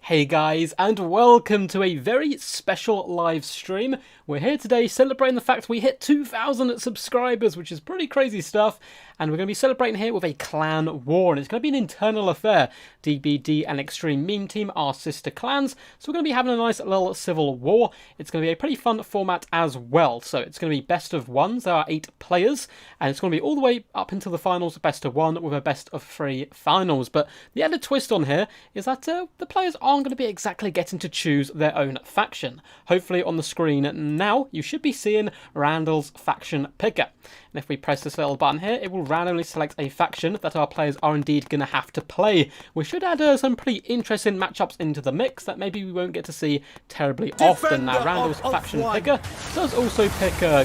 Hey guys, and welcome to a very special live stream. We're here today celebrating the fact we hit 2,000 subscribers, which is pretty crazy stuff. And we're going to be celebrating here with a clan war, and it's going to be an internal affair. DBD and Extreme Meme Team are sister clans, so we're going to be having a nice little civil war. It's going to be a pretty fun format as well. So it's going to be best of ones. There are 8 players, and it's going to be all the way up until the finals, best of 1 with a best of 3 finals. But the added twist on here is that the players aren't going to be exactly getting to choose their own faction. Hopefully on the screen now, you should be seeing Randall's faction picker. And if we press this little button here, it will randomly select a faction that our players are indeed going to have to play. We should add some pretty interesting matchups into the mix that maybe we won't get to see terribly often. Now, Randall's faction picker does also pick, a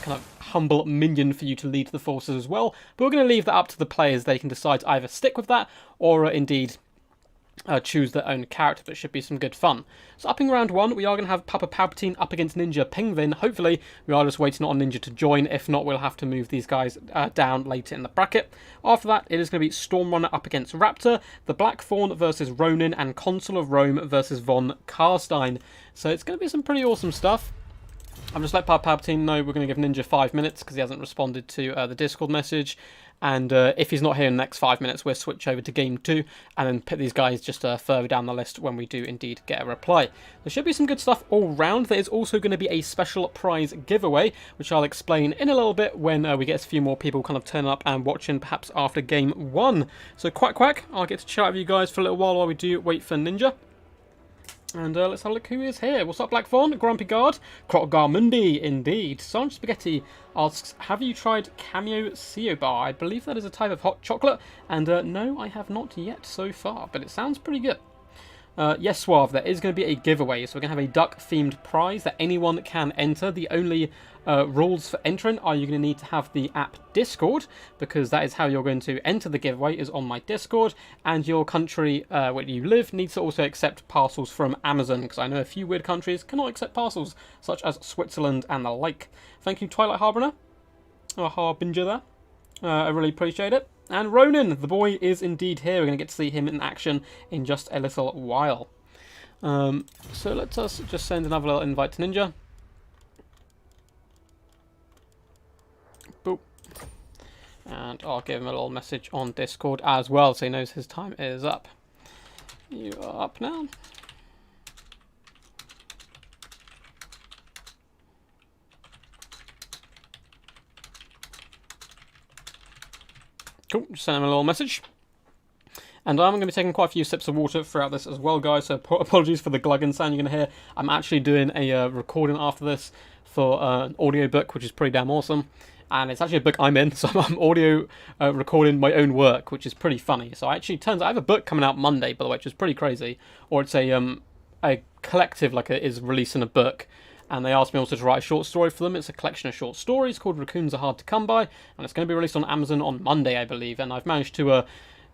kind of humble minion for you to lead the forces as well. But we're going to leave that up to the players. They can decide to either stick with that or indeed choose their own character, but it should be some good fun. So upping round 1, we are going to have Papa Palpatine up against Ninja Pingvin. Hopefully, we are just waiting on Ninja to join. If not, we'll have to move these guys down later in the bracket. After that, it is going to be Stormrunner up against Raptor, the Blackthorn versus Ronin, and Consul of Rome versus Von Karstein. So it's going to be some pretty awesome stuff. I'm just let Papa Palpatine know we're going to give Ninja 5 minutes because he hasn't responded to the Discord message. And if he's not here in the next 5 minutes, we'll switch over to game 2 and then put these guys just further down the list when we do indeed get a reply. There should be some good stuff all round. There is also going to be a special prize giveaway, which I'll explain in a little bit when we get a few more people kind of turning up and watching, perhaps after game 1. So quack, I'll get to chat with you guys for a little while we do wait for Ninja. And let's have a look who is here. What's up, Blackthorn? Grumpy Guard? Crocgarmundi, indeed. Sergeant Spaghetti asks, have you tried Cameo Sio Bar? I believe that is a type of hot chocolate. And no, I have not yet so far, but it sounds pretty good. Yes, Suave, there is going to be a giveaway. So we're going to have a duck-themed prize that anyone can enter. The only rules for entering are you're going to need to have the app Discord, because that is how you're going to enter the giveaway, is on my Discord. And your country where you live needs to also accept parcels from Amazon, because I know a few weird countries cannot accept parcels, such as Switzerland and the like. Thank you, Twilight Harbinger, or Harbinger there. I really appreciate it. And Ronin, the boy, is indeed here. We're going to get to see him in action in just a little while. So let's just send another little invite to Ninja. Boop. And I'll give him a little message on Discord as well, so he knows his time is up. You are up now. Cool, just send him a little message. And I'm going to be taking quite a few sips of water throughout this as well, guys, so apologies for the glugging sound you're going to hear. I'm actually doing a recording after this for an audiobook, which is pretty damn awesome. And it's actually a book I'm in, so I'm audio recording my own work, which is pretty funny. So turns out I have a book coming out Monday, by the way, which is pretty crazy. Or it's a collective, is releasing a book. And they asked me also to write a short story for them. It's a collection of short stories called Raccoons Are Hard to Come By. And it's going to be released on Amazon on Monday, I believe. And I've managed to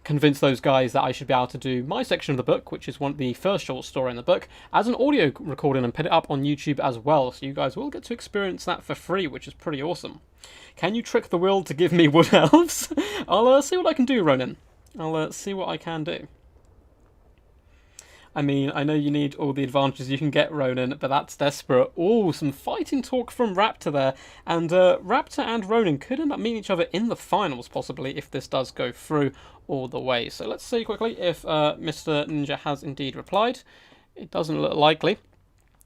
convince those guys that I should be able to do my section of the book, which is the first short story in the book, as an audio recording and put it up on YouTube as well. So you guys will get to experience that for free, which is pretty awesome. Can you trick the will to give me wood elves? I'll see what I can do, Ronin. I'll see what I can do. I mean, I know you need all the advantages you can get, Ronin, but that's desperate. Oh, some fighting talk from Raptor there. And Raptor and Ronin could end up meeting each other in the finals, possibly, if this does go through all the way. So let's see quickly if Mr. Ninja has indeed replied. It doesn't look likely.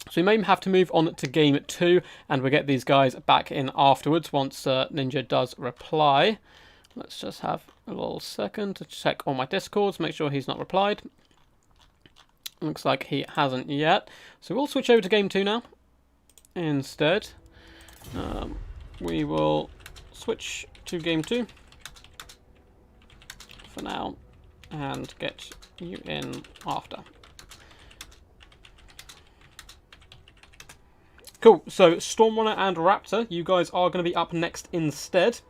So we may have to move on to game 2, and we'll get these guys back in afterwards once Ninja does reply. Let's just have a little second to check on my Discords, make sure he's not replied. Looks like he hasn't yet. So we'll switch over to game 2 now. Instead, we will switch to game 2 for now and get you in after. Cool, so Stormrunner and Raptor, you guys are going to be up next instead.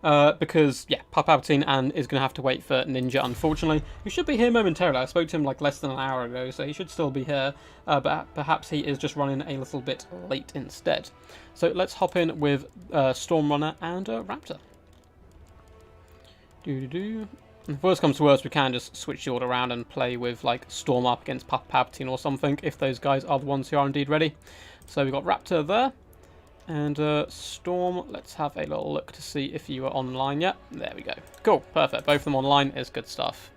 Because, yeah, Papa Palpatine is going to have to wait for Ninja, unfortunately. He should be here momentarily. I spoke to him less than an hour ago, so he should still be here. But perhaps he is just running a little bit late instead. So let's hop in with Stormrunner and Raptor. If worst comes to worst, we can just switch the order around and play with like Storm up against Palpatine or something, if those guys are the ones who are indeed ready. So we've got Raptor there, and Storm, let's have a little look to see if you are online yet. There we go. Cool, perfect. Both of them online is good stuff.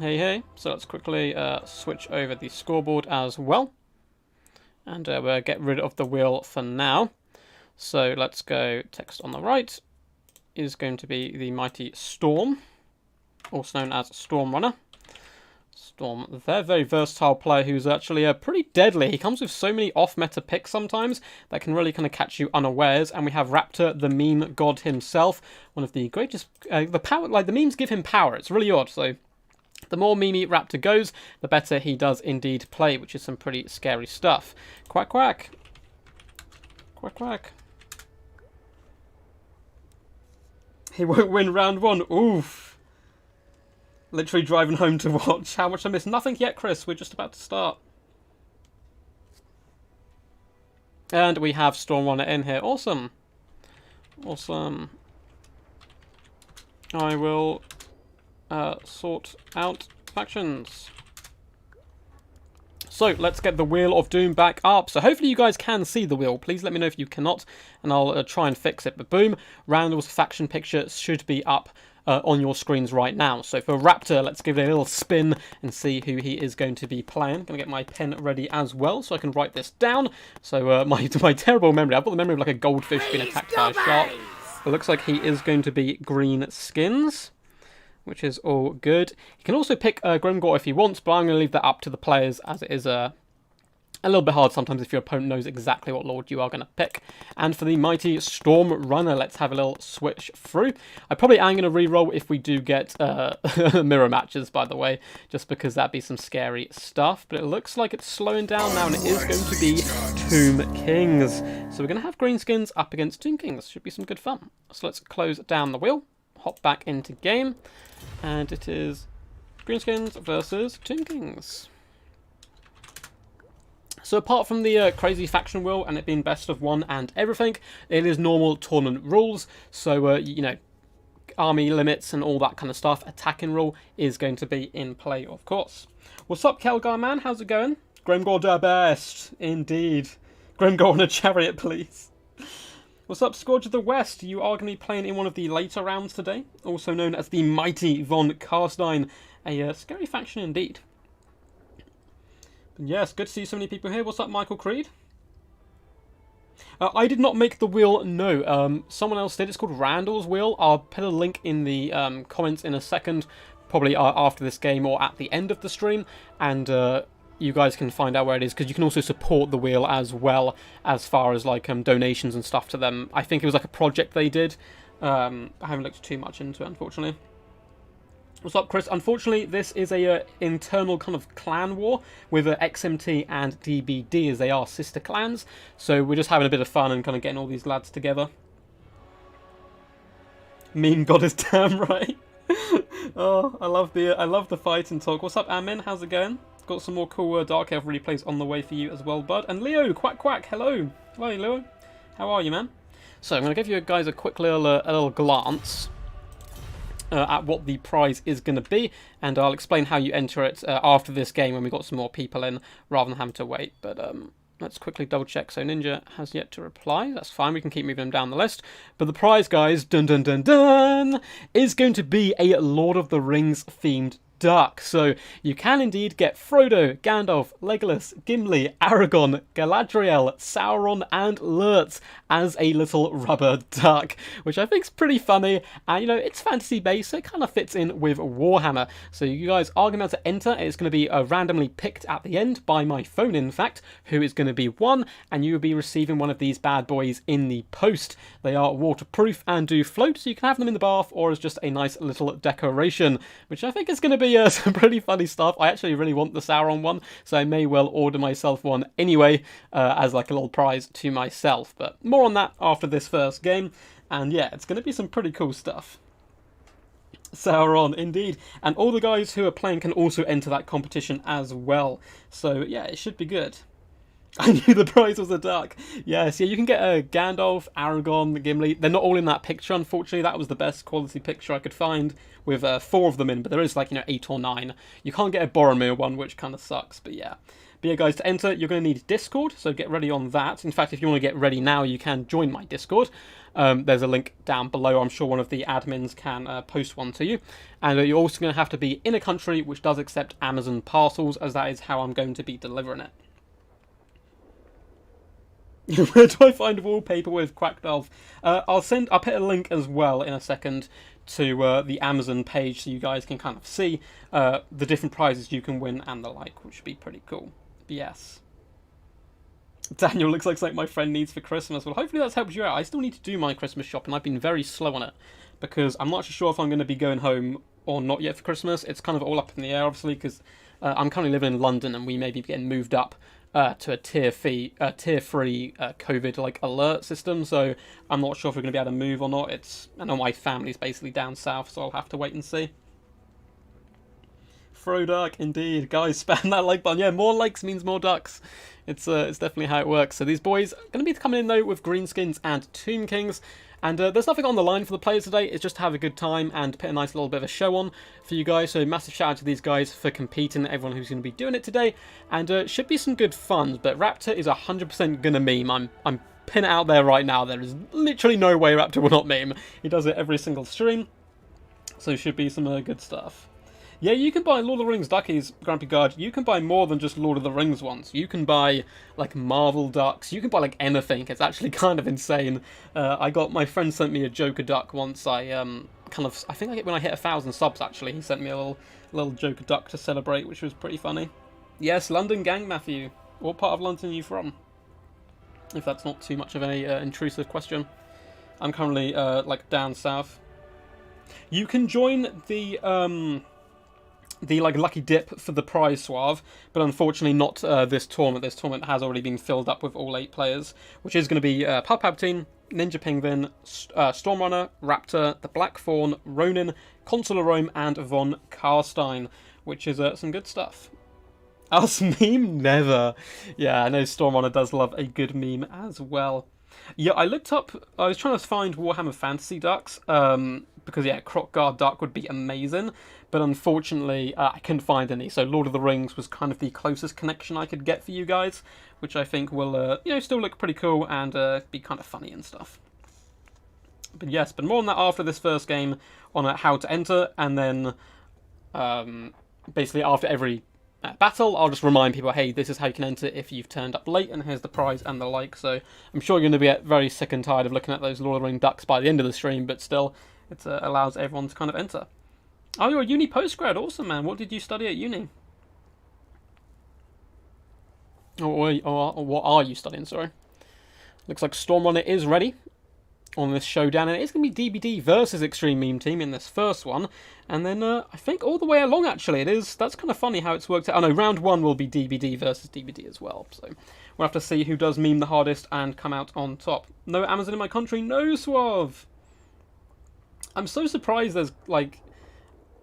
Hey. So let's quickly switch over the scoreboard as well. And we'll get rid of the wheel for now. So let's go text on the right is going to be the mighty Storm, also known as Storm Runner. Storm, they're a very versatile player who's actually pretty deadly. He comes with so many off-meta picks sometimes that can really kind of catch you unawares. And we have Raptor, the meme god himself, one of the greatest. The power, like the memes give him power. It's really odd. So the more memey Raptor goes, the better he does indeed play, which is some pretty scary stuff. Quack quack, quack quack. He won't win round one. Oof. Literally driving home to watch. How much I missed. Nothing yet, Chris. We're just about to start. And we have Stormrunner in here. Awesome. Awesome. I will sort out factions. So let's get the Wheel of Doom back up. So hopefully you guys can see the wheel. Please let me know if you cannot, and I'll try and fix it. But boom, Randall's faction picture should be up on your screens right now. So for Raptor, let's give it a little spin and see who he is going to be playing. I'm going to get my pen ready as well so I can write this down. So my terrible memory. I've got the memory of like a goldfish being attacked by a shark. It looks like he is going to be green skins, which is all good. He can also pick Grimgor if he wants, but I'm going to leave that up to the players, as it is a little bit hard sometimes if your opponent knows exactly what Lord you are going to pick. And for the mighty Storm Runner, let's have a little switch through. I probably am going to re-roll if we do get mirror matches, by the way, just because that'd be some scary stuff. But it looks like it's slowing down now, and it is going to be Tomb Kings. So we're going to have greenskins up against Tomb Kings. Should be some good fun. So let's close down the wheel, hop back into game, and it is greenskins versus Tomb Kings. So apart from the crazy faction wheel and it being best of one and everything, it is normal tournament rules. So, you know, army limits and all that kind of stuff. Attacking rule is going to be in play, of course. What's up, Kelgar man? How's it going? Grimgor the best, indeed. Grimgor on a chariot, please. What's up, Scourge of the West? You are going to be playing in one of the later rounds today, also known as the Mighty Von Carstein. A scary faction indeed. Yes, good to see so many people here. What's up, Michael Creed? I did not make the wheel, no. Someone else did. It's called Randall's Wheel. I'll put a link in the comments in a second, probably after this game or at the end of the stream, and you guys can find out where it is, because you can also support the wheel as well, as far as like donations and stuff to them. I think it was like a project they did. I haven't looked too much into it, unfortunately. What's up, Chris? Unfortunately, this is a internal kind of clan war with XMT and DBD, as they are sister clans. So we're just having a bit of fun and kind of getting all these lads together. Mean God is damn right. Oh, I love the fight and talk. What's up, Amin? How's it going? Got some more cool Dark Elf replays on the way for you as well, bud. And Leo, quack quack, hello. Hello, Leo. How are you, man? So I'm going to give you guys a quick little glance at what the prize is going to be, and I'll explain how you enter it after this game when we've got some more people in, rather than having to wait. But let's quickly double check. So Ninja has yet to reply. That's fine, we can keep moving them down the list. But the prize, guys, dun dun dun dun, is going to be a Lord of the Rings themed duck. So you can indeed get Frodo, Gandalf, Legolas, Gimli, Aragorn, Galadriel, Sauron and Lurtz as a little rubber duck, which I think is pretty funny. And you know, it's fantasy based, so it kind of fits in with Warhammer. So you guys are going to be able to enter. It's going to be randomly picked at the end by my phone, in fact, who is going to be won, and you will be receiving one of these bad boys in the post. They are waterproof and do float, so you can have them in the bath or as just a nice little decoration, which I think is going to be some pretty funny stuff. I actually really want the Sauron one, so I may well order myself one anyway, as like a little prize to myself. But more on that after this first game. And yeah, it's going to be some pretty cool stuff. Sauron, indeed. And all the guys who are playing can also enter that competition as well. So yeah, it should be good. I knew the prize was a duck. Yes, yeah, you can get a Gandalf, Aragorn, Gimli. They're not all in that picture, unfortunately. That was the best quality picture I could find with 4 of them in, but there is like, 8 or 9. You can't get a Boromir one, which kind of sucks, but yeah. But yeah, guys, to enter, you're going to need Discord, so get ready on that. In fact, if you want to get ready now, you can join my Discord. There's a link down below. I'm sure one of the admins can post one to you. And you're also going to have to be in a country which does accept Amazon parcels, as that is how I'm going to be delivering it. Where do I find wallpaper with Quacked Elf? I'll put a link as well in a second to the Amazon page so you guys can kind of see the different prizes you can win and the like, which would be pretty cool. But yes. Daniel looks like something my friend needs for Christmas. Well, hopefully that's helped you out. I still need to do my Christmas shopping. I've been very slow on it because I'm not actually sure if I'm going to be going home or not yet for Christmas. It's kind of all up in the air, obviously, because I'm currently living in London and we may be getting moved up to a tier 3 COVID like alert system. So I'm not sure if we're going to be able to move or not. I know my family's basically down south, so I'll have to wait and see. Throw duck, indeed. Guys, spam that like button. Yeah, more likes means more ducks. It's definitely how it works. So these boys are going to be coming in, though, with Greenskins and Tomb Kings. And there's nothing on the line for the players today. It's just to have a good time and put a nice little bit of a show on for you guys. So massive shout out to these guys for competing, everyone who's going to be doing it today. And should be some good fun. But Raptor is 100% going to meme. I'm pinning it out there right now. There is literally no way Raptor will not meme. He does it every single stream. So should be some good stuff. Yeah, you can buy Lord of the Rings duckies, Grumpy Guard. You can buy more than just Lord of the Rings ones. You can buy, like, Marvel ducks. You can buy, like, anything. It's actually kind of insane. My friend sent me a Joker duck once. I think when I hit 1,000 subs, actually, he sent me a little Joker duck to celebrate, which was pretty funny. Yes, London gang, Matthew. What part of London are you from? If that's not too much of an intrusive question. I'm currently, down south. You can join the lucky dip for the prize suave, but unfortunately not this tournament. This tournament has already been filled up with all 8 players, which is going to be Palpatine, Ninja Penguin, Stormrunner, Raptor, the Black Fawn, Ronin, Consular Rome, and Von Karstein, which is some good stuff. Us meme? Never. Yeah, I know Stormrunner does love a good meme as well. Yeah, I was trying to find Warhammer Fantasy ducks, because, yeah, Croc-Guard duck would be amazing, but unfortunately, I couldn't find any, so Lord of the Rings was kind of the closest connection I could get for you guys, which I think will, still look pretty cool and be kind of funny and stuff. But yes, but more on that after this first game on how to enter, and then basically after every battle, I'll just remind people, hey, this is how you can enter if you've turned up late, and here's the prize and the like. So I'm sure you're going to be very sick and tired of looking at those Lord of the Rings ducks by the end of the stream, but still, it allows everyone to kind of enter. Oh, you're a uni postgrad. Awesome, man. What did you study at uni? Or what are you studying, sorry? Looks like Stormrunner is ready on this showdown, and it's going to be DBD versus Extreme Meme Team in this first one, and then I think all the way along, actually, it is. That's kind of funny how it's worked out. Oh no, round 1 will be DBD versus DBD as well, so we'll have to see who does meme the hardest and come out on top. No Amazon in my country, no Suave! I'm so surprised there's,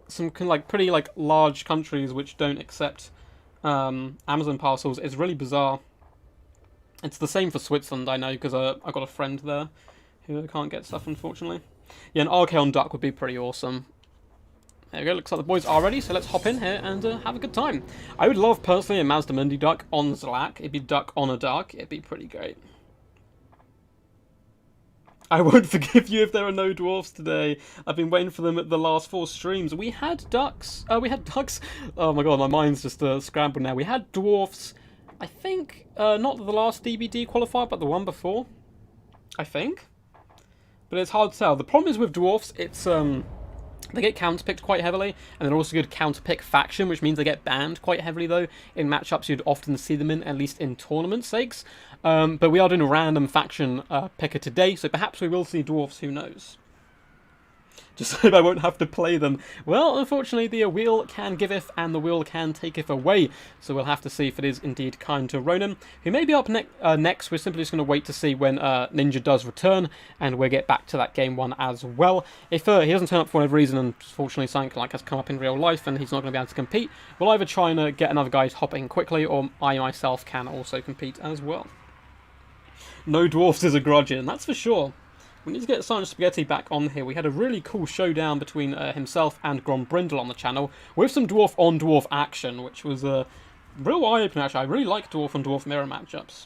some pretty, large countries which don't accept Amazon parcels. It's really bizarre. It's the same for Switzerland, I know, because I got a friend there who can't get stuff, unfortunately. Yeah, an Archaon duck would be pretty awesome. There we go, looks like the boys are ready, so let's hop in here and have a good time. I would love, personally, a Mazdamundi duck on Zlak. It'd be duck on a duck. It'd be pretty great. I won't forgive you if there are no dwarfs today. I've been waiting for them at the last 4 streams. We had ducks. Oh my god, my mind's just scrambled now. We had dwarfs, I think, not the last DBD qualifier, but the one before. I think. But it's hard to tell. The problem is with dwarfs, it's they get counterpicked quite heavily, and they're also a good counterpick faction, which means they get banned quite heavily, though. In matchups, you'd often see them in, at least in tournament sakes. But we are doing a random faction picker today, so perhaps we will see dwarfs, who knows. just so I won't have to play them. Well, unfortunately, the wheel can giveth and the wheel can taketh away, so we'll have to see if it is indeed kind to Ronan, who may be up next. We're simply just going to wait to see when Ninja does return, and we'll get back to that game one as well. If he doesn't turn up for whatever reason, and unfortunately something like has come up in real life and he's not going to be able to compete, we'll either try and get another guy to hop in quickly, or I myself can also compete as well. No dwarfs is a grudging, that's for sure. We need to get Sergeant Spaghetti back on here. We had a really cool showdown between himself and Grombrindle on the channel, with some dwarf-on-dwarf action, which was a real eye-opener, actually. I really like dwarf-on-dwarf mirror matchups.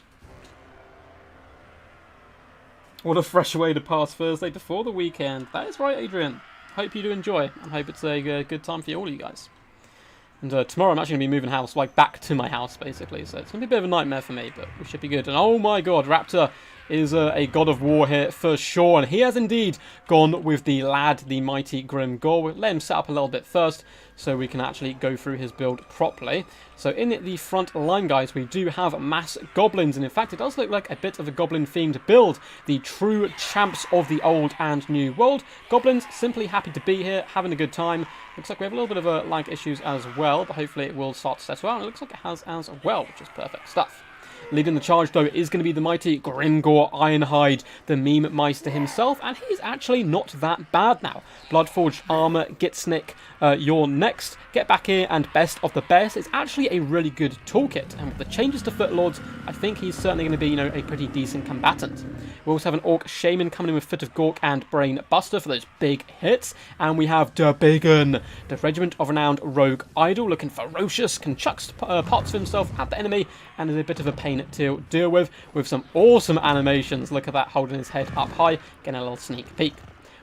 What a fresh way to pass Thursday before the weekend. That is right, Adrian. Hope you do enjoy, and hope it's a good time for all you guys. And tomorrow I'm actually going to be moving house, like back to my house, basically. So it's going to be a bit of a nightmare for me, but we should be good. And oh my god, Raptor is a god of war here for sure. And he has indeed gone with the lad, the mighty Grim Gore. We'll let him set up a little bit first, so we can actually go through his build properly. So in the front line, guys, we do have mass goblins, and in fact it does look like a bit of a goblin-themed build. The true champs of the old and new world. Goblins simply happy to be here, having a good time. Looks like we have a little bit of lag issues as well, but hopefully it will start to settle out, and it looks like it has as well, which is perfect stuff. Leading the charge, though, is going to be the mighty Grimgore Ironhide, the meme meister himself, and he's actually not that bad now. Bloodforged armor, Gitsnick, you're next. Get back here, and best of the best. It's actually a really good toolkit, and with the changes to Footlords, I think he's certainly going to be, a pretty decent combatant. We also have an Orc Shaymin coming in with Foot of Gork and Brain Buster for those big hits, and we have the Biggin, the Regiment of Renowned Rogue Idol, looking ferocious, can chuck parts of himself at the enemy, and is a bit of a pain to deal with some awesome animations. Look at that, holding his head up high, getting a little sneak peek.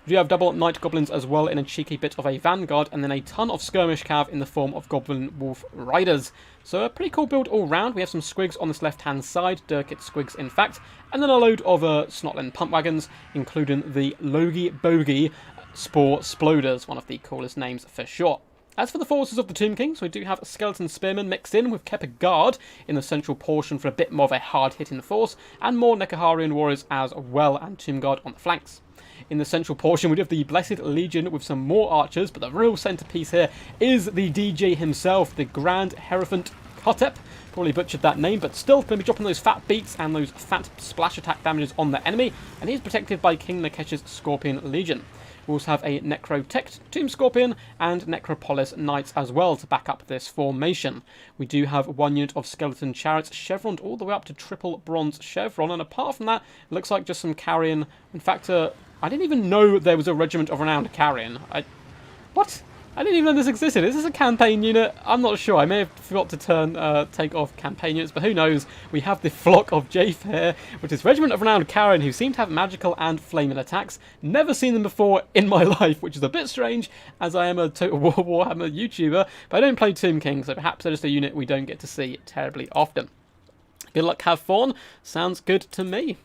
We do have double Night Goblins as well in a cheeky bit of a Vanguard, and then a ton of Skirmish Cav in the form of Goblin Wolf Riders. So a pretty cool build all round. We have some Squigs on this left-hand side, Durkit Squigs in fact, and then a load of Snotland Pump Wagons, including the Logie Bogie Spore Sploders, one of the coolest names for sure. As for the forces of the Tomb Kings, we do have Skeleton Spearmen mixed in with Kepper Guard in the central portion for a bit more of a hard-hitting force, and more Nekaharian Warriors as well, and Tomb Guard on the flanks. In the central portion, we do have the Blessed Legion with some more archers, but the real centerpiece here is the DJ himself, the Grand Hierophant Hotep. Probably butchered that name, but still going to be dropping those fat beats and those fat splash attack damages on the enemy, and he's protected by King Nekesh's Scorpion Legion. We also have a Necrotect Tomb Scorpion and Necropolis Knights as well to back up this formation. We do have one unit of Skeleton Chariots chevroned all the way up to triple bronze chevron, and apart from that, it looks like just some carrion. In fact, I didn't even know there was a Regiment of Renowned Carrion. What? I didn't even know this existed. Is this a campaign unit? I'm not sure. I may have forgot to take off campaign units, but who knows? We have the Flock of Jafe here, which is Regiment of Renowned Carrion, who seem to have magical and flaming attacks. Never seen them before in my life, which is a bit strange, as I am a Total War Warhammer YouTuber, but I don't play Tomb King, so perhaps they're just a unit we don't get to see terribly often. Good luck, have fun. Sounds good to me.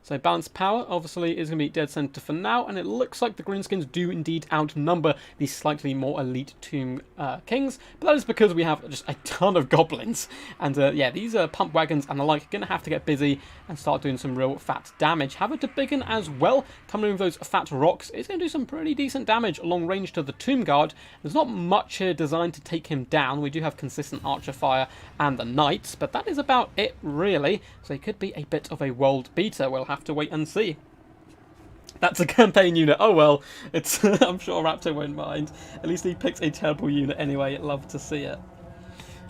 So balanced power obviously is going to be dead center for now, and it looks like the Greenskins do indeed outnumber the slightly more elite Tomb Kings, but that is because we have just a ton of goblins, and yeah, these pump wagons and the like are going to have to get busy and start doing some real fat damage. Have a Debiggin as well, coming in with those fat rocks. It's going to do some pretty decent damage long range to the Tomb Guard. There's not much here designed to take him down. We do have consistent archer fire and the Knights, but that is about it really, so he could be a bit of a world beater. We'll have to wait and see. That's a campaign unit. Oh well, it's I'm sure Raptor won't mind. At least he picked a terrible unit anyway. Love to see it.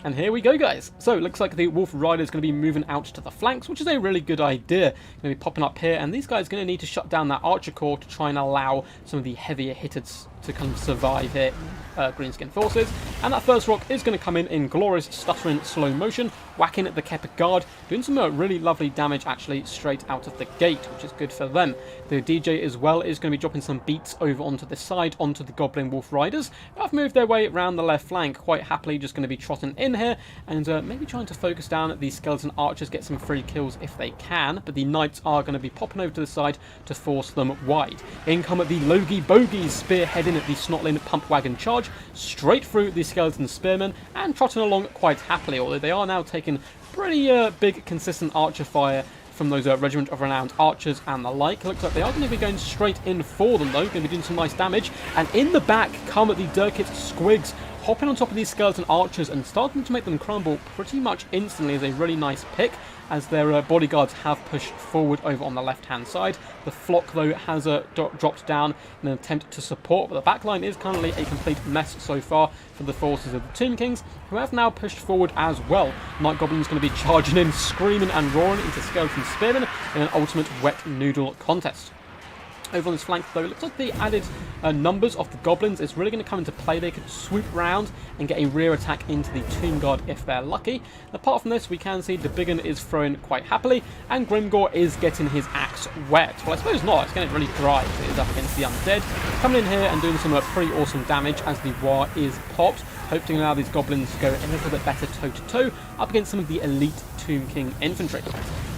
And here we go, guys. So it looks like the Wolf Rider is going to be moving out to the flanks, which is a really good idea. Going to be popping up here, and these guys are going to need to shut down that Archer Corps to try and allow some of the heavier hitters to kind of survive here, Greenskin forces. And that first rock is going to come in glorious stuttering slow motion, whacking at the Kepper Guard, doing some really lovely damage actually straight out of the gate, which is good for them. The DJ as well is going to be dropping some beats over onto the side, onto the Goblin Wolf Riders, who have moved their way around the left flank, quite happily just going to be trotting in here, and maybe trying to focus down the Skeleton Archers, get some free kills if they can, but the Knights are going to be popping over to the side to force them wide. In come at the Logie Bogies, spearheading at the Snotland Pump Wagon charge, straight through the Skeleton Spearmen, and trotting along quite happily, although they are now taking pretty big consistent archer fire from those Regiment of Renowned Archers and the like. It looks like they are going to be going straight in for them, though. Going to be doing some nice damage. And in the back come the Durkit Squigs, hopping on top of these skeleton archers and starting to make them crumble pretty much instantly. Is a really nice pick, as their bodyguards have pushed forward over on the left-hand side. The flock, though, has dropped down in an attempt to support, but the backline is currently a complete mess so far for the forces of the Tomb Kings, who have now pushed forward as well. Night Goblin's going to be charging in, screaming and roaring into Skeleton Spearmen in an ultimate wet noodle contest. Over on this flank, though, it looks like the added numbers of the goblins is really going to come into play. They could swoop round and get a rear attack into the Tomb Guard if they're lucky. Apart from this, we can see the Biggin is throwing quite happily, and Grimgor is getting his axe wet. Well, I suppose not. It's getting really dry because it is up against the undead. Coming in here and doing some pretty awesome damage as the war is popped, hoping to allow these goblins to go a little bit better toe-to-toe up against some of the elite Tomb King infantry.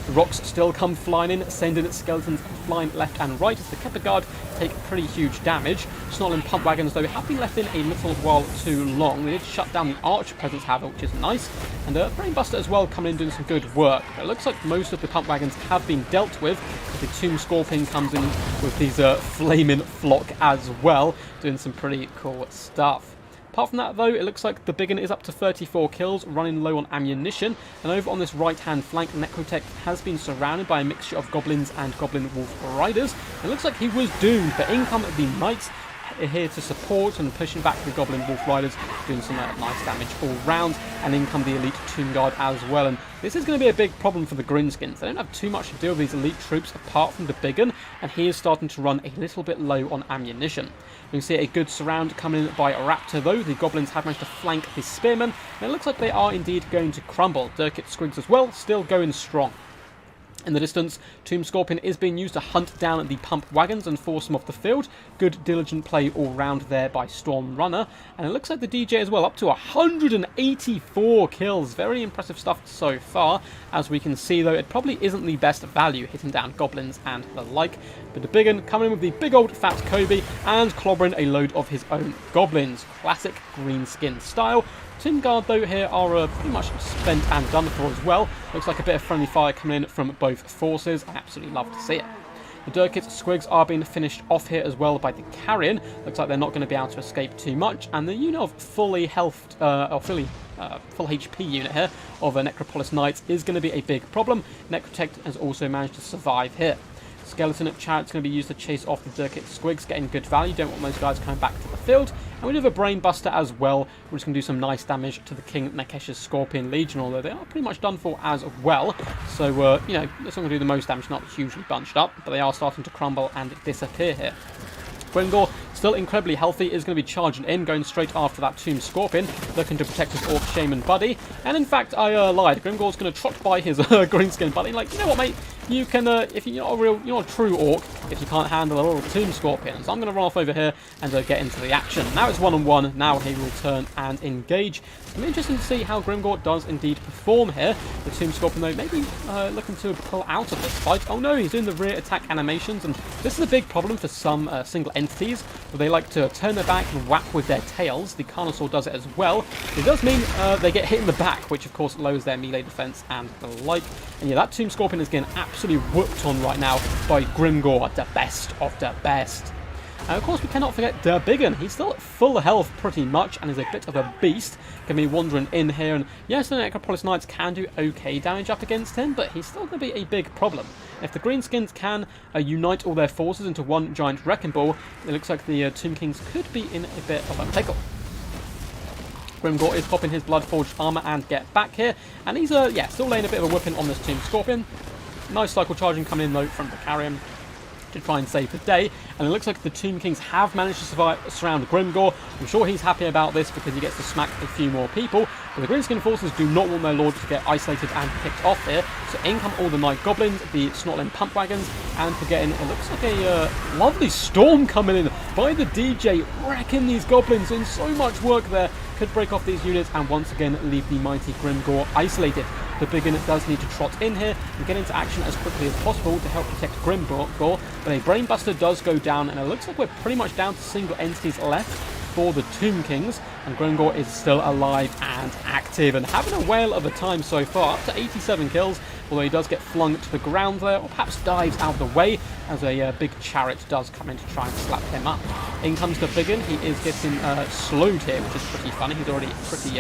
The rocks still come flying in, sending skeletons flying left and right as the Kepper Guard take pretty huge damage. Snarling pump wagons, though, have been left in a little while too long. They did shut down the archer presence, however, which is nice. And Brainbuster as well coming in doing some good work. But it looks like most of the pump wagons have been dealt with. The Tomb Scorpion comes in with these flaming flock as well, doing some pretty cool stuff. Apart from that, though, it looks like the Biggin is up to 34 kills, running low on ammunition. And over on this right-hand flank, Necrotech has been surrounded by a mixture of goblins and goblin wolf riders. It looks like he was doomed, but in come the knights here to support and pushing back the goblin wolf riders, doing some nice damage all round. And in come the elite Tomb Guard as well. And this is going to be a big problem for the Greenskins. They don't have too much to do with these elite troops apart from the Biggin, and he is starting to run a little bit low on ammunition. You can see a good surround coming in by Raptor, though. The goblins have managed to flank his spearmen, and it looks like they are indeed going to crumble. Durkit Squigs as well, still going strong. In the distance, Tomb Scorpion is being used to hunt down the pump wagons and force them off the field. Good diligent play all round there by Storm Runner. And it looks like the DJ as well, up to 184 kills. Very impressive stuff so far. As we can see, though, it probably isn't the best value, hitting down goblins and the like. But the Biggin coming in with the big old fat Kobe and clobbering a load of his own goblins. Classic Greenskin style. Tomb Guard, though, here are pretty much spent and done for as well. Looks like a bit of friendly fire coming in from both forces. I absolutely love to see it. The Durkit Squigs are being finished off here as well by the Carrion. Looks like they're not going to be able to escape too much. And the unit of full HP unit here of Necropolis Knights is going to be a big problem. Necrotech has also managed to survive here. Skeleton Chariot's going to be used to chase off the Durkit Squigs, getting good value. Don't want those guys coming back to the field. And we do have a Brainbuster as well. We're just going to do some nice damage to the King Nekesh's Scorpion Legion, although they are pretty much done for as well. So, you know, it's not going to do the most damage, not hugely bunched up, but they are starting to crumble and disappear here. Grimgor, still incredibly healthy, is going to be charging in, going straight after that Tomb Scorpion, looking to protect his Orc Shaymin buddy. And in fact, I lied. Grimgor's going to trot by his greenskin buddy, like, you know what, mate? You can, if you're not a true Orc, if you can't handle a little Tomb Scorpion. So I'm going to run off over here and get into the action. Now it's one-on-one. Now he will turn and engage. It's going to be interesting to see how Grimgor does indeed perform here. The Tomb Scorpion, though, maybe looking to pull out of this fight. Oh no, he's doing the rear attack animations, and this is a big problem for some single entities, where they like to turn their back and whack with their tails. The Carnosaur does it as well. It does mean they get hit in the back, which of course lowers their melee defense and the like. And yeah, that Tomb Scorpion is getting absolutely whooped on right now by Grimgor, the best of the best. And of course, we cannot forget Der Biggin. He's still at full health pretty much and is a bit of a beast. Can be wandering in here. And yes, the Necropolis Knights can do okay damage up against him, but he's still going to be a big problem. If the Greenskins can unite all their forces into one giant wrecking ball, it looks like the Tomb Kings could be in a bit of a pickle. Grimgor is popping his Bloodforged armor and get back here. And he's, yeah, still laying a bit of a whipping on this Tomb Scorpion. Nice cycle charging coming in, though, from the Carrion to try and save the day. And it looks like the Tomb Kings have managed to surround Grimgor. I'm sure he's happy about this because he gets to smack a few more people. But the Greenskin forces do not want their lord to get isolated and picked off here. So in come all the Night Goblins, the Snotling Pump Wagons, and for getting, it looks like a lovely storm coming in by the DJ, wrecking these Goblins, doing so much work there. Could break off these units and once again leave the mighty Grimgor isolated. The Biggin does need to trot in here and get into action as quickly as possible to help protect Grimgor, but a Brainbuster does go down, and it looks like we're pretty much down to single entities left. for the Tomb Kings, and Grimgor is still alive and active and having a whale of a time so far, up to 87 kills, although he does get flung to the ground there, or perhaps dives out of the way as a big chariot does come in to try and slap him up. In comes the Biggin. He is getting slowed here, which is pretty funny. He's already pretty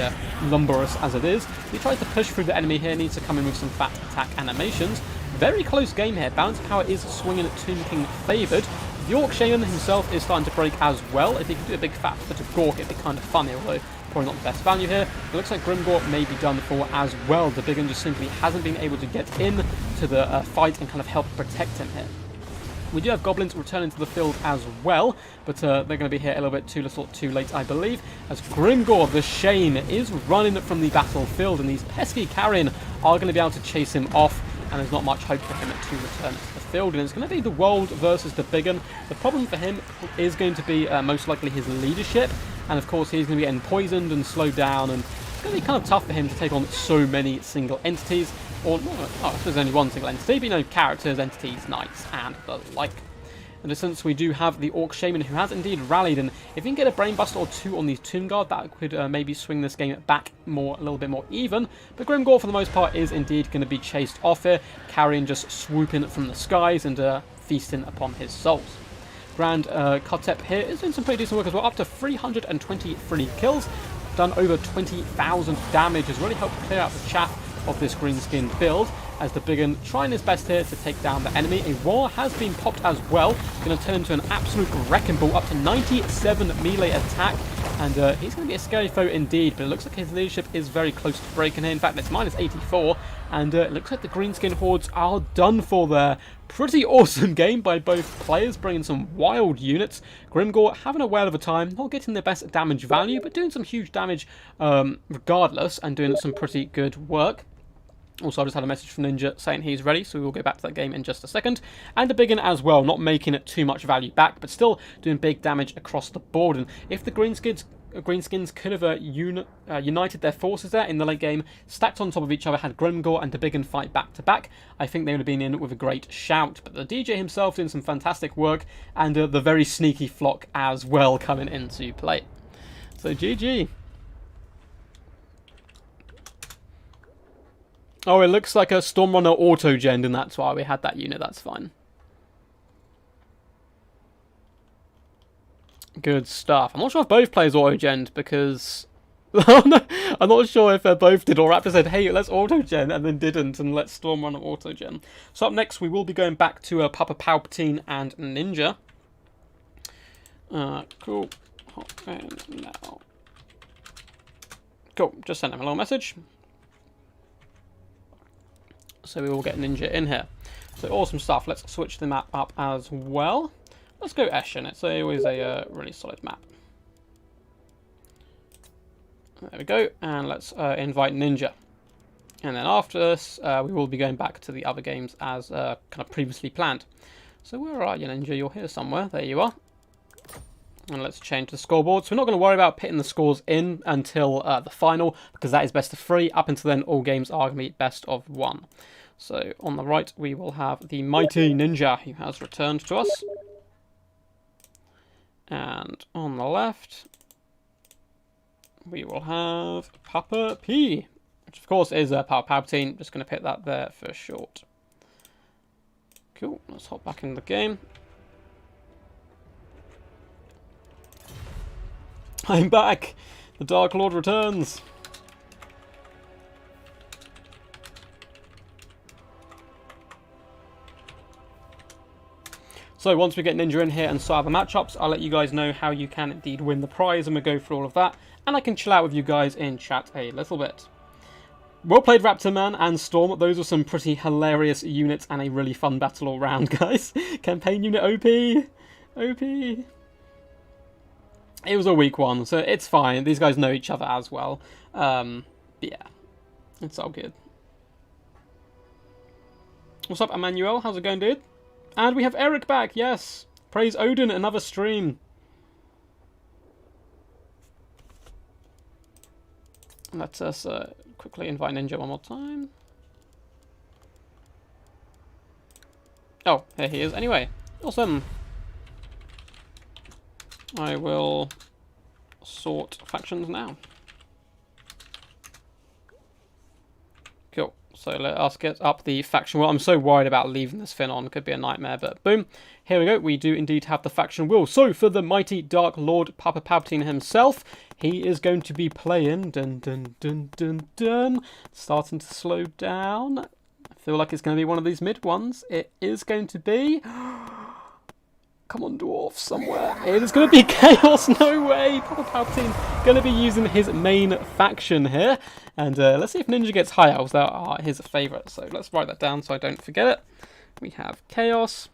lumberous as it is. He tries to push through the enemy here, needs to come in with some fat attack animations. Very close game here. Balance power is swinging at Tomb King favoured. The Orc Shaymin himself is starting to break as well. If he could do a big fat bit of Gork, it'd be kind of funny, although probably not the best value here. It looks like Grimgor may be done for as well. The Biggin just simply hasn't been able to get in to the fight and kind of help protect him here. We do have goblins returning to the field as well, but they're going to be here a little bit too late, I believe, as Grimgor the Shane is running from the battlefield, and these pesky carrion are going to be able to chase him off, and there's not much hope for him to return to the field. And it's going to be the Wold versus the Biggin. The problem for him is going to be most likely his leadership, and of course he's going to be getting poisoned and slowed down, and it's going to be kind of tough for him to take on so many single entities. Or, if there's only one single entity, but you know, characters, entities, knights, and the like. In a sense, we do have the Orc Shaymin, who has indeed rallied, and if he can get a Brainbuster or two on the Tomb Guard, that could maybe swing this game back a little bit more even. But Grimgor, for the most part, is indeed going to be chased off here, carrion just swooping from the skies and feasting upon his souls. Grand Kotep here is doing some pretty decent work as well, up to 323 kills, done over 20,000 damage, has really helped clear out the chaff of this greenskin build, as the Biggin trying his best here to take down the enemy. A War has been popped as well, going to turn into an absolute wrecking ball, up to 97 melee attack, and he's going to be a scary foe indeed, but it looks like his leadership is very close to breaking here. In fact, it's minus 84, and it looks like the greenskin hordes are done for there. Pretty awesome game by both players, bringing some wild units. Grimgor having a whale of a time, not getting the best damage value, but doing some huge damage regardless, and doing some pretty good work. Also, I just had a message from Ninja saying he's ready, so we will go back to that game in just a second. And the Biggin as well, not making it too much value back, but still doing big damage across the board. And if the Greenskins could have united their forces there in the late game, stacked on top of each other, had Grimgor and the Biggin fight back to back, I think they would have been in with a great shout. But the DJ himself doing some fantastic work, and the very sneaky Flock as well coming into play. So GG. Oh, it looks like a Stormrunner auto-gen, and that's why we had that unit. That's fine. Good stuff. I'm not sure if both players auto-gened, because... Oh, no. I'm not sure if both did, or Raptor said, hey, let's auto-gen, and then didn't, and let's Stormrunner auto-gen. So up next, we will be going back to Papa Palpatine and Ninja. Cool. Hop in now. Cool. Just sent him a little message. So we will get Ninja in here. So awesome stuff. Let's switch the map up as well. Let's go Eshin. It's always a really solid map. There we go. And let's invite Ninja. And then after this, we will be going back to the other games as kind of previously planned. So where are you, Ninja? You're here somewhere. There you are. And let's change the scoreboard. So we're not going to worry about pitting the scores in until the final, because that is best of 3. Up until then, all games are going to be best of 1. So on the right, we will have the mighty Ninja, who has returned to us. And on the left, we will have Papa P, which of course is Papa Palpatine. Just going to put that there for short. Cool, let's hop back in the game. I'm back! The Dark Lord returns! So once we get Ninja in here and start the matchups, I'll let you guys know how you can indeed win the prize, and we'll go through all of that, and I can chill out with you guys in chat a little bit. Well played, Raptor Man and Storm. Those are some pretty hilarious units and a really fun battle all round, guys. Campaign unit OP! OP! It was a weak one, so it's fine. These guys know each other as well. But yeah, it's all good. What's up, Emmanuel? How's it going, dude? And we have Eric back, yes! Praise Odin, another stream. Let us quickly invite Ninja one more time. Oh, here he is. Anyway, awesome. I will sort factions now. Cool. So let us get up the faction wheel. I'm so worried about leaving this fin on. Could be a nightmare, but boom. Here we go. We do indeed have the faction wheel. So for the mighty Dark Lord Papa Palpatine himself, he is going to be playing... Dun, dun, dun, dun, dun. Starting to slow down. I feel like it's going to be one of these mid ones. It is going to be... Come on, dwarf, somewhere. It is going to be Chaos. No way. Papa Palpatine going to be using his main faction here. And let's see if Ninja gets high elves. They are his favourite. So let's write that down so I don't forget it. We have Chaos.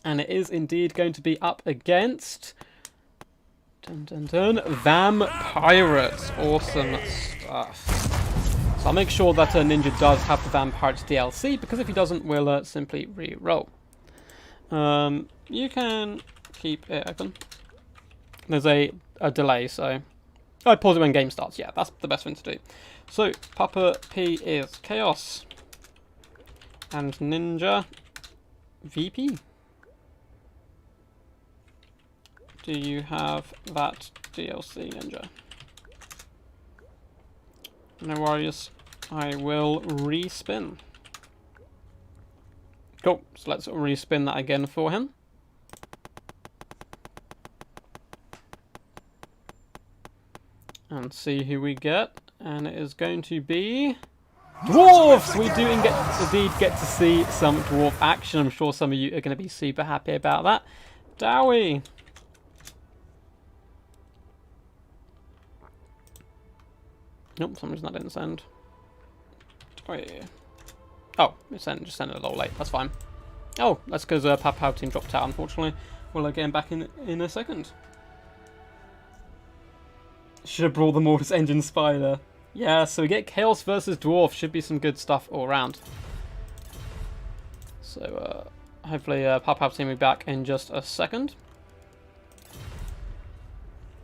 And it is indeed going to be up against... Dun, dun, dun. Vampirates. Awesome stuff. So I'll make sure that Ninja does have the Vampirates DLC. Because if he doesn't, we'll simply re-roll. You can keep it open. There's a delay, so... I pause it when game starts. Yeah, that's the best thing to do. So, Papa P is Chaos. And Ninja VP. Do you have that DLC, Ninja? No worries. I will respin. Cool. So let's respin that again for him. And see who we get. And it is going to be... Dwarfs! We do indeed get to see some dwarf action. I'm sure some of you are going to be super happy about that. Dowie! Nope, for some reason that didn't send. Oh, just send it a little late. That's fine. Oh, that's because Papa Palpatine dropped out, unfortunately. We'll get him back in a second. Should have brought the Mortis Engine Spider. Yeah, so we get Chaos versus Dwarf. Should be some good stuff all around. So, hopefully Papa Palpatine will be back in just a second.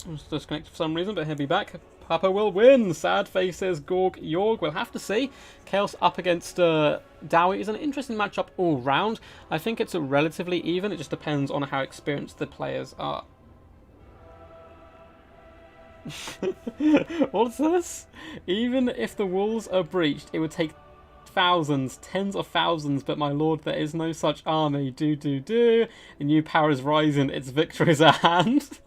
I was disconnected for some reason, but he'll be back. Papa will win. Sad faces, Gorg, Yorg. We'll have to see. Chaos up against Dowie is an interesting matchup all round. I think it's relatively even. It just depends on how experienced the players are. What's this? Even if the walls are breached, it would take thousands, tens of thousands, but my lord, there is no such army. Do. The new power is rising. Its victory is at hand.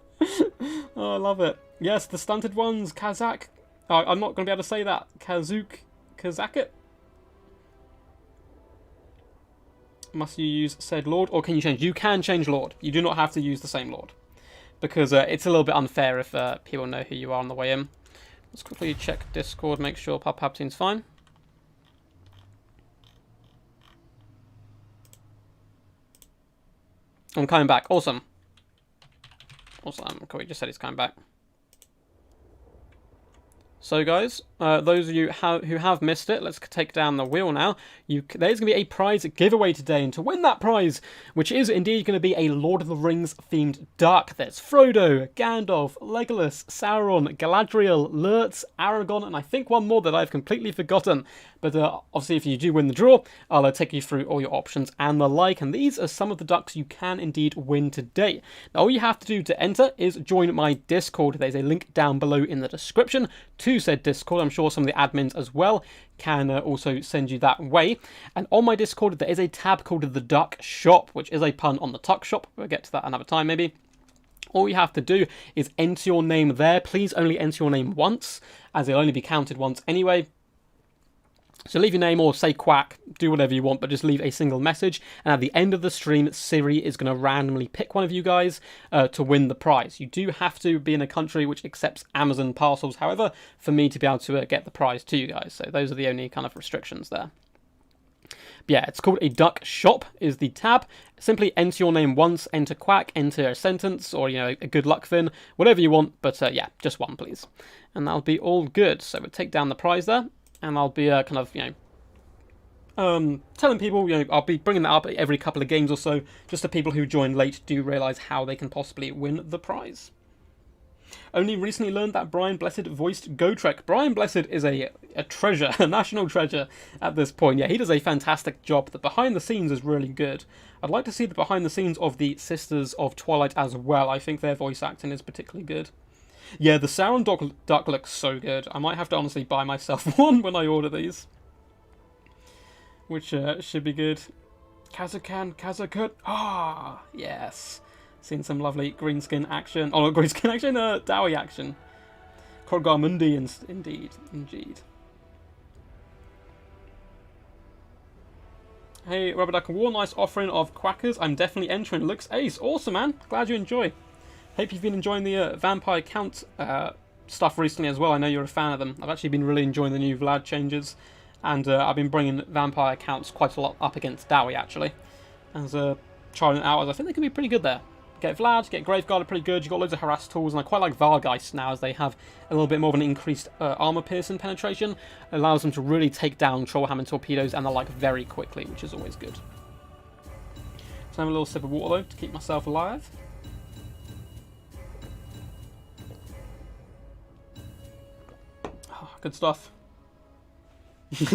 Oh, I love it. Yes, the stunted ones, Kazakh. Oh, I'm not going to be able to say that. Kazakh. Must you use said lord, or can you change? You can change lord. You do not have to use the same lord. Because it's a little bit unfair if people know who you are on the way in. Let's quickly check Discord, make sure Papa Palpatine's fine. I'm coming back. Awesome. Awesome. Cool, he just said he's coming back. So guys, those of you who have missed it, let's take down the wheel now. There's going to be a prize giveaway today, and to win that prize, which is indeed going to be a Lord of the Rings themed duck, there's Frodo, Gandalf, Legolas, Sauron, Galadriel, Lurtz, Aragorn, and I think one more that I've completely forgotten. But obviously if you do win the draw, I'll take you through all your options and the like, and these are some of the ducks you can indeed win today. Now all you have to do to enter is join my Discord. There's a link down below in the description to said Discord. I'm sure some of the admins as well can also send you that way. And on my Discord there is a tab called the Duck Shop, which is a pun on the Tuck Shop. We'll get to that another time maybe. All you have to do is enter your name there. Please only enter your name once, as it'll only be counted once anyway. So leave your name or say quack, do whatever you want, but just leave a single message. And at the end of the stream, Siri is going to randomly pick one of you guys to win the prize. You do have to be in a country which accepts Amazon parcels, however, for me to be able to get the prize to you guys. So those are the only kind of restrictions there. But yeah, it's called a Duck Shop is the tab. Simply enter your name once, enter quack, enter a sentence, or, you know, a good luck fin, whatever you want. But yeah, just one, please. And that'll be all good. So we'll take down the prize there. And I'll be kind of, you know, telling people, you know, I'll be bringing that up every couple of games or so, just so people who join late do realise how they can possibly win the prize. Only recently learned that Brian Blessed voiced Gotrek. Brian Blessed is a treasure, a national treasure at this point. Yeah, he does a fantastic job. The behind the scenes is really good. I'd like to see the behind the scenes of the Sisters of Twilight as well. I think their voice acting is particularly good. Yeah, the Sauron duck looks so good. I might have to honestly buy myself one when I order these. Which should be good. Kazakut. Ah, yes. Seen some lovely greenskin action. Oh, not greenskin action, Dowie action. Korgarmundi, indeed. Hey, Rubber Duck and War, nice offering of quackers. I'm definitely entering. Looks ace. Awesome, man. Glad you enjoy. Hope you've been enjoying the Vampire Count stuff recently as well. I know you're a fan of them. I've actually been really enjoying the new Vlad changes. And I've been bringing Vampire Counts quite a lot up against Dowie, actually. As trying it out, as I think they can be pretty good there. Get Vlad, get Graveguard are pretty good. You've got loads of harass tools, and I quite like Vargeist now as they have a little bit more of an increased armor piercing penetration. It allows them to really take down Trollhammer torpedoes and the like very quickly, which is always good. So have a little sip of water though to keep myself alive. Oh, good stuff.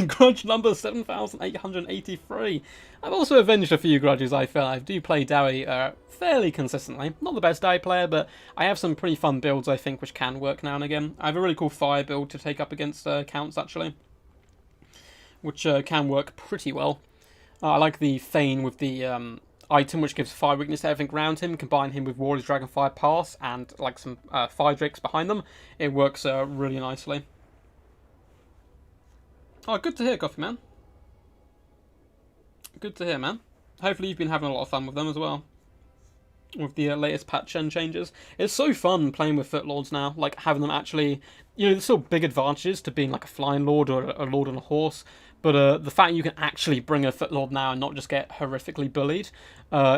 Grudge number 7,883. I've also avenged a few grudges I feel. I do play Dowie fairly consistently. Not the best Dowie player, but I have some pretty fun builds I think which can work now and again. I have a really cool fire build to take up against Counts actually, which can work pretty well. I like the Thane with the item which gives fire weakness to everything around him. Combine him with Warrior's Dragonfire Pass and like some fire drakes behind them. It works really nicely. Oh, good to hear, Coffee Man. Good to hear, man. Hopefully you've been having a lot of fun with them as well. With the latest patch and changes. It's so fun playing with Footlords now. Like, having them actually... You know, there's still big advantages to being like a flying lord or a lord on a horse. But the fact you can actually bring a Footlord now and not just get horrifically bullied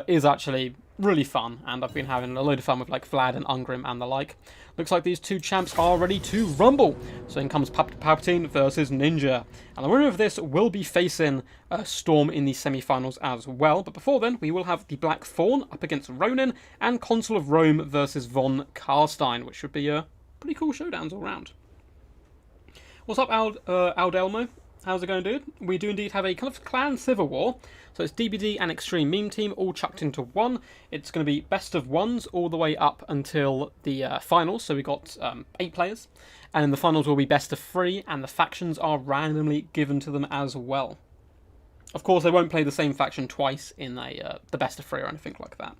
is actually really fun. And I've been having a load of fun with like Vlad and Ungrim and the like. Looks like these two champs are ready to rumble. So in comes Palpatine versus Ninja. And the winner of this will be facing Storm in the semi-finals as well. But before then, we will have the Black Fawn up against Ronin and Consul of Rome versus Von Karstein, which should be pretty cool showdowns all round. What's up, Aldelmo? How's it going, dude? We do indeed have a kind of clan civil war. So it's DBD and Extreme Meme Team all chucked into one. It's going to be best of ones all the way up until the finals. So we got 8 players. And in the finals will be best of 3. And the factions are randomly given to them as well. Of course, they won't play the same faction twice in the best of 3 or anything like that.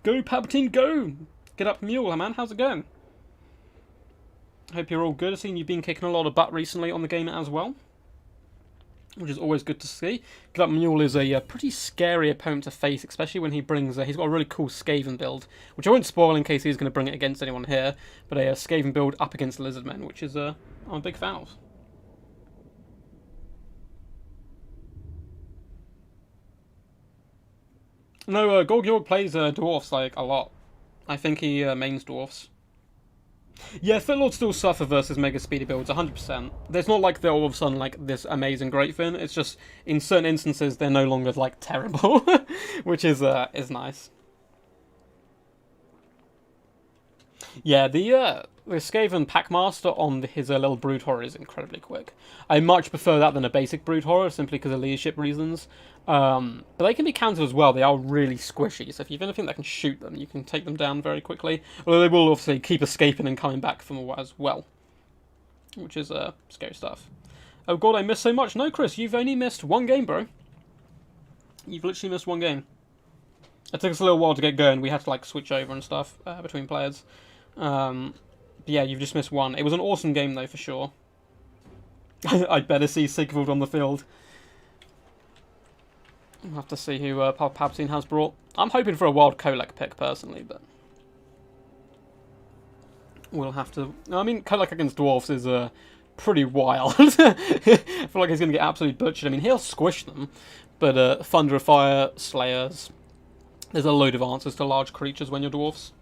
Go, Palpatine, go! Get up, Mule, man. How's it going? Hope you're all good. I've seen you've been kicking a lot of butt recently on the game as well, which is always good to see. Get Up Mule is a pretty scary opponent to face, especially when he brings... he's got a really cool Skaven build, which I won't spoil in case he's going to bring it against anyone here, but a Skaven build up against Lizardmen, which is I'm a big fan of. No, Gorgyorg plays Dwarfs like a lot. I think he mains Dwarfs. Yeah, Footlords still suffer versus Mega Speedy builds, 100%. There's not like they're all of a sudden like this amazing great fin. It's just in certain instances they're no longer like terrible, which is nice. Yeah, the Skaven Packmaster on his little Brood Horror is incredibly quick. I much prefer that than a basic Brood Horror, simply because of leadership reasons. But they can be countered as well. They are really squishy, so if you've anything that can shoot them, you can take them down very quickly. Although they will obviously keep escaping and coming back from them as well, which is scary stuff. Oh god, I missed so much. No, Chris, you've only missed one game, bro. You've literally missed one game. It took us a little while to get going. We had to like switch over and stuff between players. But yeah, you've just missed one. It was an awesome game though, for sure. I'd better see Sigvald on the field. We'll have to see who Palpatine has brought. I'm hoping for a wild Kolek pick, personally, but... We'll have to... I mean, Kolek against Dwarfs is pretty wild. I feel like he's going to get absolutely butchered. I mean, he'll squish them, but Thunder of Fire, Slayers... There's a load of answers to large creatures when you're Dwarfs.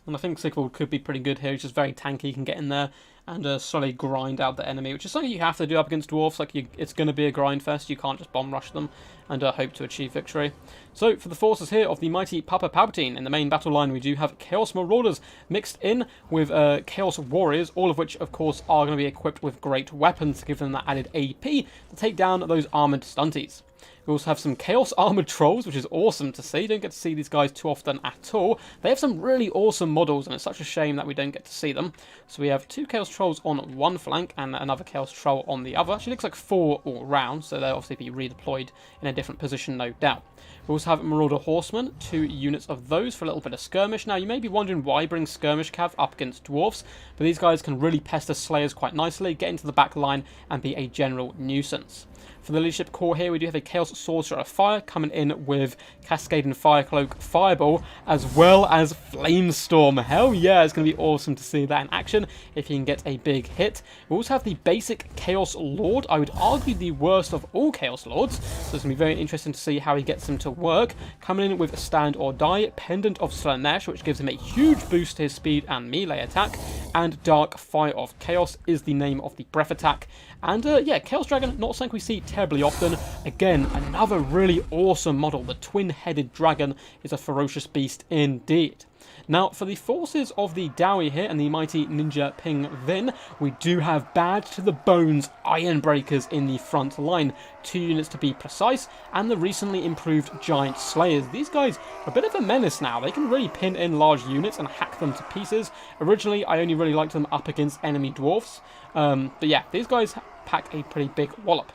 And I think Sigvald could be pretty good here. He's just very tanky. He can get in there and slowly grind out the enemy, which is something you have to do up against Dwarfs. Like, it's going to be a grind fest. You can't just bomb rush them and hope to achieve victory. So, for the forces here of the mighty Papa Palpatine, in the main battle line we do have Chaos Marauders mixed in with Chaos Warriors, all of which, of course, are going to be equipped with great weapons to give them that added AP to take down those armoured stunties. We also have some Chaos Armored Trolls, which is awesome to see. Don't get to see these guys too often at all. They have some really awesome models, and it's such a shame that we don't get to see them. So we have 2 Chaos Trolls on one flank and another Chaos Troll on the other. Actually looks like 4 all round, so they'll obviously be redeployed in a different position, no doubt. We also have Marauder Horsemen, 2 units of those for a little bit of skirmish. Now, you may be wondering why bring skirmish cav up against dwarves, but these guys can really pester slayers quite nicely, get into the back line, and be a general nuisance. For the leadership core here, we do have a Chaos Sorcerer of Fire coming in with Cascading Firecloak, Fireball, as well as Flamestorm. Hell yeah, it's going to be awesome to see that in action if he can get a big hit. We also have the basic Chaos Lord, I would argue the worst of all Chaos Lords, so it's going to be very interesting to see how he gets them to work. Coming in with Stand or Die, Pendant of Slanesh, which gives him a huge boost to his speed and melee attack, and Dark Fire of Chaos is the name of the breath attack. And yeah, Chaos Dragon, not something we see terribly often. Again, another really awesome model. The twin-headed dragon is a ferocious beast indeed. Now, for the forces of the Dowie here and the mighty Ninja Ping Vin, we do have bad to the bones Ironbreakers in the front line. 2 units to be precise, and the recently improved Giant Slayers. These guys are a bit of a menace now. They can really pin in large units and hack them to pieces. Originally, I only really liked them up against enemy dwarfs. But yeah, these guys pack a pretty big wallop.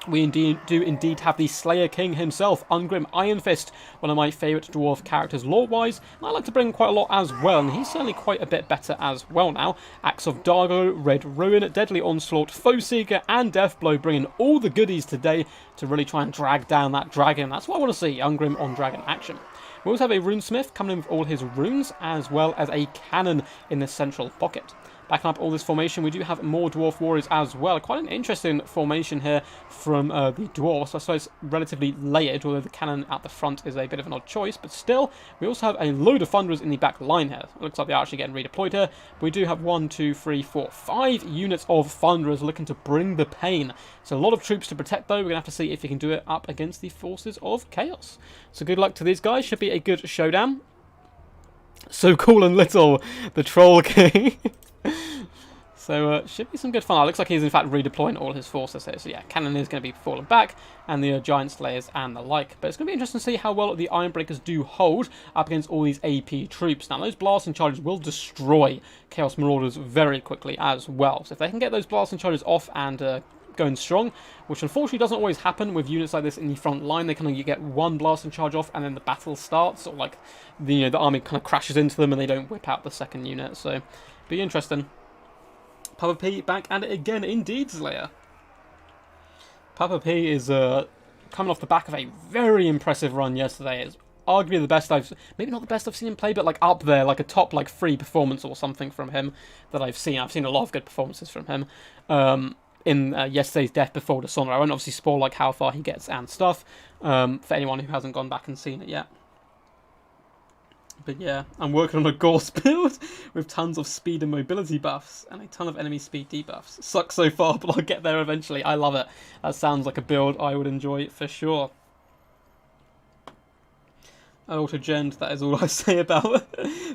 We do indeed have the Slayer King himself, Ungrim Ironfist, one of my favourite dwarf characters lore-wise, and I like to bring quite a lot as well, and he's certainly quite a bit better as well now. Axe of Dargo, Red Ruin, Deadly Onslaught, Foeseeker, and Deathblow bringing all the goodies today to really try and drag down that dragon. That's what I want to see, Ungrim on dragon action. We also have a Runesmith coming in with all his runes, as well as a cannon in the central pocket. Backing up all this formation, we do have more Dwarf Warriors as well. Quite an interesting formation here from the Dwarves. I suppose relatively layered, although the cannon at the front is a bit of an odd choice. But still, we also have a load of Thunderers in the back line here. It looks like they're actually getting redeployed here. But we do have 1, 2, 3, 4, 5 units of Thunderers looking to bring the pain. So a lot of troops to protect, though. We're going to have to see if you can do it up against the forces of Chaos. So good luck to these guys. Should be a good showdown. So cool and little, the Troll King. So, should be some good fun. It looks like he's in fact redeploying all his forces here. So yeah, cannon is going to be falling back, and the Giant Slayers and the like. But it's going to be interesting to see how well the Ironbreakers do hold up against all these AP troops. Now, those blasting charges will destroy Chaos Marauders very quickly as well. So if they can get those blasting charges off and going strong, which unfortunately doesn't always happen with units like this in the front line. They kind of get one blasting charge off, and then the battle starts, or like the army kind of crashes into them, and they don't whip out the second unit. So, be interesting. Papa P back at it again, indeed, Slayer. Papa P is coming off the back of a very impressive run yesterday. It's arguably the best maybe not the best I've seen him play, but like up there, like a top like 3 performance or something from him that I've seen. I've seen a lot of good performances from him. In yesterday's Death Before Dishonor. I won't obviously spoil like how far he gets and stuff for anyone who hasn't gone back and seen it yet. But yeah, I'm working on a Gorse build with tons of speed and mobility buffs and a ton of enemy speed debuffs. Sucks so far, but I'll get there eventually. I love it. That sounds like a build I would enjoy for sure. Auto-gend, that is all I say about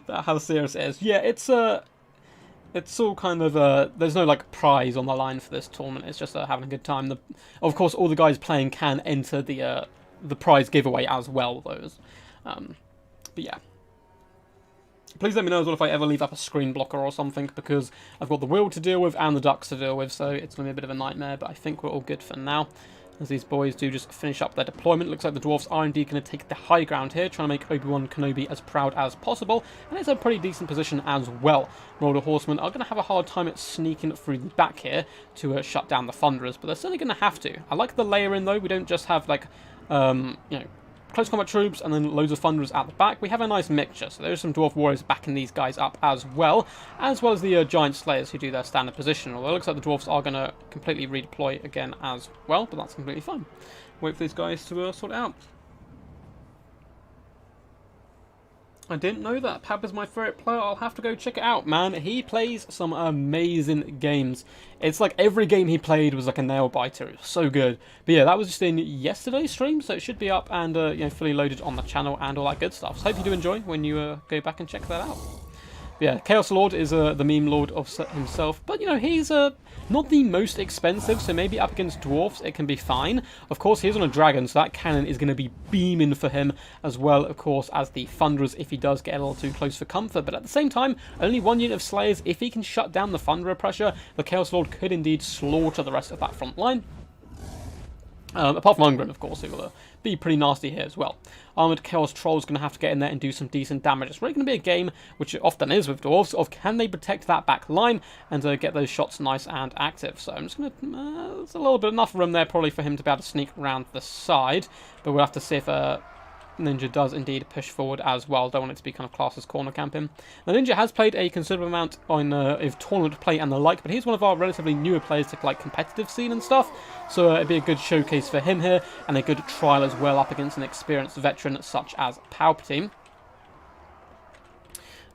how serious it is. Yeah, it's all kind of there's no like prize on the line for this tournament. It's just having a good time. Of course, all the guys playing can enter the prize giveaway as well. Those, but yeah. Please let me know as well if I ever leave up a screen blocker or something, because I've got the wheel to deal with and the ducks to deal with, so it's going to be a bit of a nightmare. But I think we're all good for now, as these boys do just finish up their deployment. Looks like the dwarves are indeed going to take the high ground here, trying to make Obi-Wan Kenobi as proud as possible, and it's a pretty decent position as well. Marauder Horsemen are going to have a hard time at sneaking through the back here to shut down the Thunderers, but they're certainly going to have to. I like the layering though. We don't just have like, close combat troops and then loads of Thunderers at the back. We have a nice mixture, so there's some Dwarf Warriors backing these guys up as well as the Giant Slayers who do their standard position, although it looks like the Dwarfs are going to completely redeploy again as well, but that's completely fine. Wait for these guys to sort it out. I didn't know that. Pab is my favourite player. I'll have to go check it out, man. He plays some amazing games. It's like every game he played was like a nail-biter. It was so good. But yeah, that was just in yesterday's stream, so it should be up and fully loaded on the channel and all that good stuff. So hope you do enjoy when you go back and check that out. Yeah, Chaos Lord is the meme lord of himself, but you know, he's not the most expensive, so maybe up against dwarfs it can be fine. Of course, he's on a dragon, so that cannon is going to be beaming for him, as well, of course, as the Thunderers if he does get a little too close for comfort. But at the same time, only one unit of Slayers. If he can shut down the Thunderer pressure, the Chaos Lord could indeed slaughter the rest of that front line. Apart from Ungrim, of course, who will be pretty nasty here as well. Armoured Chaos Troll is going to have to get in there and do some decent damage. It's really going to be a game, which it often is with Dwarves, of can they protect that back line and get those shots nice and active. So I'm just going to... there's a little bit enough room there probably for him to be able to sneak around the side, but we'll have to see if... Ninja does indeed push forward as well. Don't want it to be kind of classed as corner camping. Now, Ninja has played a considerable amount on of tournament play and the like, but he's one of our relatively newer players to like competitive scene and stuff. So it'd be a good showcase for him here and a good trial as well up against an experienced veteran such as Palpatine.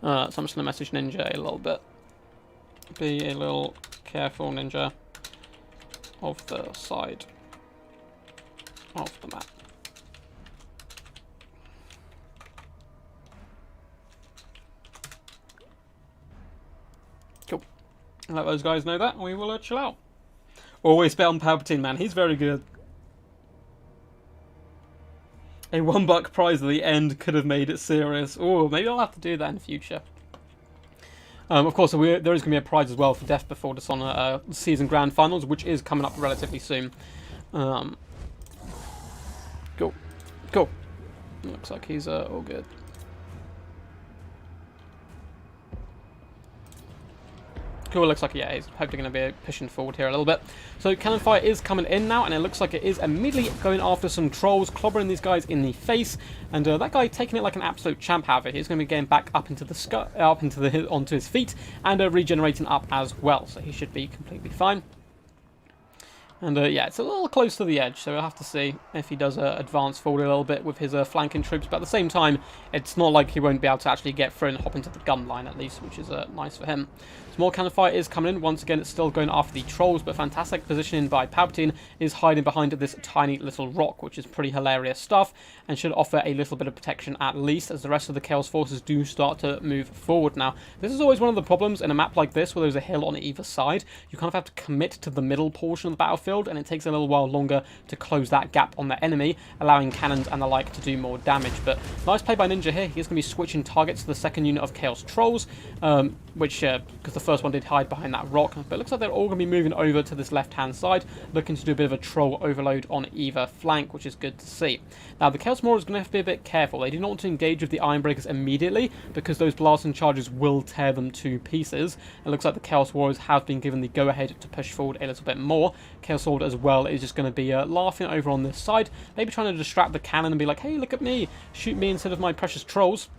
So I'm just going to message Ninja a little bit. Be a little careful, Ninja, of the side of the map. Cool. Let those guys know that, and we will chill out. Always bet on Palpatine, man. He's very good. A $1 prize at the end could have made it serious. Oh, maybe I'll have to do that in the future. Of course, there is going to be a prize as well for Death Before Dishonor Season Grand Finals, which is coming up relatively soon. Cool. Cool. Looks like he's all good. Cool, looks like, yeah, he's hopefully going to be pushing forward here a little bit. So cannon fire is coming in now, and it looks like it is immediately going after some trolls, clobbering these guys in the face, and that guy taking it like an absolute champ. However, he's going to be getting back up into the sky, onto his feet, and regenerating up as well. So he should be completely fine. And yeah, it's a little close to the edge, so we'll have to see if he does advance forward a little bit with his flanking troops. But at the same time, it's not like he won't be able to actually get through and hop into the gun line at least, which is nice for him. Small cannon fire is coming in. Once again, it's still going after the trolls, but fantastic positioning by Palpatine is hiding behind this tiny little rock, which is pretty hilarious stuff, and should offer a little bit of protection at least as the rest of the Chaos Forces do start to move forward now. This is always one of the problems in a map like this, where there's a hill on either side. You kind of have to commit to the middle portion of the battlefield, and it takes a little while longer to close that gap on the enemy, allowing cannons and the like to do more damage. But nice play by Ninja here. He's going to be switching targets to the second unit of Chaos Trolls, which, because the first one did hide behind that rock, but it looks like they're all going to be moving over to this left-hand side, looking to do a bit of a troll overload on either flank, which is good to see. Now, the Chaos Marauders are going to have to be a bit careful. They do not want to engage with the Ironbreakers immediately, because those blasting charges will tear them to pieces. It looks like the Chaos Warriors have been given the go-ahead to push forward a little bit more. Chaos Sword as well is just going to be laughing over on this side, maybe trying to distract the cannon and be like, hey, look at me, shoot me instead of my precious trolls,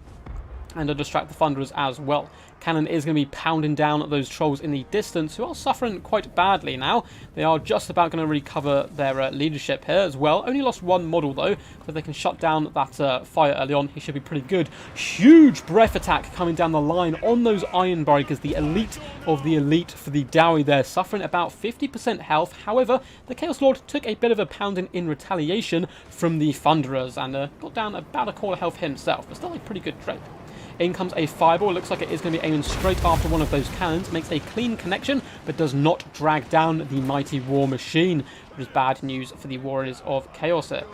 and to distract the Thunderers as well. Cannon is going to be pounding down at those trolls in the distance, who are suffering quite badly now. They are just about going to recover their leadership here as well. Only lost one model though, so if they can shut down that fire early on, he should be pretty good. Huge breath attack coming down the line on those Ironbreakers, the elite of the elite for the Dowie there, suffering about 50% health. However, the Chaos Lord took a bit of a pounding in retaliation from the Thunderers and got down about a quarter health himself, but still a pretty good trade. In comes a fireball. It looks like it is going to be aiming straight after one of those cannons. Makes a clean connection, but does not drag down the mighty war machine, which is bad news for the Warriors of Chaos here.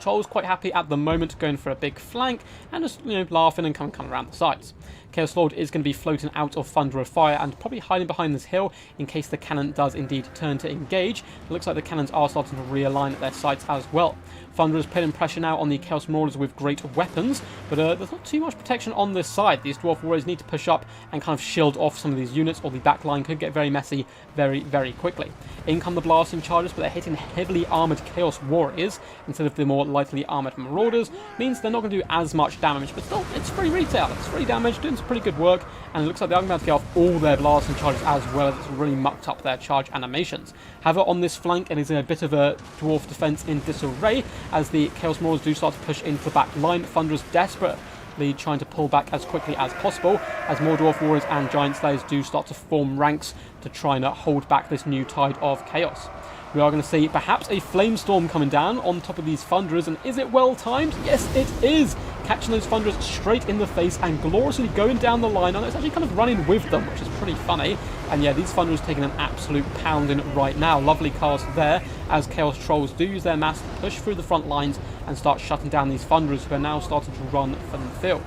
Troll's quite happy at the moment, going for a big flank and just, you know, laughing and coming around the sides. Chaos Lord is going to be floating out of Thunder of Fire and probably hiding behind this hill in case the cannon does indeed turn to engage. It looks like the cannons are starting to realign at their sights as well. Thunder is putting pressure now on the Chaos Marauders with great weapons, but there's not too much protection on this side. These Dwarf Warriors need to push up and kind of shield off some of these units, or the back line could get very messy very, very quickly. In come the blasting charges, but they're hitting heavily armoured Chaos Warriors instead of the more lightly armoured Marauders. Means they're not going to do as much damage, but still, it's free retail. It's free damage, doing some pretty good work, and it looks like they're going to get off all their blasting charges as well, as it's really mucked up their charge animations. However, on this flank, it is in a bit of a Dwarf defense in disarray, as the Chaos Marauders do start to push into the back line. Thunder's desperately trying to pull back as quickly as possible, as more Dwarf Warriors and Giant Slayers do start to form ranks to try and hold back this new tide of chaos. We are going to see perhaps a Flamestorm coming down on top of these Thunderers, and is it well timed? Yes, it is! catching those Thunderers straight in the face and gloriously going down the line, and it's actually kind of running with them, which is pretty funny. And yeah, these Thunderers taking an absolute pounding right now. Lovely cast there as Chaos Trolls do use their mass to push through the front lines and start shutting down these Thunderers who are now starting to run from the field.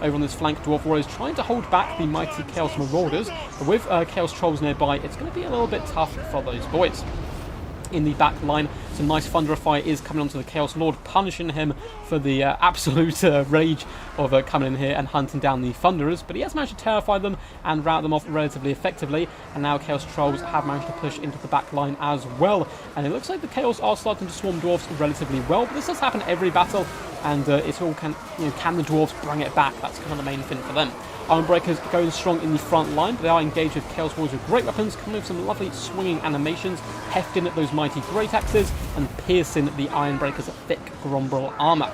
Over on this flank, Dwarf Warriors trying to hold back the mighty Chaos Marauders, but with Chaos Trolls nearby, it's going to be a little bit tough for those boys. In the back line, some nice Thunderer fire is coming onto the Chaos Lord, punishing him for the absolute rage of coming in here and hunting down the Thunderers, but he has managed to terrify them and rout them off relatively effectively, and now Chaos Trolls have managed to push into the back line as well, and it looks like the Chaos are starting to swarm Dwarfs relatively well, but this does happen every battle, and it's all can the Dwarfs bring it back? That's kind of the main thing for them. Ironbreakers going strong in the front line, but they are engaged with Chaos Warriors with great weapons, coming with some lovely swinging animations, hefting at those mighty great axes and piercing the Ironbreakers' thick Grombrel armour.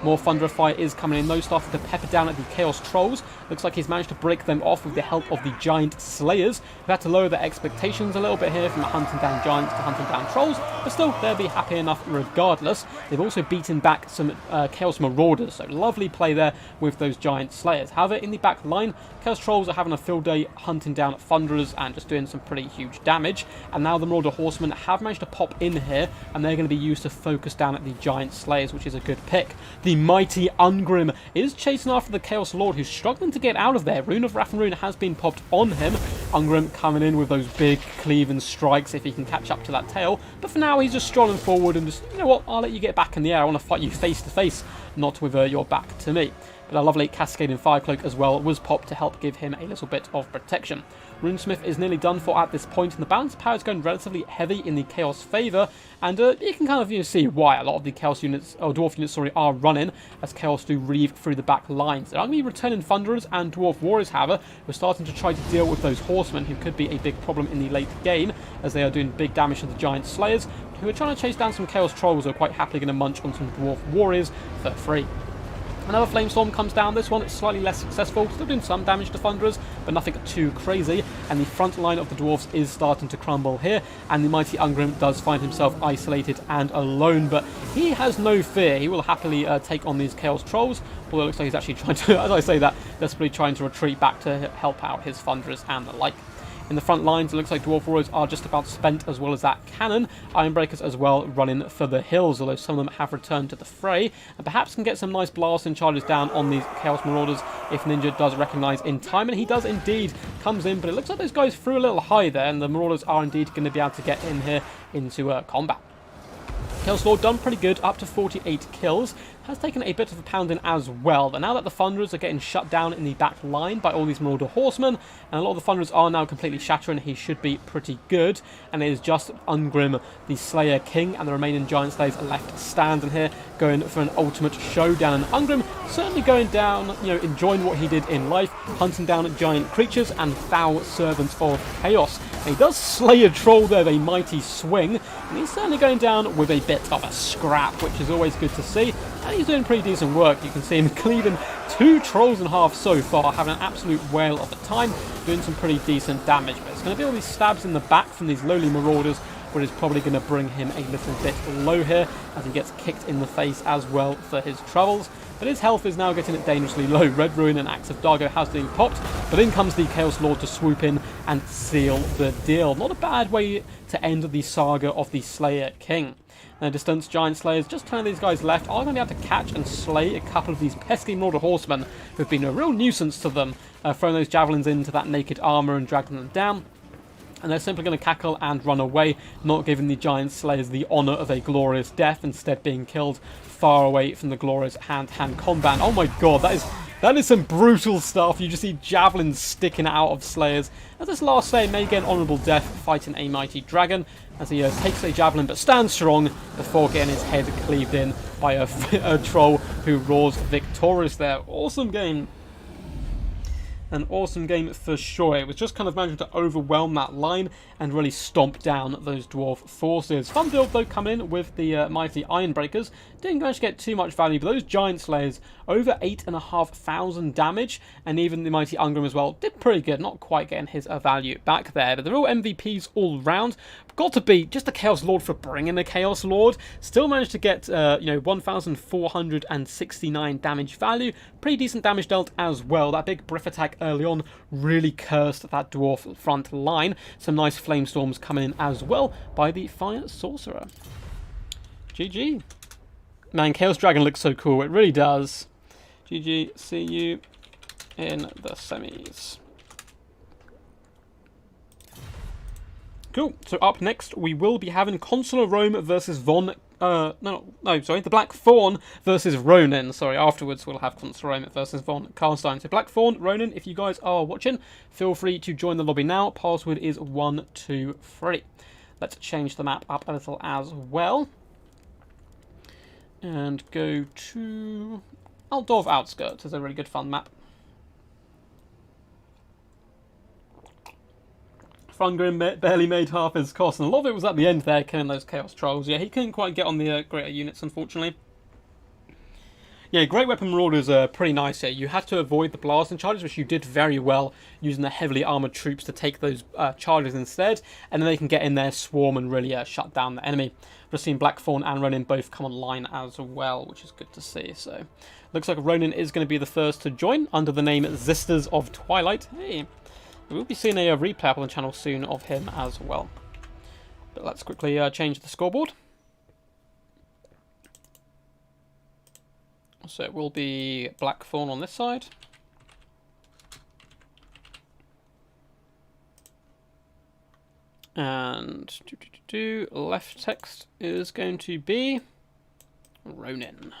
More Thunderer fire is coming in, though, starting to pepper down at the Chaos Trolls. Looks like he's managed to break them off with the help of the Giant Slayers. We've had to lower their expectations a little bit here from hunting down Giants to hunting down Trolls, but still, they'll be happy enough regardless. They've also beaten back some Chaos Marauders, so lovely play there with those Giant Slayers. However, in the back line, Chaos Trolls are having a field day hunting down Thunderers and just doing some pretty huge damage, and now the Marauder Horsemen have managed to pop in here, and they're going to be used to focus down at the Giant Slayers, which is a good pick. The mighty Ungrim is chasing after the Chaos Lord, who's struggling to get out of there. Rune of Wrath and Rune has been popped on him. Ungrim coming in with those big cleaving strikes if he can catch up to that tail. But for now, he's just strolling forward and just, you know what, I'll let you get back in the air. I want to fight you face to face, not with your back to me. But a lovely Cascading Fire Cloak as well was popped to help give him a little bit of protection. Runesmith is nearly done for at this point, and the balance of power is going relatively heavy in the Chaos favour, and you can kind of see why a lot of the Chaos units, or Dwarf units, sorry, are running, as Chaos do reeve through the back lines. There are going to be returning Thunderers and Dwarf Warriors, however, who are starting to try to deal with those Horsemen, who could be a big problem in the late game, as they are doing big damage to the Giant Slayers, who are trying to chase down some Chaos Trolls, who are quite happily going to munch on some Dwarf Warriors for free. Another Flamestorm comes down. This one, it's slightly less successful, still doing some damage to Thunderers, but nothing too crazy, and the front line of the Dwarfs is starting to crumble here, and the mighty Ungrim does find himself isolated and alone, but he has no fear. He will happily take on these Chaos Trolls, although it looks like he's actually trying to, as I say that, desperately trying to retreat back to help out his Thunderers and the like. In the front lines, it looks like Dwarf Warriors are just about spent, as well as that cannon. Ironbreakers as well running for the hills, although some of them have returned to the fray, and perhaps can get some nice blasts and charges down on these Chaos Marauders if Ninja does recognise in time, and he does indeed. Comes in, but it looks like those guys threw a little high there, and the Marauders are indeed going to be able to get in here into combat. Chaos Lord done pretty good, up to 48 kills. Has taken a bit of a pounding as well, but now that the Thunderers are getting shut down in the back line by all these Marauder Horsemen, and a lot of the Thunderers are now completely shattering, he should be pretty good, and it is just Ungrim, the Slayer King, and the remaining Giant Slayers are left standing here, going for an ultimate showdown, and Ungrim certainly going down, you know, enjoying what he did in life, hunting down giant creatures and foul servants of chaos. And he does slay a troll there with a mighty swing, and he's certainly going down with a bit of a scrap, which is always good to see. And he's doing pretty decent work. You can see him cleaving 2 trolls in half so far, having an absolute whale of a time, doing some pretty decent damage. But it's going to be all these stabs in the back from these lowly Marauders, which is probably going to bring him a little bit low here, as he gets kicked in the face as well for his troubles. But his health is now getting dangerously low. Red Ruin and Axe of Dargo has been popped, but in comes the Chaos Lord to swoop in and seal the deal. Not a bad way to end the saga of the Slayer King. Now, distance Giant Slayers, just 10 of these guys left, are going to be able to catch and slay a couple of these pesky Marauder Horsemen, who have been a real nuisance to them, throwing those javelins into that naked armour and dragging them down. And they're simply going to cackle and run away, not giving the Giant Slayers the honour of a glorious death, instead being killed far away from the glorious hand-to-hand combat. Oh my god, that is some brutal stuff. You just see javelins sticking out of Slayers. As this last Slayer may get an honourable death fighting a mighty dragon, as he takes a javelin but stands strong before getting his head cleaved in by a troll who roars victorious there. Awesome game. An awesome game for sure. It was just kind of managing to overwhelm that line and really stomp down those dwarf forces. Fun build though coming in with the mighty Ironbreakers. Didn't manage to get too much value, but those Giant Slayers, over 8,500 damage, and even the mighty Ungrim as well, did pretty good. Not quite getting his value back there, but the real MVPs all round. Got to be just the Chaos Lord for bringing the Chaos Lord. Still managed to get, 1,469 damage value. Pretty decent damage dealt as well. That big Briff attack early on really cursed that dwarf front line. Some nice flame storms coming in as well by the Fire Sorcerer. GG. Man, Chaos Dragon looks so cool. It really does. GG. See you in the semis. Cool. So up next, we will be having Consular Rome versus the Black Fawn versus Ronin. Sorry, afterwards we'll have Consular Rome versus Von Karnstein. So Black Fawn, Ronin, if you guys are watching, feel free to join the lobby now. Password is 123. Let's change the map up a little as well. And go to Aldorf Outskirts. It's a really good fun map. Fungrim barely made half his cost, and a lot of it was at the end there, killing those Chaos Trolls. Yeah, he couldn't quite get on the greater units, unfortunately. Yeah, Great Weapon Marauders are pretty nice here. You had to avoid the blasting charges, which you did very well, using the heavily armoured troops to take those charges instead, and then they can get in there, swarm, and really shut down the enemy. We've seen Black Fawn and Ronin both come online as well, which is good to see. So, looks like Ronin is going to be the first to join, under the name Sisters of Twilight. Hey. We'll be seeing a replay up on the channel soon of him as well. But let's quickly change the scoreboard. So it will be Black Fawn on this side. And left text is going to be Ronin.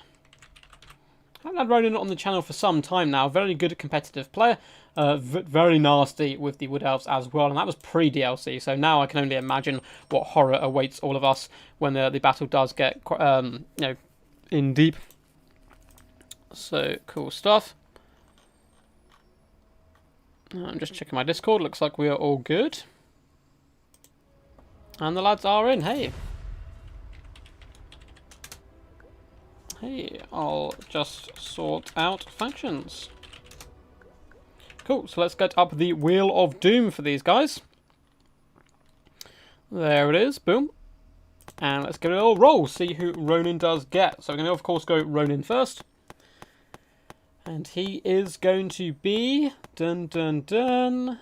I've had Ronin on the channel for some time now. Very good competitive player. Very nasty with the Wood Elves as well. And that was pre-DLC. So now I can only imagine what horror awaits all of us when the battle does get in deep. So, cool stuff. I'm just checking my Discord. Looks like we are all good. And the lads are in. Hey. Hey, I'll just sort out factions. Cool, so let's get up the Wheel of Doom for these guys. There it is, boom. And let's give it a little roll, see who Ronin does get. So we're going to, of course, go Ronin first. And he is going to be... Vampirates.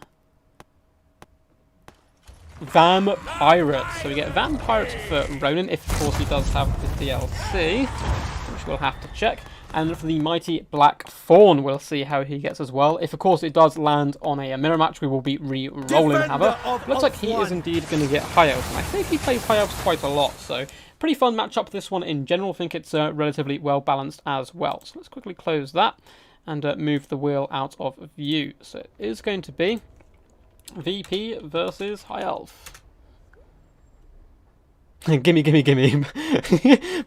So we get Vampirates for Ronin, if, of course, he does have the DLC. Which we'll have to check. And for the mighty Black Fawn, we'll see how he gets as well. If, of course, it does land on a mirror match, we will be re-rolling Haver. Looks like he is indeed going to get High Elves, and I think he plays High Elves quite a lot, so pretty fun matchup this one in general. I think it's relatively well-balanced as well. So let's quickly close that and move the wheel out of view. So it is going to be VP versus High Elf. Gimme, gimme, gimme.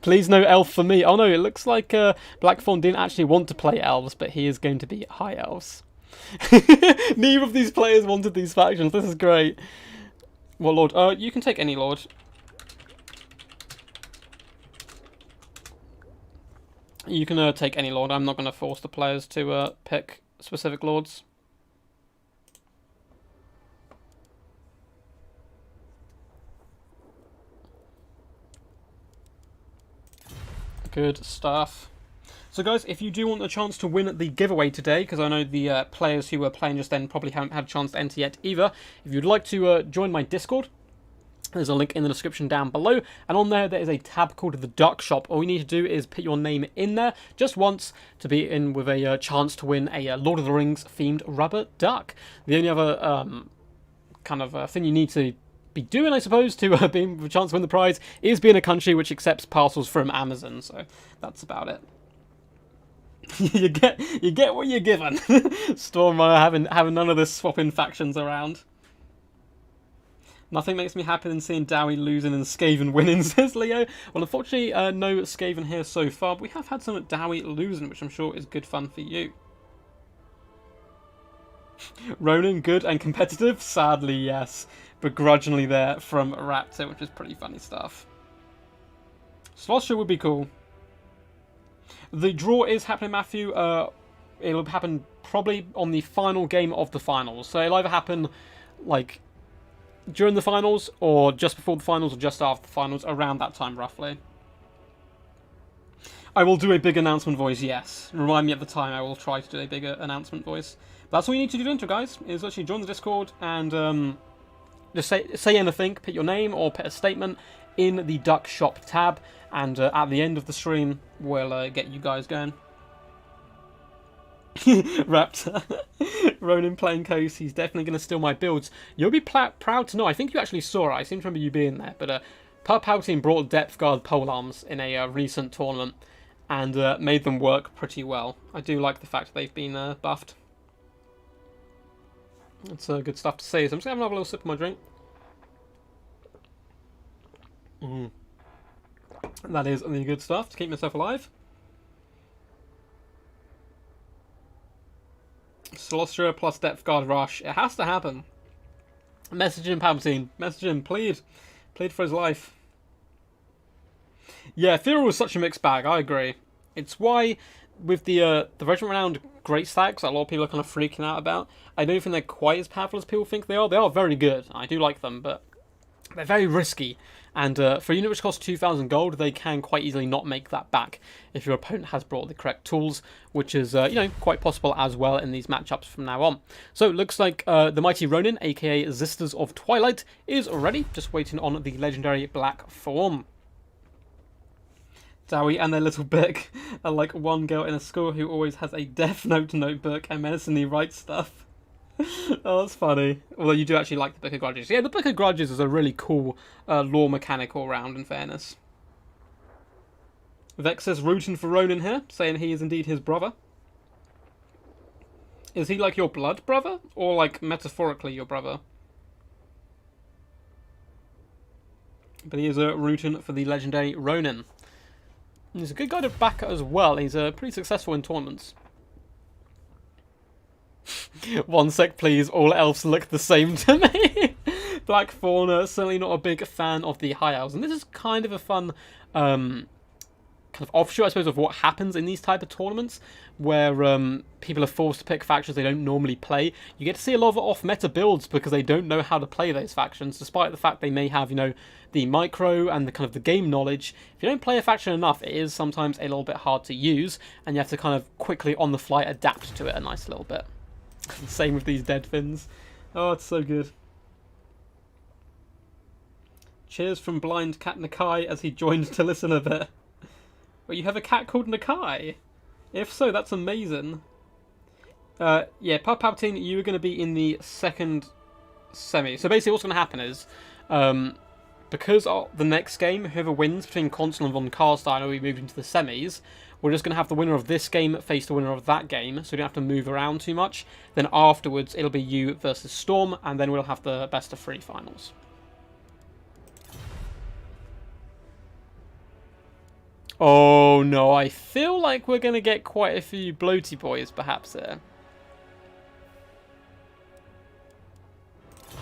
Please no elf for me. Oh no, it looks like Black Fawn didn't actually want to play elves, but he is going to be High Elves. Neither of these players wanted these factions. This is great. What lord? You can take any lord. You can take any lord. I'm not going to force the players to pick specific lords. Good stuff. So guys, if you do want a chance to win the giveaway today, because I know the players who were playing just then probably haven't had a chance to enter yet either, if you'd like to join my Discord, there's a link in the description down below, and on there is a tab called the Duck Shop. All you need to do is put your name in there just once to be in with a chance to win a Lord of the Rings themed rubber duck. The only other thing you need to be doing, I suppose, to be with a chance to win the prize is be in a country which accepts parcels from Amazon. So that's about it. you get what you're given. Stormire having none of this swapping factions around. Nothing makes me happier than seeing Dowie losing and Skaven winning, says Leo. Well, unfortunately, no Skaven here so far, but we have had some Dowie losing, which I'm sure is good fun for you. Ronin, good and competitive? Sadly, yes. Begrudgingly there from Raptor, which is pretty funny stuff. Slosher would be cool. The draw is happening, Matthew. It'll happen probably on the final game of the finals. So it'll either happen, like, during the finals, or just before the finals, or just after the finals, around that time, roughly. I will do a big announcement voice, yes. Remind me at the time, I will try to do a bigger announcement voice. But that's all you need to do, intro, guys, is actually join the Discord and just say anything, put your name or put a statement in the Duck Shop tab, and at the end of the stream, we'll get you guys going. Raptor. Ronin playing Coast, he's definitely going to steal my builds. You'll be proud to know, I think you actually saw it, I seem to remember you being there, but Palpatine brought Depth Guard polearms in a recent tournament, and made them work pretty well. I do like the fact that they've been buffed. That's good stuff to see. So I'm just going to have another little sip of my drink. That is the good stuff to keep myself alive. Celestia plus Depth Guard Rush. It has to happen. Message him, Palpatine. Message him. Plead. Plead for his life. Yeah, Ethereal was such a mixed bag. I agree. It's why, with the Regiment Renowned Great Stacks, a lot of people are kind of freaking out about. I don't think they're quite as powerful as people think they are. They are very good. I do like them, but they're very risky. And for a unit which costs 2,000 gold, they can quite easily not make that back if your opponent has brought the correct tools, which is, you know, quite possible as well in these matchups from now on. So it looks like the Mighty Ronin, aka Zistas of Twilight, is ready, just waiting on the legendary black form. Dowie and their little book are like one girl in a school who always has a Death Note notebook and menacingly writes stuff. Oh, that's funny. Although you do actually like the Book of Grudges. Yeah, the Book of Grudges is a really cool lore mechanic all round, in fairness. Vex is rooting for Ronin here, saying he is indeed his brother. Is he like your blood brother? Or like metaphorically your brother? But he is rooting for the legendary Ronin. He's a good guy to back as well. He's pretty successful in tournaments. 1 sec, please. All elves look the same to me. Black Fauna, certainly not a big fan of the High Elves. And this is kind of a fun kind of offshoot, I suppose, of what happens in these type of tournaments, where people are forced to pick factions they don't normally play. You get to see a lot of off-meta builds because they don't know how to play those factions, despite the fact they may have, you know, the micro and the kind of the game knowledge. If you don't play a faction enough, it is sometimes a little bit hard to use, and you have to kind of quickly on the fly adapt to it a nice little bit. Same with these dead fins. Oh, it's so good. Cheers from blind cat Nakai as he joined to listen a bit. But you have a cat called Nakai? If so, that's amazing. Yeah, Palpatine, you are going to be in the second semi. So basically what's going to happen is, because the next game, whoever wins between Consul and Von Karstein will be moved into the semis, we're just going to have the winner of this game face the winner of that game, so we don't have to move around too much. Then afterwards, it'll be you versus Storm, and then we'll have the best of 3 finals. Oh no, I feel like we're going to get quite a few bloaty boys perhaps here.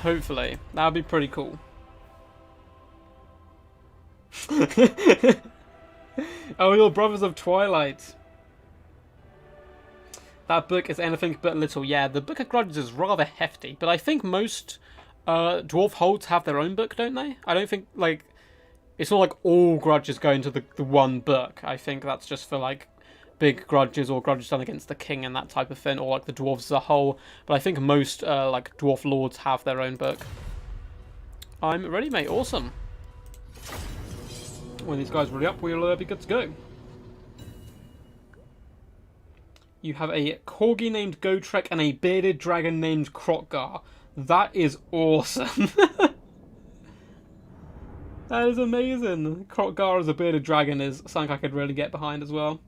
Hopefully. That would be pretty cool. Oh, you're brothers of Twilight. That book is anything but little. Yeah, the Book of Grudges is rather hefty, but I think most dwarf holds have their own book, don't they? I don't think, like, it's not like all grudges go into the one book. I think that's just for, like, big grudges or grudges done against the king and that type of thing, or, like, the dwarves as a whole. But I think most, like, dwarf lords have their own book. I'm ready, mate. Awesome. When these guys are really up, we'll be good to go. You have a corgi named Gotrek and a bearded dragon named Krotgar. That is awesome. That is amazing. Krotgar as a bearded dragon is something I could really get behind as well.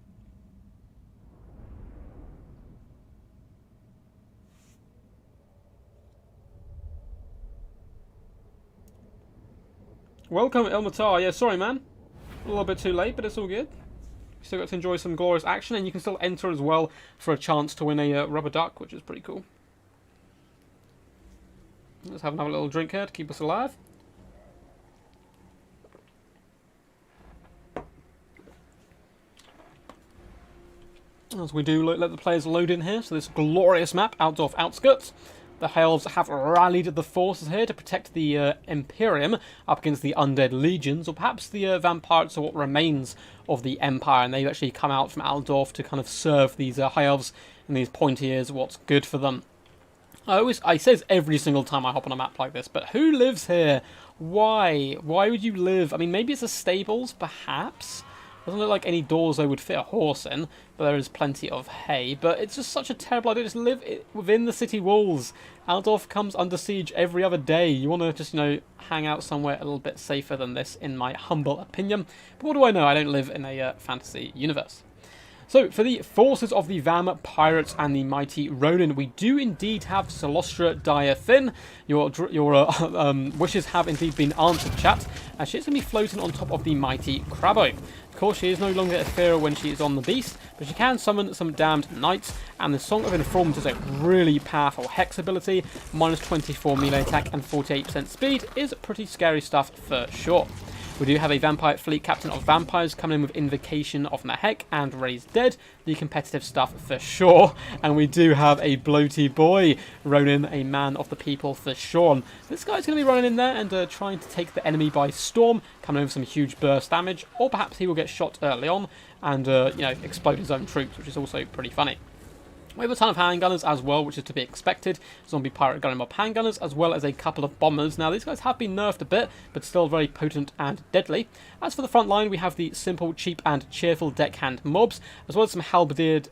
Welcome, Elmatar. Yeah, sorry, man. A little bit too late, but it's all good. You still got to enjoy some glorious action, and you can still enter as well for a chance to win a rubber duck, which is pretty cool. Let's have another little drink here to keep us alive. As we do, let the players load in here. So this glorious map, Altdorf Outskirts. The Elves have rallied the forces here to protect the Imperium up against the undead legions, or perhaps the vampires are what remains of the Empire, and they've actually come out from Altdorf to kind of serve these High Elves and these pointiers what's good for them. I say this every single time I hop on a map like this, but who lives here? Why? Why would you live? I mean, maybe it's the stables, perhaps? Doesn't look like any doors they would fit a horse in, but there is plenty of hay. But it's just such a terrible idea. Just live within the city walls. Altdorf comes under siege every other day. You want to just, hang out somewhere a little bit safer than this, in my humble opinion. But what do I know? I don't live in a fantasy universe. So, for the forces of the Vam Pirates and the Mighty Ronin, we do indeed have Celostra Dire Thin. Your wishes have indeed been answered, chat, as she's going to be floating on top of the Mighty Crabbo. Of course, she is no longer ethereal when she is on the beast, but she can summon some damned knights, and the Song of Informant is a really powerful hex ability. Minus 24 melee attack and 48% speed is pretty scary stuff for sure. We do have a Vampire Fleet Captain of Vampires coming in with Invocation of Nahek and Raise Dead, the competitive stuff for sure. And we do have a bloaty boy, Ronin, a man of the people for sure. And this guy's going to be running in there and trying to take the enemy by storm, coming in with some huge burst damage, or perhaps he will get shot early on and, explode his own troops, which is also pretty funny. We have a ton of handgunners as well, which is to be expected. Zombie Pirate Gunner Mob handgunners, as well as a couple of bombers. Now, these guys have been nerfed a bit, but still very potent and deadly. As for the front line, we have the simple, cheap, and cheerful deckhand mobs, as well as some halberdier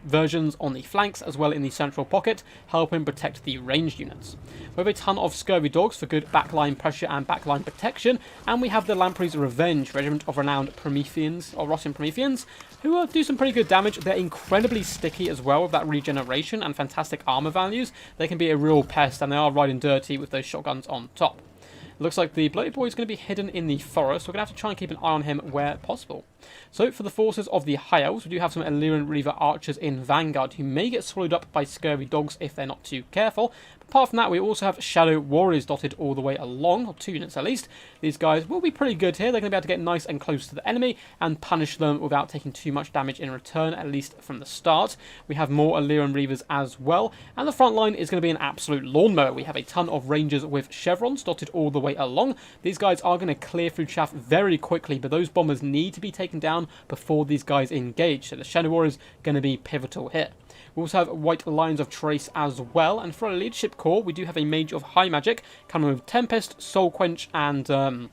versions on the flanks, as well in the central pocket, helping protect the ranged units. We have a ton of scurvy dogs for good backline pressure and backline protection, and we have the Lamprey's Revenge, regiment of renowned Prometheans, or Rossian Prometheans, who do some pretty good damage. They're incredibly sticky as well with that regeneration and fantastic armor values. They can be a real pest, and they are riding dirty with those shotguns on top. Looks like the bloody boy is going to be hidden in the forest. We're going to have to try and keep an eye on him where possible. So, for the forces of the High Elves, we do have some Illyrian Reaver archers in Vanguard who may get swallowed up by scurvy dogs if they're not too careful. But apart from that, we also have Shadow Warriors dotted all the way along, or 2 units at least. These guys will be pretty good here. They're going to be able to get nice and close to the enemy and punish them without taking too much damage in return, at least from the start. We have more Illyrian Reavers as well. And the front line is going to be an absolute lawnmower. We have a ton of Rangers with chevrons dotted all the way along. These guys are going to clear through chaff very quickly, but those bombers need to be taken down before these guys engage. So the Shadow Warriors going to be pivotal here. We also have White Lions of Trace as well, and for a leadership corps, we do have a Mage of High Magic coming with Tempest, Soul Quench, and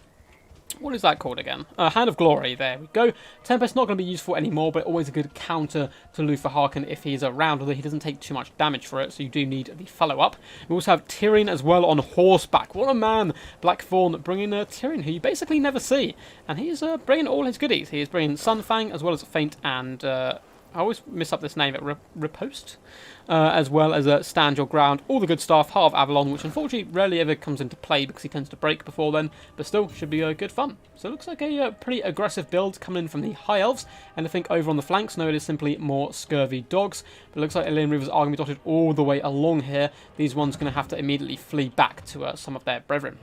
what is that called again? Hand of Glory, there we go. Tempest not going to be useful anymore, but always a good counter to Luther Harkin if he's around, although he doesn't take too much damage for it, so you do need the follow-up. We also have Tyrion as well on horseback. What a man! Blackthorn bringing Tyrion, who you basically never see, and he is bringing all his goodies. He is bringing Sunfang as well as Feint and I always miss up this name at Riposte, as well as Stand Your Ground, all the good stuff, Heart of Avalon, which unfortunately rarely ever comes into play because he tends to break before then, but still should be good fun. So it looks like a pretty aggressive build coming in from the High Elves, and I think over on the flanks, no, it is simply more scurvy dogs, but it looks like Illyrian Reavers are going to be dotted all the way along here. These ones are going to have to immediately flee back to some of their brethren.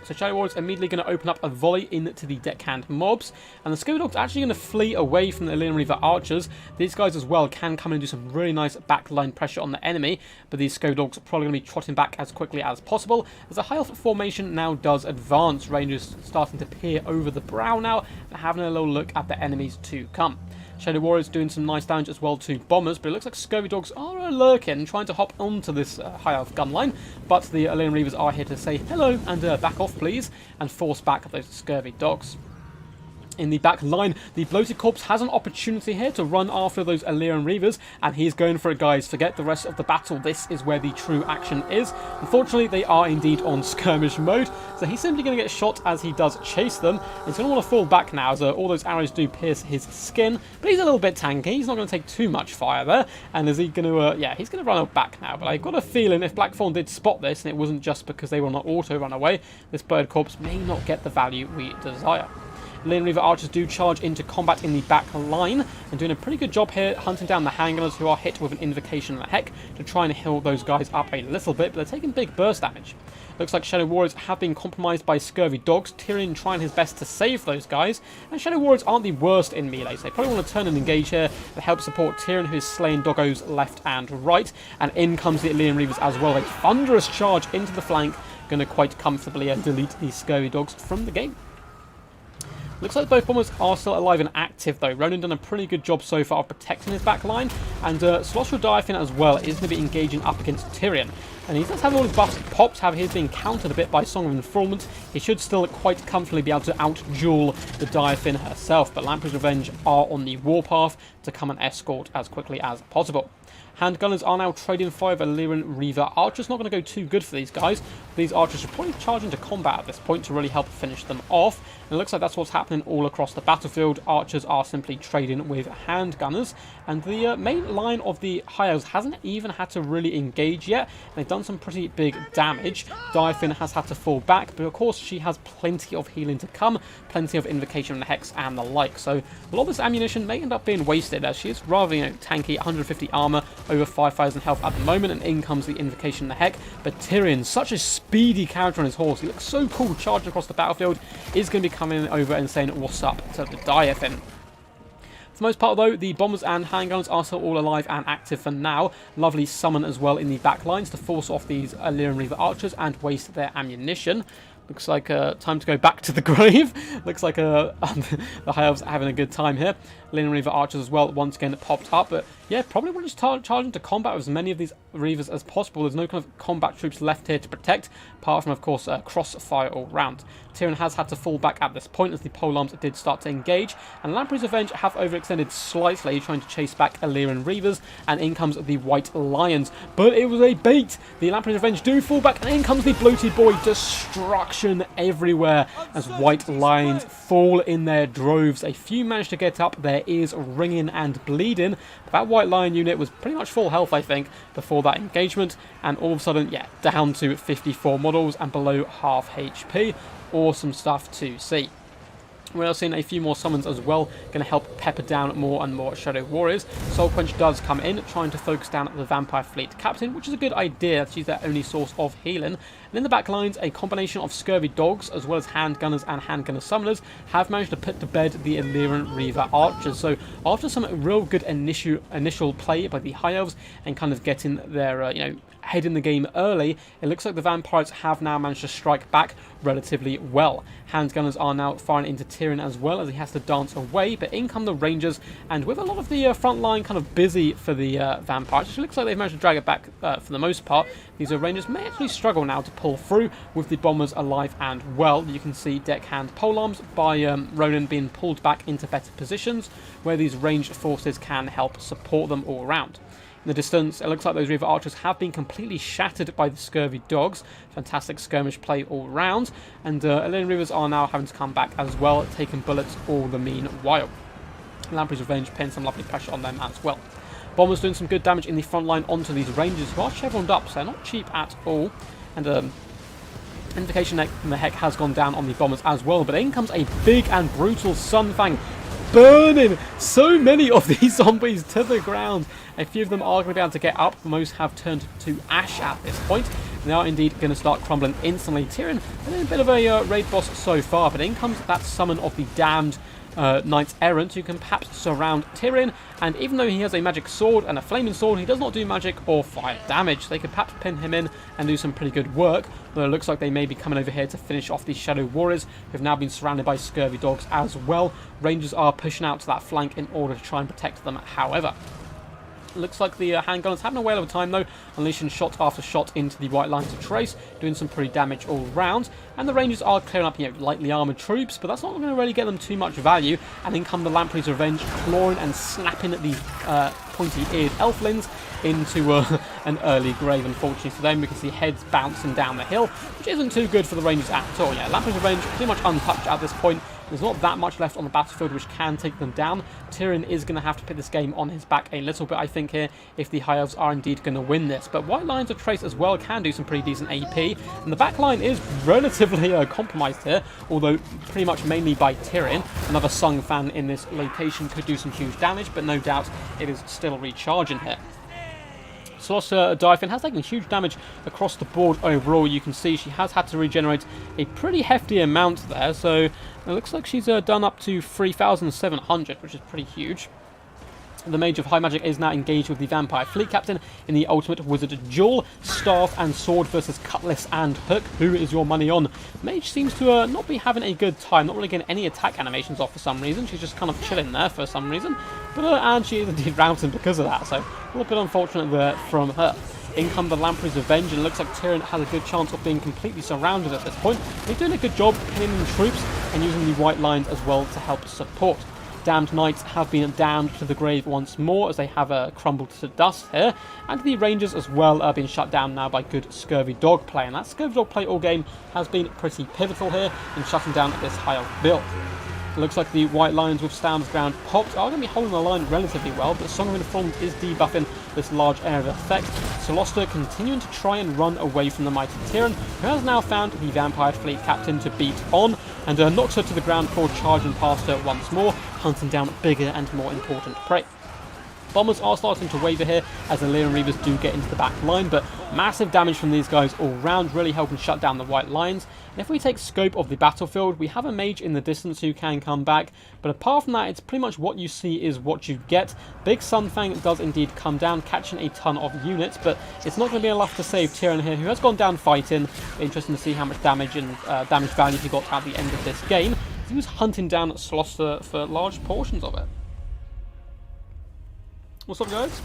So Shadow Warriors immediately going to open up a volley into the deckhand mobs, and the Scurvy Dogs actually going to flee away from the Illyrian Reaver archers. These guys as well can come in and do some really nice backline pressure on the enemy, but these Scurvy Dogs are probably going to be trotting back as quickly as possible, as the High Elf formation now does advance. Rangers starting to peer over the brow now, and having a little look at the enemies to come. Shadow Warriors doing some nice damage as well to bombers, but it looks like Scurvy Dogs are lurking, trying to hop onto this High Elf gun line, but the Illyrian Reavers are here to say hello and back off please, and force back those Scurvy Dogs. In the back line, the Bloated Corpse has an opportunity here to run after those Illyrian Reavers, and he's going for it, guys. Forget the rest of the battle. This is where the true action is. Unfortunately, they are indeed on skirmish mode, so he's simply going to get shot as he does chase them. He's going to want to fall back now, as all those arrows do pierce his skin, but he's a little bit tanky. He's not going to take too much fire there, and is he going to, yeah, he's going to run back now, but I've got a feeling if Blackthorn did spot this, and it wasn't just because they were on an auto run away, this Bird Corpse may not get the value we desire. Lane Reaver archers do charge into combat in the back line, and doing a pretty good job here, hunting down the handgunners who are hit with an Invocation of the Heck to try and heal those guys up a little bit, but they're taking big burst damage. Looks like Shadow Warriors have been compromised by Scurvy Dogs. Tyrion trying his best to save those guys. And Shadow Warriors aren't the worst in melee, so they probably want to turn and engage here to help support Tyrion, who is slaying doggos left and right. And in comes the Illyrian Reavers as well. A thunderous charge into the flank. Going to quite comfortably delete these Scurvy Dogs from the game. Looks like both bombers are still alive and active though. Ronan done a pretty good job so far of protecting his back line, and Celestial Diaphin as well is going to be engaging up against Tyrion. And he does have all his buffs popped, however he's being countered a bit by Song of Enfrollment. He should still quite comfortably be able to out-duel the Diaphin herself, but Lamprey's Revenge are on the warpath to come and escort as quickly as possible. Handgunners are now trading fire with Illyrian Reaver archers. Not going to go too good for these guys. These archers should probably charge into combat at this point to really help finish them off. And it looks like that's what's happening all across the battlefield. Archers are simply trading with handgunners. And the main line of the High Elves hasn't even had to really engage yet. They've done some pretty big damage. Diaphin has had to fall back, but of course she has plenty of healing to come, plenty of Invocation of the Hex and the like. So a lot of this ammunition may end up being wasted, as she is rather tanky, 150 armor, over 5,000 health at the moment, and in comes the Invocation of the Heck. But Tyrion, such a speedy character on his horse, he looks so cool charging across the battlefield, is going to be coming over and saying what's up to the Diaphin. For the most part though, the bombers and handgunners are still all alive and active for now. Lovely summon as well in the back lines to force off these Illyrian Reaver archers and waste their ammunition. Looks like time to go back to the grave. Looks like the High Elves are having a good time here. Illyrian Reaver archers as well, once again, popped up. But yeah, probably want to just charge into combat with as many of these Reavers as possible. There's no kind of combat troops left here to protect, apart from, of course, crossfire all round. Tyrion has had to fall back at this point as the polearms did start to engage. And Lamprey's Revenge have overextended slightly, trying to chase back Illyrian Reavers. And in comes the White Lions. But it was a bait. The Lamprey's Revenge do fall back, and in comes the Bloated Boy. Destruction everywhere as White Lions fall in their droves. A few managed to get up. There is ringing and bleeding. But that White Lion unit was pretty much full health, I think, before that engagement. And all of a sudden, yeah, down to 54 models and below half HP. Awesome stuff to see. We're seeing a few more summons as well, going to help pepper down more and more Shadow Warriors. Soul Quench does come in, trying to focus down the Vampire Fleet Captain, which is a good idea. She's their only source of healing. And in the back lines, a combination of Scurvy Dogs, as well as Handgunners and Handgunner Summoners, have managed to put to bed the Illyrian Reaver Archers. So after some real good initial play by the High Elves and kind of getting their, head in the game early, it looks like the Vampires have now managed to strike back relatively well. Handgunners are now firing into Tyrion as well, as he has to dance away, but in come the Rangers, and with a lot of the front line kind of busy for the Vampires, it looks like they've managed to drag it back for the most part. These Rangers may actually struggle now to pull through with the bombers alive and well. You can see deckhand polearms by Ronan being pulled back into better positions, where these ranged forces can help support them all around. In the distance, it looks like those Reaver Archers have been completely shattered by the Scurvy Dogs. Fantastic skirmish play all round. And Illyrian Reavers are now having to come back as well, taking bullets all the meanwhile. Lamprey's Revenge pins some lovely pressure on them as well. Bombers doing some good damage in the front line onto these Rangers, who are chevroned up, so they're not cheap at all. And Invocation in the Heck has gone down on the bombers as well. But in comes a big and brutal Sunfang, burning so many of these zombies to the ground. A few of them are going to be able to get up. Most have turned to ash at this point. They are indeed going to start crumbling instantly. Tyrion, a bit of a raid boss so far, but in comes that summon of the damned Knights Errant, who can perhaps surround Tyrion. And even though he has a magic sword and a flaming sword, he does not do magic or fire damage. They could perhaps pin him in and do some pretty good work. Though it looks like they may be coming over here to finish off these Shadow Warriors, who have now been surrounded by Scurvy Dogs as well. Rangers are pushing out to that flank in order to try and protect them, however. Looks like the handgunners having a whale of a time though, unleashing shot after shot into the white lines of trace, doing some pretty damage all round. And the Rangers are clearing up, lightly armoured troops, but that's not going to really get them too much value. And in come the Lamprey's Revenge, clawing and snapping at these pointy-eared Elflings into an early grave. Unfortunately for them, we can see heads bouncing down the hill, which isn't too good for the Rangers at all. Yeah, Lamprey's Revenge pretty much untouched at this point. There's not that much left on the battlefield which can take them down. Tyrion is going to have to put this game on his back a little bit, I think, here, if the High Elves are indeed going to win this. But White Lines of Trace as well can do some pretty decent AP, and the back line is relatively compromised here, although pretty much mainly by Tyrion. Another Sung fan in this location could do some huge damage, but no doubt it is still recharging here. Sloster Dyfin has taken huge damage across the board overall. You can see she has had to regenerate a pretty hefty amount there, so it looks like she's done up to 3,700, which is pretty huge. The Mage of High Magic is now engaged with the Vampire Fleet Captain in the Ultimate Wizard duel. Staff and Sword versus Cutlass and Hook. Who is your money on? Mage seems to not be having a good time, not really getting any attack animations off for some reason. She's just kind of chilling there for some reason. But and she is indeed routing because of that, so a little bit unfortunate there from her. In come the Lamprey's Revenge, and it looks like Tyrion has a good chance of being completely surrounded at this point. He's doing a good job pinning in troops and using the White Lines as well to help support. Damned Knights have been damned to the grave once more as they have crumbled to dust here, and the Rangers as well are being shut down now by good Scurvy Dog play, and that Scurvy Dog play all game has been pretty pivotal here in shutting down this High Elf build. It looks like the White Lions with Stam's Ground popped are going to be holding the line relatively well, but Song of Informed is debuffing this large area of effect. Soloster continuing to try and run away from the mighty Tyrion, who has now found the Vampire Fleet Captain to beat on, and knocks her to the ground for charging past her once more, hunting down bigger and more important prey. Bombers are starting to waver here as the Lyran Reavers do get into the back line, but massive damage from these guys all round, really helping shut down the White Lines. And if we take scope of the battlefield, we have a mage in the distance who can come back, but apart from that, it's pretty much what you see is what you get. Big Sunfang does indeed come down, catching a ton of units, but it's not going to be enough to save Tyrion here, who has gone down fighting. Interesting to see how much damage and damage value he got at the end of this game. He was hunting down Sloster for large portions of it. What's up, guys?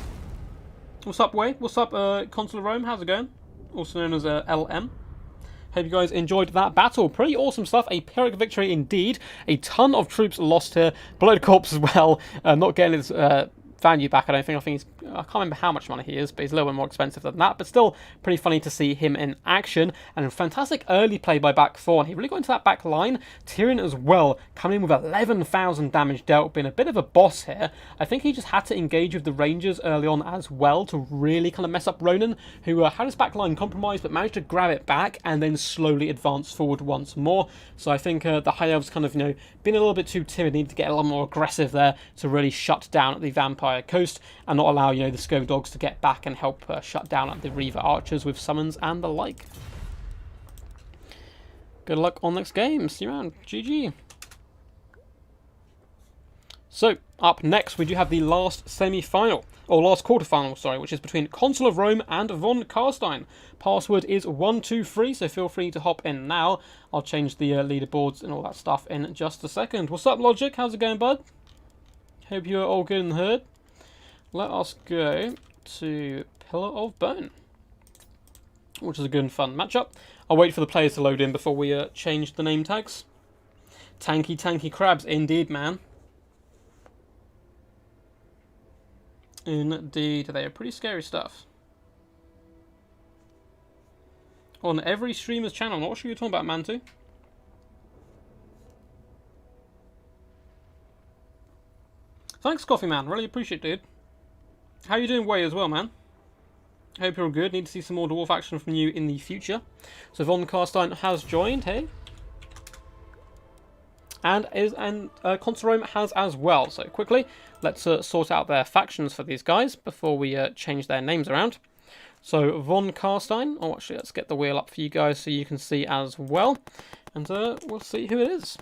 What's up, Way? What's up, Consul of Rome? How's it going? Also known as LM. Hope you guys enjoyed that battle. Pretty awesome stuff. A Pyrrhic victory indeed. A ton of troops lost here. Bloated Corpse as well. Not getting his value back, I don't think. I think he's, I can't remember how much money he is, but he's a little bit more expensive than that. But still pretty funny to see him in action. And a fantastic early play by back four. And he really got into that back line. Tyrion as well, coming in with 11,000 damage dealt, being a bit of a boss here. I think he just had to engage with the Rangers early on as well to really kind of mess up Ronan, who had his back line compromised, but managed to grab it back and then slowly advance forward once more. So I think the High Elves kind of, being a little bit too timid, need to get a lot more aggressive there to really shut down the Vampire Coast and not allow, the Scurvy Dogs to get back and help shut down the Reaver Archers with summons and the like. Good luck on next game. See you around. GG. So, up next, we do have the last semi-final, or last quarter-final, sorry, which is between Consul of Rome and Von Carstein. Password is 123, so feel free to hop in now. I'll change the leaderboards and all that stuff in just a second. What's up, Logic? How's it going, bud? Hope you're all good and heard. Let us go to Pillar of Bone, which is a good and fun matchup. I'll wait for the players to load in before we change the name tags. Tanky crabs, indeed, man. Indeed, they are pretty scary stuff. On every streamer's channel. I'm not sure you're talking about, Mantu. Thanks, Coffee Man. Really appreciate it, dude. How you doing, Way, as well, man? Hope you're all good. Need to see some more dwarf action from you in the future. So Von Carstein has joined, hey? And Consul Rome has as well. So quickly, let's sort out their factions for these guys before we change their names around. So Von Carstein, oh actually let's get the wheel up for you guys so you can see as well. And we'll see who it is.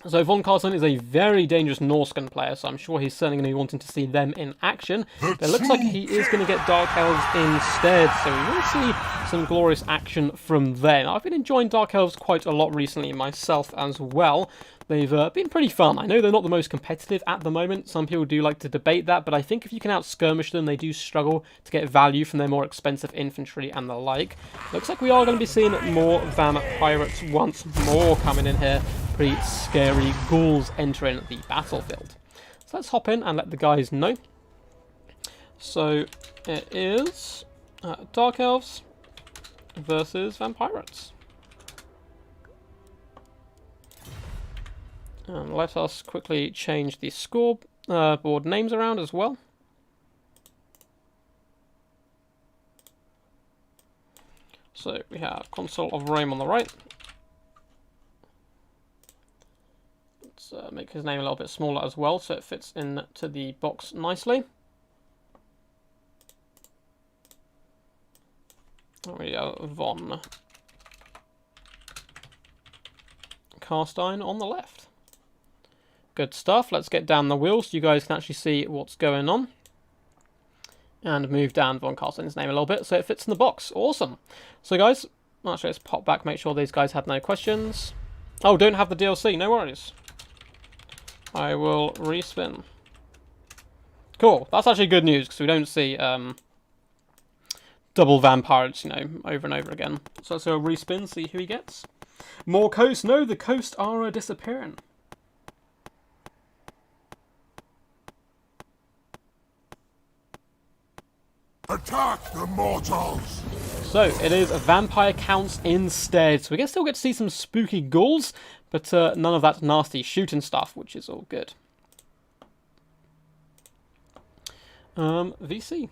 So Von Carstein is a very dangerous Norscan player, so I'm sure he's certainly going to be wanting to see them in action. But it looks like he is going to get Dark Elves instead, so we will see some glorious action from them. I've been enjoying Dark Elves quite a lot recently myself as well. They've been pretty fun. I know they're not the most competitive at the moment. Some people do like to debate that, but I think if you can out-skirmish them, they do struggle to get value from their more expensive infantry and the like. Looks like we are going to be seeing more Vampirates once more coming in here. Pretty scary ghouls entering the battlefield. So let's hop in and let the guys know. So it is Dark Elves versus Vampirates. And let us quickly change the scoreboard names around as well. So we have Console of Rome on the right. Let's make his name a little bit smaller as well so it fits into the box nicely. There we go, Von Carstein on the left. Good stuff. Let's get down the wheel so you guys can actually see what's going on. And move down Von Carstein's name a little bit so it fits in the box. Awesome. So guys, actually let's pop back, make sure these guys had no questions. Oh, don't have the DLC, no worries. I will respin. Cool, that's actually good news because we don't see double vampires, you know, over and over again. So let's go respin, see who he gets. More coast. No, the coast are disappearing. Attack the mortals! So, it is vampire counts instead. So we can still get to see some spooky ghouls, but none of that nasty shooting stuff, which is all good. VC.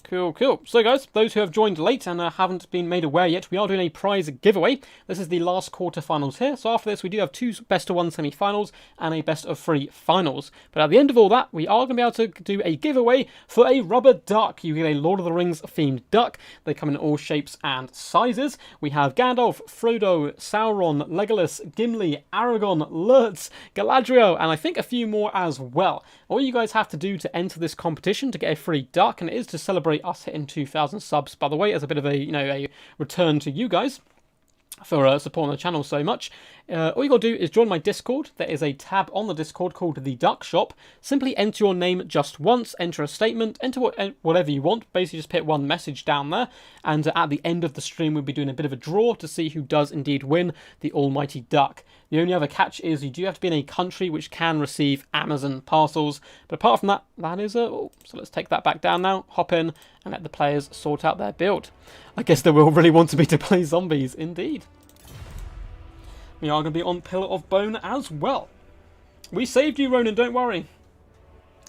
Cool, cool. So guys, those who have joined late and haven't been made aware yet, we are doing a prize giveaway. This is the last quarterfinals here, so after this we do have 2 best of 1 semi-finals and a best of 3 finals. But at the end of all that, we are going to be able to do a giveaway for a rubber duck. You get a Lord of the Rings themed duck. They come in all shapes and sizes. We have Gandalf, Frodo, Sauron, Legolas, Gimli, Aragorn, Lurtz, Galadriel, and I think a few more as well. All you guys have to do to enter this competition to get a free duck, and it is to celebrate us hitting 2,000 subs, by the way, as a bit of a, you know, a return to you guys for supporting the channel so much. All you got to do is join my Discord. There is a tab on the Discord called the Duck Shop. Simply enter your name just once, enter a statement, enter whatever you want. Basically just put one message down there, and at the end of the stream we'll be doing a bit of a draw to see who does indeed win the almighty duck. The only other catch is you do have to be in a country which can receive Amazon parcels, but apart from that, that is all. So let's take that back down now, hop in, and let the players sort out their build. I guess they will really want me to play zombies, indeed. We are going to be on Pillar of Bone as well. We saved you, Ronan, don't worry.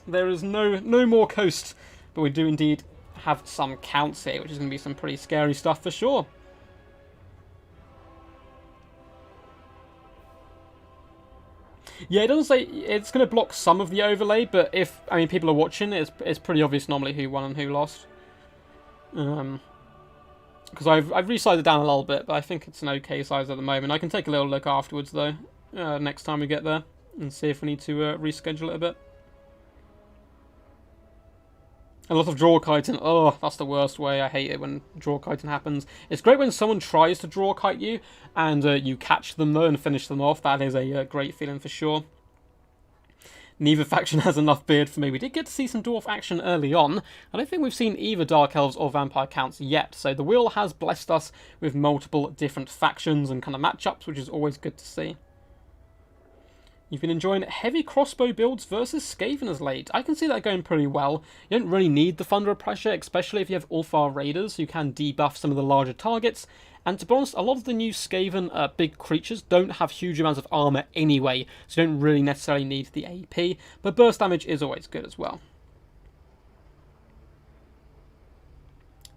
There is no more coast, but we do indeed have some counts here, which is going to be some pretty scary stuff for sure. Yeah, it doesn't say it's going to block some of the overlay, but if, I mean, people are watching, it's pretty obvious normally who won and who lost. Because I've resized it down a little bit, but I think it's an okay size at the moment. I can take a little look afterwards, though, next time we get there, and see if we need to reschedule it a bit. A lot of draw kiting. Oh, that's the worst way. I hate it when draw kiting happens. It's great when someone tries to draw kite you, and you catch them, though, and finish them off. That is a great feeling for sure. Neither faction has enough beard for me. We did get to see some dwarf action early on. I don't think we've seen either Dark Elves or Vampire counts yet. So the wheel has blessed us with multiple different factions and kind of matchups, which is always good to see. You've been enjoying heavy crossbow builds versus Skaven as late. I can see that going pretty well. You don't really need the Thunder Pressure, especially if you have Ulfar Raiders, who can debuff some of the larger targets. And to be honest, a lot of the new Skaven big creatures don't have huge amounts of armor anyway, so you don't really necessarily need the AP, but burst damage is always good as well.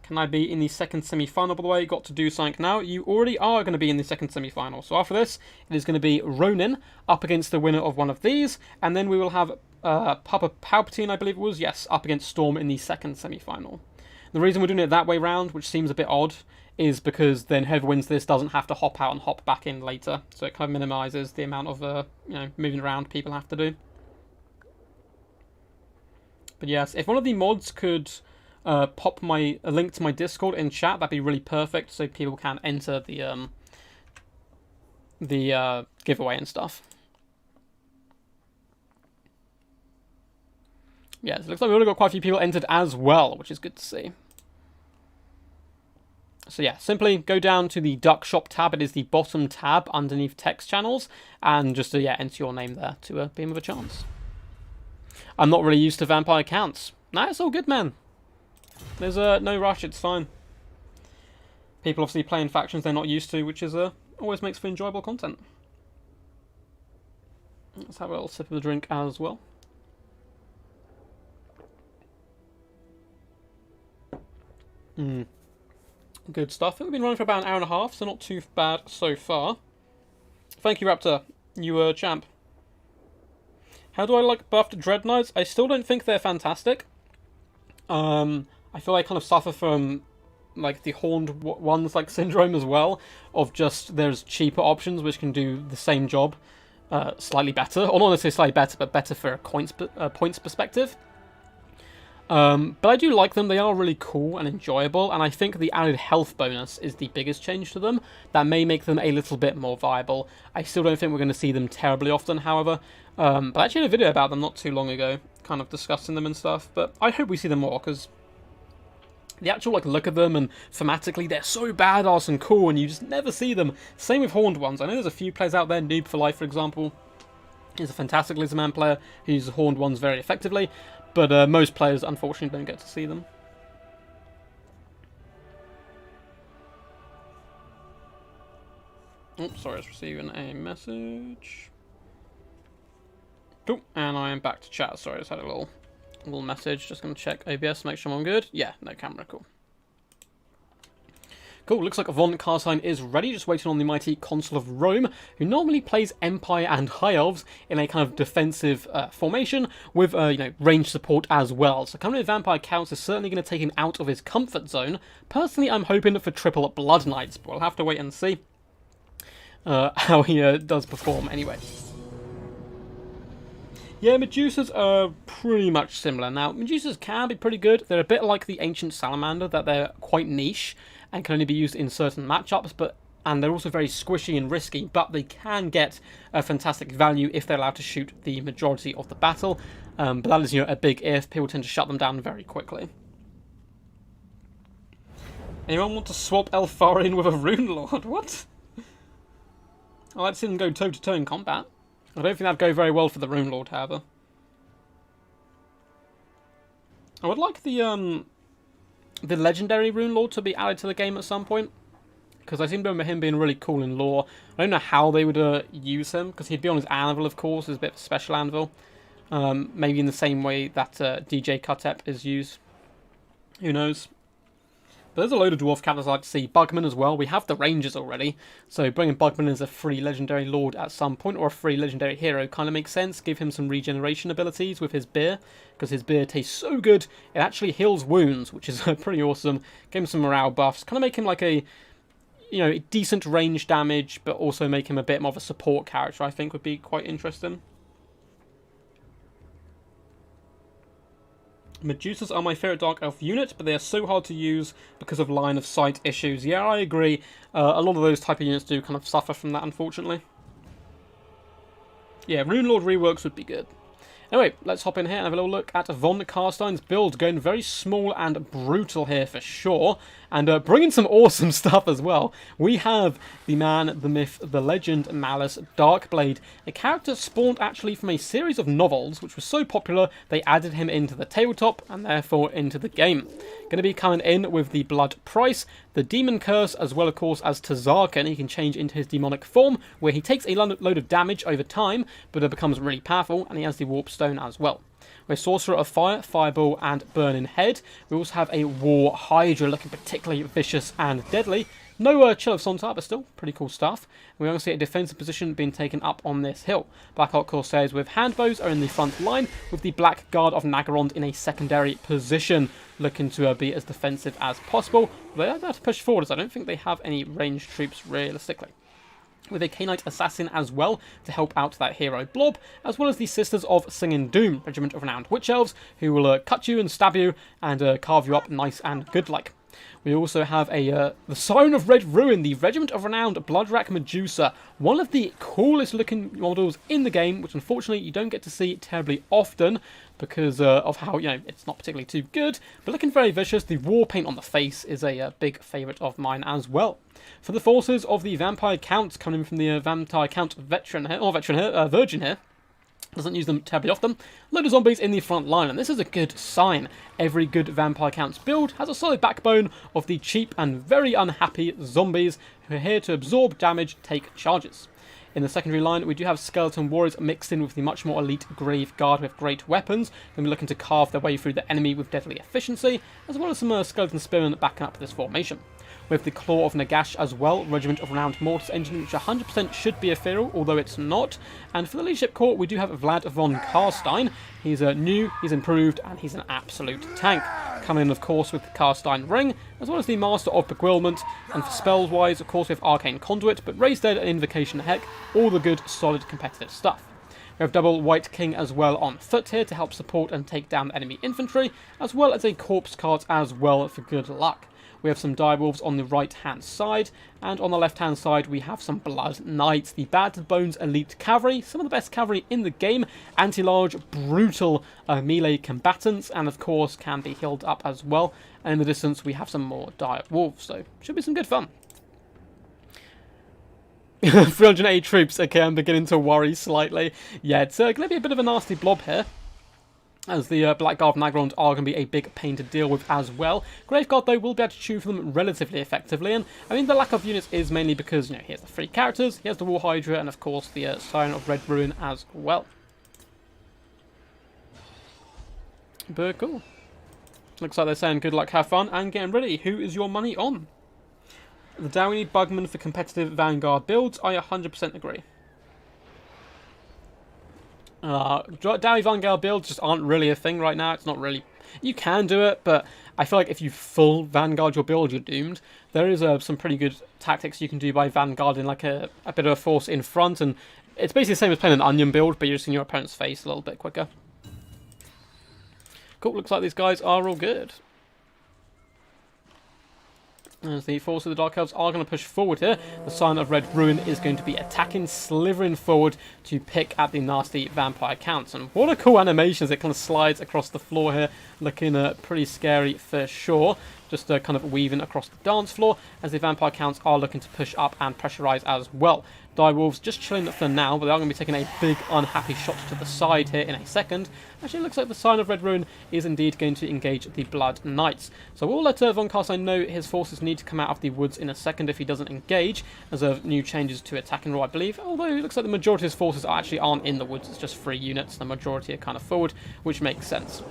Can I be in the second semi-final, by the way? Got to do something now. You already are going to be in the second semi-final. So after this, it is going to be Ronin up against the winner of one of these, and then we will have Papa Palpatine, I believe it was, yes, up against Storm in the second semi-final. The reason we're doing it that way round, which seems a bit odd, is because then whoever wins this doesn't have to hop out and hop back in later. So it kind of minimises the amount of you know, moving around people have to do. But yes, if one of the mods could pop a link to my Discord in chat, that'd be really perfect, so people can enter the giveaway and stuff. Yeah, so it looks like we've already got quite a few people entered as well, which is good to see. So yeah, simply go down to the Duck Shop tab. It is the bottom tab underneath text channels, and just yeah, enter your name there to be in with a chance. I'm not really used to vampire counts. Nah, it's all good, man. There's no rush, it's fine. people obviously playing factions they're not used to, which is always makes for enjoyable content. Let's have a little sip of the drink as well. Good stuff. I think we've been running for about an hour and a half, so not too bad so far. Thank you, Raptor. You were champ. How do I like buffed Dread Knights? I still don't think they're fantastic. I feel I kind of suffer from like the horned ones like syndrome as well, of just there's cheaper options which can do the same job slightly better, or not necessarily slightly better, but better for a points perspective. But I do like them. They are really cool and enjoyable, and I think the added health bonus is the biggest change to them. That may make them a little bit more viable. I still don't think we're going to see them terribly often, however. But I actually had a video about them not too long ago, kind of discussing them and stuff, but I hope we see them more, because the actual look of them, and thematically they're so badass and cool, and you just never see them. Same with horned ones. I know there's a few players out there, Noob for Life for example, is a fantastic Lizardman player who uses horned ones very effectively, but most players unfortunately don't get to see them. Oops, sorry, I was receiving a message. Cool, and I am back to chat. Sorry, I just had a little message. Just going to check OBS, make sure I'm good. Yeah, no camera, cool. Cool, looks like Von Carstein is ready, just waiting on the mighty Consul of Rome, who normally plays Empire and High Elves in a kind of defensive formation with, range support as well. So coming with Vampire Counts is certainly going to take him out of his comfort zone. Personally, I'm hoping for triple Blood Knights, but we'll have to wait and see how he does perform anyway. Yeah, Medusas are pretty much similar. Now, Medusas can be pretty good. They're a bit like the Ancient Salamander, that they're quite niche and can only be used in certain matchups, and they're also very squishy and risky, but they can get a fantastic value if they're allowed to shoot the majority of the battle. But that is, a big if. People tend to shut them down very quickly. Anyone want to swap Elfarian with a Rune Lord? What? I like to see them go toe-to-toe in combat. I don't think that'd go very well for the Rune Lord, however. I would like the legendary Rune Lord to be added to the game at some point, because I seem to remember him being really cool in lore. I don't know how they would use him, because he'd be on his anvil, of course, as a bit of a special anvil. Maybe in the same way that DJ Kutep is used. Who knows? But there's a load of dwarf captains I'd like to see. Bugman as well. We have the Rangers already, so bringing Bugman as a free legendary lord at some point, or a free legendary hero, kind of makes sense. Give him some regeneration abilities with his beer, because his beer tastes so good. It actually heals wounds, which is pretty awesome. Give him some morale buffs. Kind of make him like a, decent range damage, but also make him a bit more of a support character, I think would be quite interesting. Medusas are my favourite Dark Elf unit, but they are so hard to use because of line of sight issues. Yeah, I agree. A lot of those type of units do kind of suffer from that, unfortunately. Yeah, Rune Lord reworks would be good. Anyway, let's hop in here and have a little look at Von Carstein's build. Going very small and brutal here for sure, and bringing some awesome stuff as well. We have the man, the myth, the legend, Malus Darkblade, a character spawned actually from a series of novels, which was so popular they added him into the tabletop and therefore into the game. Going to be coming in with the Blood Price, the Demon Curse, as well of course as Tazarkan. He can change into his demonic form, where he takes a load of damage over time, but it becomes really powerful, and he has the Warp Stone as well. We're Sorcerer of Fire, Fireball, and Burning Head. We also have a War Hydra looking particularly vicious and deadly. No Chill of Sontar, but still pretty cool stuff. We also see a defensive position being taken up on this hill. Black Hawk Corsairs with handbows are in the front line, with the Black Guard of Nagarond in a secondary position, looking to be as defensive as possible. They have to push forward, as I don't think they have any ranged troops realistically. With a Knight Assassin as well to help out that hero blob, as well as the Sisters of Singing Doom, regiment of renowned witch elves, who will cut you and stab you and carve you up nice and good-like. We also have the Siren of Red Ruin, the regiment of renowned Bloodrack Medusa, one of the coolest looking models in the game, which unfortunately you don't get to see terribly often because of how, it's not particularly too good, but looking very vicious. The war paint on the face is a big favourite of mine as well. For the forces of the Vampire Count, coming from the Vampire Count Virgin here, Doesn't use them terribly often. Load of zombies in the front line, and this is a good sign. Every good Vampire Counts build has a solid backbone of the cheap and very unhappy zombies who are here to absorb damage, take charges. In the secondary line, we do have Skeleton Warriors mixed in with the much more elite Grave Guard with great weapons, who are looking to carve their way through the enemy with deadly efficiency, as well as some Skeleton Spearmen backing up this formation. With the Claw of Nagash as well, Regiment of Renowned Mortis Engine, which 100% should be ethereal, although it's not. And for the Leadership Corps, we do have Vlad von Karstein. He's new, he's improved, and he's an absolute tank. Coming in, of course, with the Karstein Ring, as well as the Master of Beguilement. And for spells-wise, of course, we have Arcane Conduit, but Raised Dead and Invocation Heck, all the good, solid, competitive stuff. We have double White King as well on foot here to help support and take down enemy infantry, as well as a Corpse Cart as well for good luck. We have some Direwolves on the right-hand side, and on the left-hand side we have some Blood Knights, the Battered Bones Elite Cavalry, some of the best cavalry in the game, anti-large, brutal melee combatants, and of course can be healed up as well. And in the distance we have some more Dire Wolves, so should be some good fun. 380 troops, okay, I'm beginning to worry slightly. Yeah, it's going to be a bit of a nasty blob here, as the Blackguard Nagrond are going to be a big pain to deal with as well. Graveguard, though, will be able to chew for them relatively effectively, and I mean the lack of units is mainly because, you know, he has the 3 characters, he has the War Hydra, and of course the Siren of Red Ruin as well. But cool. Looks like they're saying good luck, have fun, and getting ready. Who is your money on? The Downey Bugman for competitive Vanguard builds, I 100% agree. Downey Vanguard builds just aren't really a thing right now. It's not really... You can do it, but I feel like if you full Vanguard your build, you're doomed. There is some pretty good tactics you can do by Vanguarding like a bit of a force in front, and it's basically the same as playing an Onion build, but you're just in your opponent's face a little bit quicker. Cool, looks like these guys are all good. As the force of the Dark Elves are going to push forward here, the Sign of Red Ruin is going to be attacking, slithering forward to pick at the nasty Vampire Counts. And what a cool animation as it kind of slides across the floor here, looking pretty scary for sure. Just kind of weaving across the dance floor as the Vampire Counts are looking to push up and pressurize as well. Direwolves just chilling for now, but they are going to be taking a big unhappy shot to the side here in a second. Actually, it looks like the Sign of Red Ruin is indeed going to engage the Blood Knights. So we'll let von Karstein know his forces need to come out of the woods in a second if he doesn't engage, as of new changes to attacking roll, I believe. Although it looks like the majority of his forces actually aren't in the woods, it's just 3 units. The majority are kind of forward, which makes sense.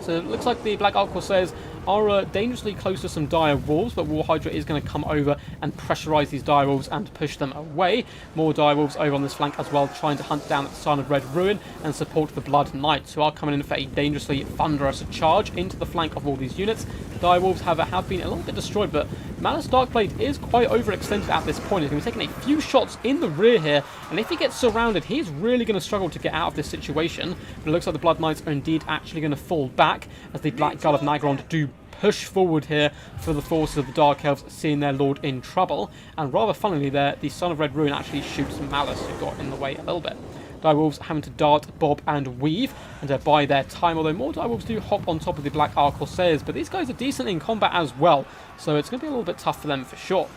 So it looks like the Black Ark Corsairs are dangerously close to some Dire Wolves, but War Hydra is going to come over and pressurize these Dire Wolves and push them away. More Dire Wolves over on this flank as well, trying to hunt down the Sign of Red Ruin and support the Blood Knights, who are coming in for a dangerously thunderous charge into the flank of all these units. The Dire Wolves, however, have been a little bit destroyed, but Malice Darkblade is quite overextended at this point. He's going to be taking a few shots in the rear here, and if he gets surrounded, he's really going to struggle to get out of this situation. But it looks like the Blood Knights are indeed actually going to fall back, as the Blackguard of Nagrond do push forward here for the forces of the Dark Elves, seeing their lord in trouble. And rather funnily there, the Son of Red Ruin actually shoots Malice, who got in the way a little bit. Direwolves having to dart, bob and weave and buy their time, although more Direwolves do hop on top of the Black Ark Corsairs, but these guys are decent in combat as well, so it's going to be a little bit tough for them for sure.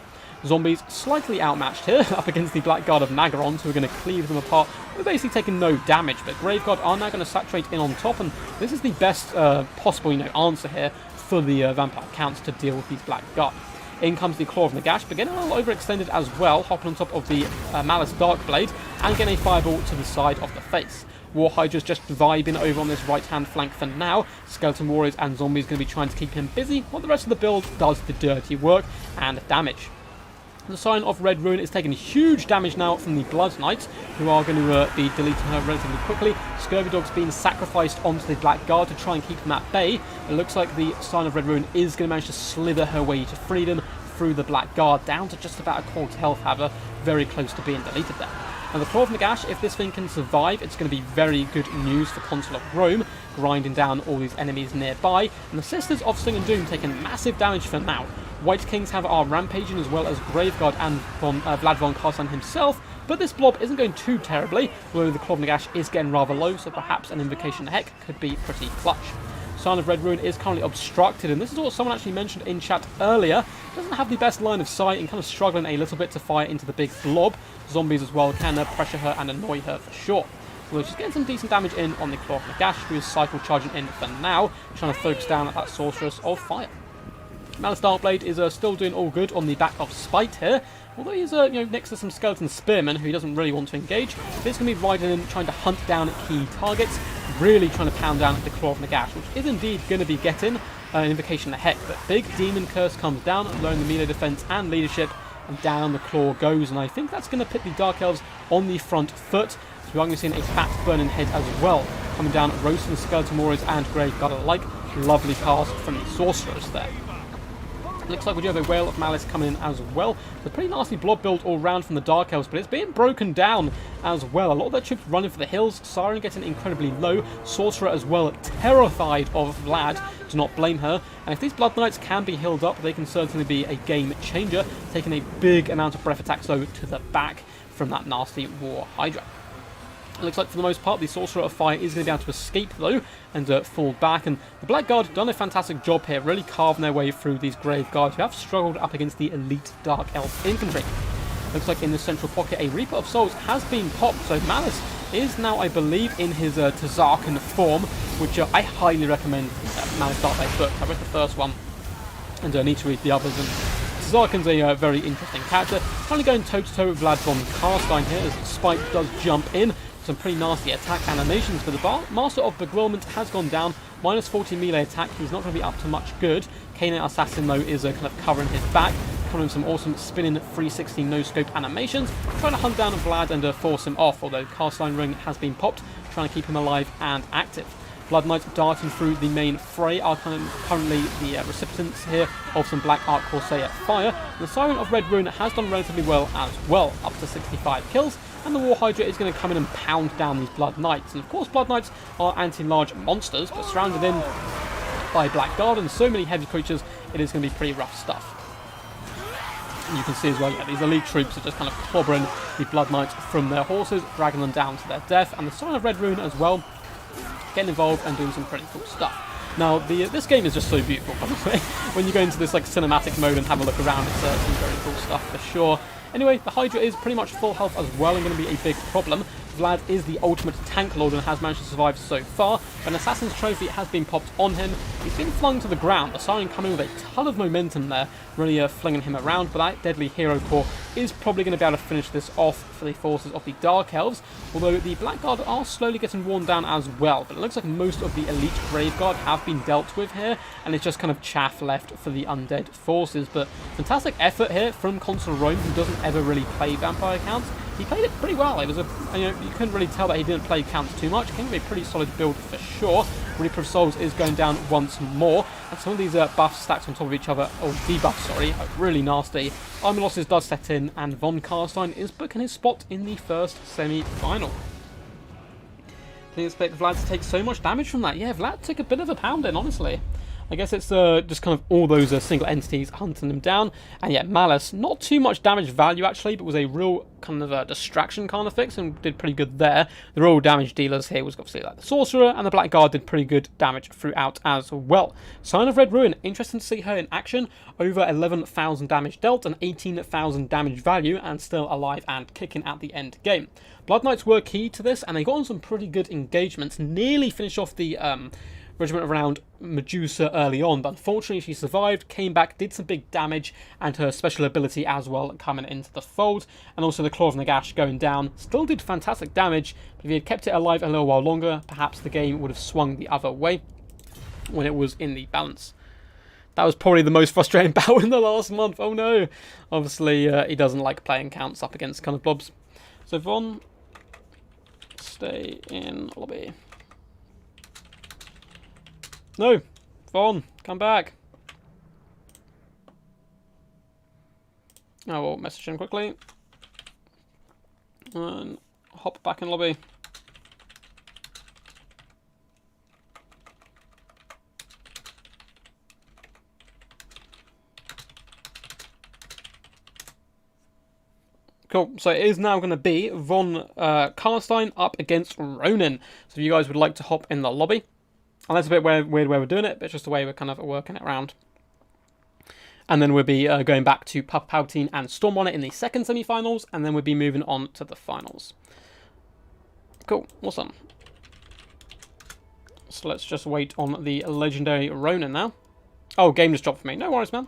Zombies slightly outmatched here up against the Blackguard of Nagrond, who are going to cleave them apart. They're basically taking no damage, but Graveguard are now going to saturate in on top, and this is the best possible answer here for the Vampire Counts to deal with these Blackguard. In comes the Claw of Nagash, but getting a little overextended as well, hopping on top of the Malice Darkblade and getting a fireball to the side of the face. War Hydra's just vibing over on this right-hand flank for now. Skeleton Warriors and Zombies going to be trying to keep him busy, while the rest of the build does the dirty work and damage. The Sign of Red Ruin is taking huge damage now from the Blood Knights, who are going to be deleting her relatively quickly. Scurvy Dogs being sacrificed onto the Blackguard to try and keep them at bay. It looks like the Sign of Red Ruin is going to manage to slither her way to freedom through the Blackguard, down to just about a quarter health, however, very close to being deleted there. And the Claw of Nagash, if this thing can survive, it's going to be very good news for Consul of Rome, grinding down all these enemies nearby. And the Sisters of Sing and Doom taking massive damage for now. White Kings have are rampaging, as well as Graveguard and Vlad von Karstein himself, but this blob isn't going too terribly, although the Claw of Nagash is getting rather low, so perhaps an Invocation Heck could be pretty clutch. Sign of Red Ruin is currently obstructed, and this is what someone actually mentioned in chat earlier. Doesn't have the best line of sight and kind of struggling a little bit to fire into the big blob. Zombies as well can pressure her and annoy her for sure. Although she's getting some decent damage in on the Claw of Nagash, who is cycle charging in for now, trying to focus down at that Sorceress of Fire. Malice Darkblade is still doing all good on the back of Spite here, although he's next to some Skeleton Spearmen who he doesn't really want to engage. He's going to be riding in, trying to hunt down key targets, really trying to pound down the Claw of Nagash, which is indeed going to be getting an Invocation of Heck. But big Demon Curse comes down, lowering the melee defense and leadership, and down the Claw goes. And I think that's going to put the Dark Elves on the front foot. So we're going to see a fat burning head as well, coming down, roasting Skeleton Warriors and Graveguard alike. Lovely cast from the Sorcerers there. Looks like we do have a Whale of Malice coming in as well. It's a pretty nasty blob build all round from the Dark Elves, but it's being broken down as well. A lot of their troops running for the hills. Siren getting incredibly low. Sorcerer as well, terrified of Vlad. Do not blame her. And if these Blood Knights can be healed up, they can certainly be a game changer. Taking a big amount of breath attacks though to the back from that nasty War Hydra. It looks like for the most part the Sorcerer of Fire is going to be able to escape though and fall back, and the Blackguard have done a fantastic job here, really carving their way through these Graveguards who have struggled up against the elite Dark Elf infantry. Looks like in the central pocket a Reaper of Souls has been popped, so Malice is now, I believe, in his Tzarkan form, which I highly recommend Malice Darkblade book. I read the first one and I need to read the others, and Tzarkan's a very interesting character. Currently going toe-to-toe with Vlad von Karstein here as Spike does jump in. Some pretty nasty attack animations, but the Master of Bewilderment has gone down. Minus 40 melee attack. He's not going to be up to much good. Canine Assassin, though, is kind of covering his back. Covering some awesome spinning 360 no-scope animations. Trying to hunt down Vlad and force him off, although Karstein Ring has been popped. Trying to keep him alive and active. Blood Knights darting through the main fray are currently the recipients here of some Black Arc Corsair fire. The Siren of Red Rune has done relatively well as well, up to 65 kills. And the War Hydra is going to come in and pound down these Blood Knights. And of course Blood Knights are anti-large monsters, but surrounded in by Blackguard and so many heavy creatures, it is going to be pretty rough stuff. And you can see as well, yeah, these elite troops are just kind of clobbering the Blood Knights from their horses, dragging them down to their death. And the Siren of Red Rune as well, getting involved and doing some pretty cool stuff. Now, this game is just so beautiful, honestly. When you go into this like cinematic mode and have a look around, it's some very cool stuff for sure. Anyway, the Hydra is pretty much full health as well and going to be a big problem. Vlad is the ultimate tank lord and has managed to survive so far, but an Assassin's Trophy has been popped on him. He's been flung to the ground, the Siren coming with a ton of momentum there, really flinging him around, but that deadly hero core is probably going to be able to finish this off for the forces of the Dark Elves, although the Blackguard are slowly getting worn down as well, but it looks like most of the elite Graveguard have been dealt with here, and it's just kind of chaff left for the undead forces. But fantastic effort here from Consul Rome, who doesn't ever really play vampire counts. He played it pretty well. It was you couldn't really tell that he didn't play counts too much. It can be a pretty solid build for sure. Reaper of Souls is going down once more, and some of these buffs stacked on top of each other, or debuffs, sorry, are really nasty. Army losses does set in, and von Karstein is booking his spot in the first semi-final. Didn't expect Vlad to take so much damage from that. Yeah, Vlad took a bit of a pounding, honestly. I guess it's just kind of all those single entities hunting them down. And yeah, Malice, not too much damage value actually, but was a real kind of a distraction kind of fix and did pretty good there. The real damage dealers here was obviously like the Sorcerer, and the Blackguard did pretty good damage throughout as well. Sign of Red Ruin, interesting to see her in action. Over 11,000 damage dealt and 18,000 damage value, and still alive and kicking at the end game. Blood Knights were key to this, and they got on some pretty good engagements. Nearly finished off the regiment around Medusa early on, but unfortunately she survived, came back, did some big damage, and her special ability as well coming into the fold, and also the Claw of Nagash going down. Still did fantastic damage, but if he had kept it alive a little while longer, perhaps the game would have swung the other way when it was in the balance. That was probably the most frustrating battle in the last month. Oh no! Obviously, he doesn't like playing counts up against kind of blobs. So Von, stay in lobby. No! Von, come back! I will message him quickly. And hop back in lobby. Cool, so it is now going to be Von Karstein up against Ronin. So if you guys would like to hop in the lobby. And that's a bit weird where we're doing it, but it's just the way we're kind of working it around. And then we'll be going back to Palpatine and Stormrunner in the second semi-finals, and then we'll be moving on to the finals. Cool, awesome. So let's just wait on the legendary Ronin now. Oh, game just dropped for me. No worries, man.